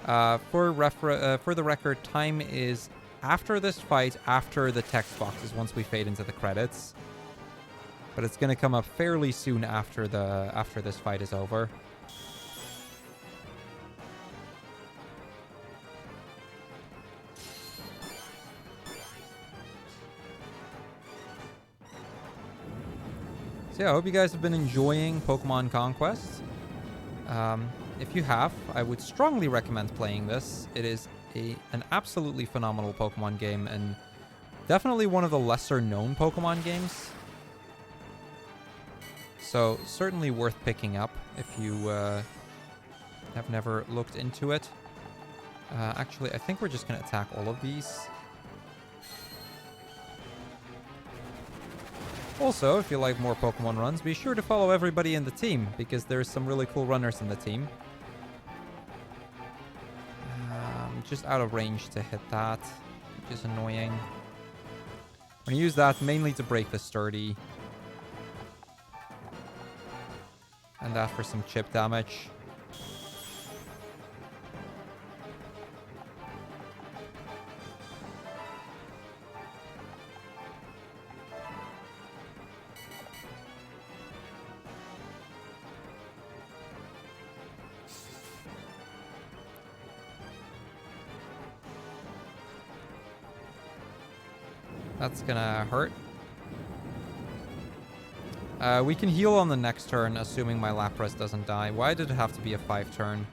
For the record, time is after this fight, after the text boxes, once we fade into the credits. But it's gonna come up fairly soon after this fight is over. So yeah, I hope you guys have been enjoying Pokemon Conquest. If you have, I would strongly recommend playing this. It is an absolutely phenomenal Pokemon game, and definitely one of the lesser known Pokemon games. So certainly worth picking up if you have never looked into it. Actually, I think we're just going to attack all of these. Also, if you like more Pokemon runs, be sure to follow everybody in the team, because there's some really cool runners in the team. Just out of range to hit that, which is annoying. I'm going to use that mainly to break the Sturdy. And that for some chip damage. That's gonna hurt. We can heal on the next turn, assuming my Lapras doesn't die. Why did it have to be a 5-turn?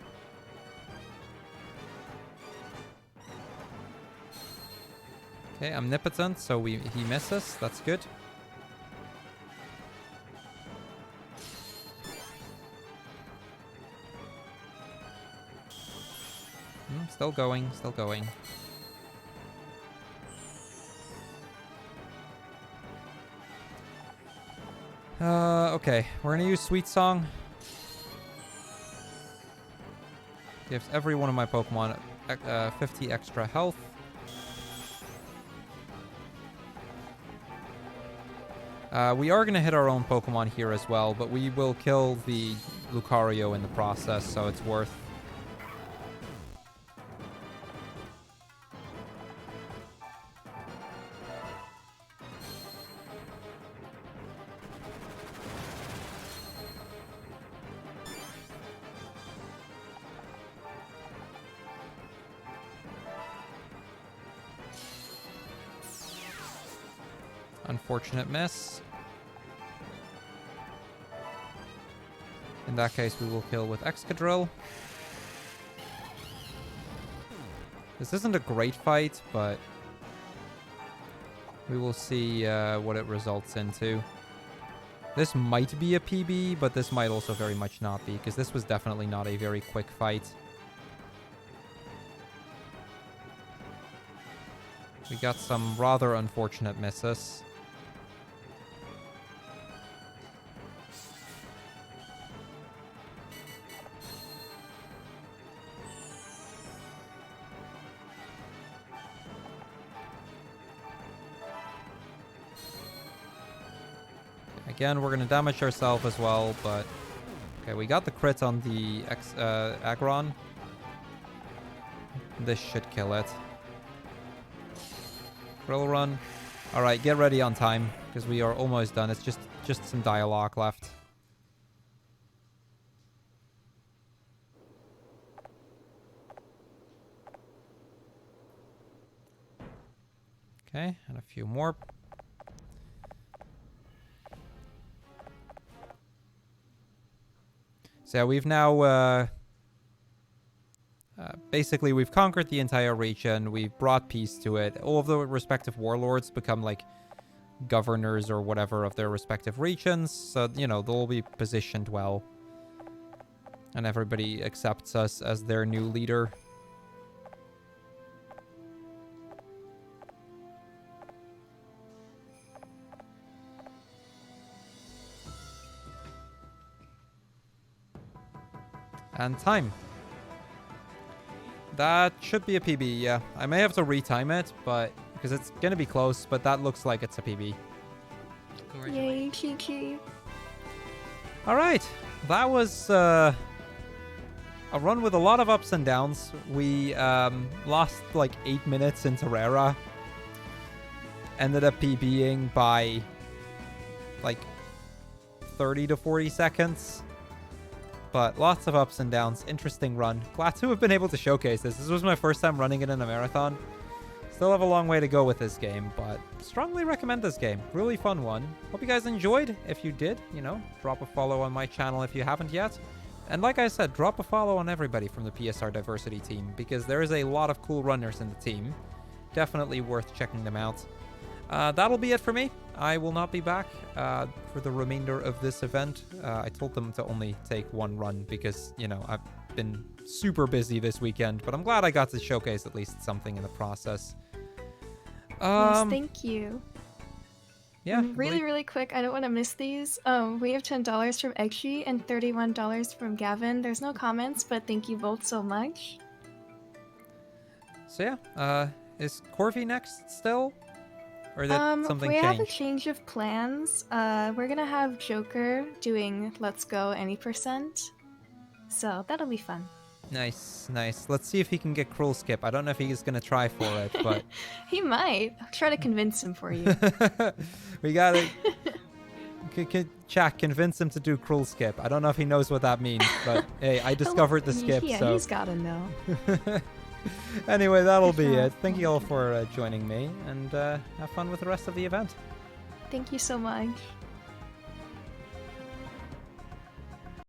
Okay, Omnipotent, so he misses. That's good. Still going, still going. Okay, we're gonna use Sweet Song. Gives every one of my Pokemon 50 extra health. We are gonna hit our own Pokemon here as well, but we will kill the Lucario in the process, so it's worth. Unfortunate miss. In that case, we will kill with Excadrill. This isn't a great fight, but we will see what it results into. This might be a PB, but this might also very much not be, because this was definitely not a very quick fight. We got some rather unfortunate misses. Again, we're going to damage ourselves as well, but... Okay, we got the crit on the Aggron. This should kill it. Crrool run. Alright, get ready on time, because we are almost done. It's just some dialogue left. Okay, and a few more. So yeah, we've now, basically we've conquered the entire region, we've brought peace to it. All of the respective warlords become like governors or whatever of their respective regions, so, you know, they'll be positioned well. And everybody accepts us as their new leader. And time. That should be a PB, yeah. I may have to retime it, but because it's gonna be close, but that looks like it's a PB. Yay, Kiki. Alright. That was a run with a lot of ups and downs. We lost like 8 minutes in Terrera. Ended up PBing by like 30 to 40 seconds. But lots of ups and downs. Interesting run. Glad to have been able to showcase this. This was my first time running it in a marathon. Still have a long way to go with this game, but strongly recommend this game. Really fun one. Hope you guys enjoyed. If you did, you know, drop a follow on my channel if you haven't yet. And like I said, drop a follow on everybody from the PSR Diversity team, because there is a lot of cool runners in the team. Definitely worth checking them out. That'll be it for me. I will not be back for the remainder of this event. I told them to only take one run because, you know, I've been super busy this weekend, but I'm glad I got to showcase at least something in the process. Yes, thank you. Yeah. Really quick, I don't want to miss these. We have $10 from Eggsy and $31 from Gavin. There's no comments, but thank you both so much. So yeah, is Corvi next still? Or did something we change? have a change of plans. We're gonna have Joker doing Let's Go Any %. So that'll be fun. Nice, nice. Let's see if he can get Crrool skip. I don't know if he's gonna try for it, but... He might. I'll try to convince him for you. We gotta... Chat, convince him to do Crrool skip. I don't know if he knows what that means, but hey, I discovered the skip, yeah, so... he's gotta know. Anyway, that'll be Yeah. it. Thank you all for joining me, and have fun with the rest of the event. Thank you so much.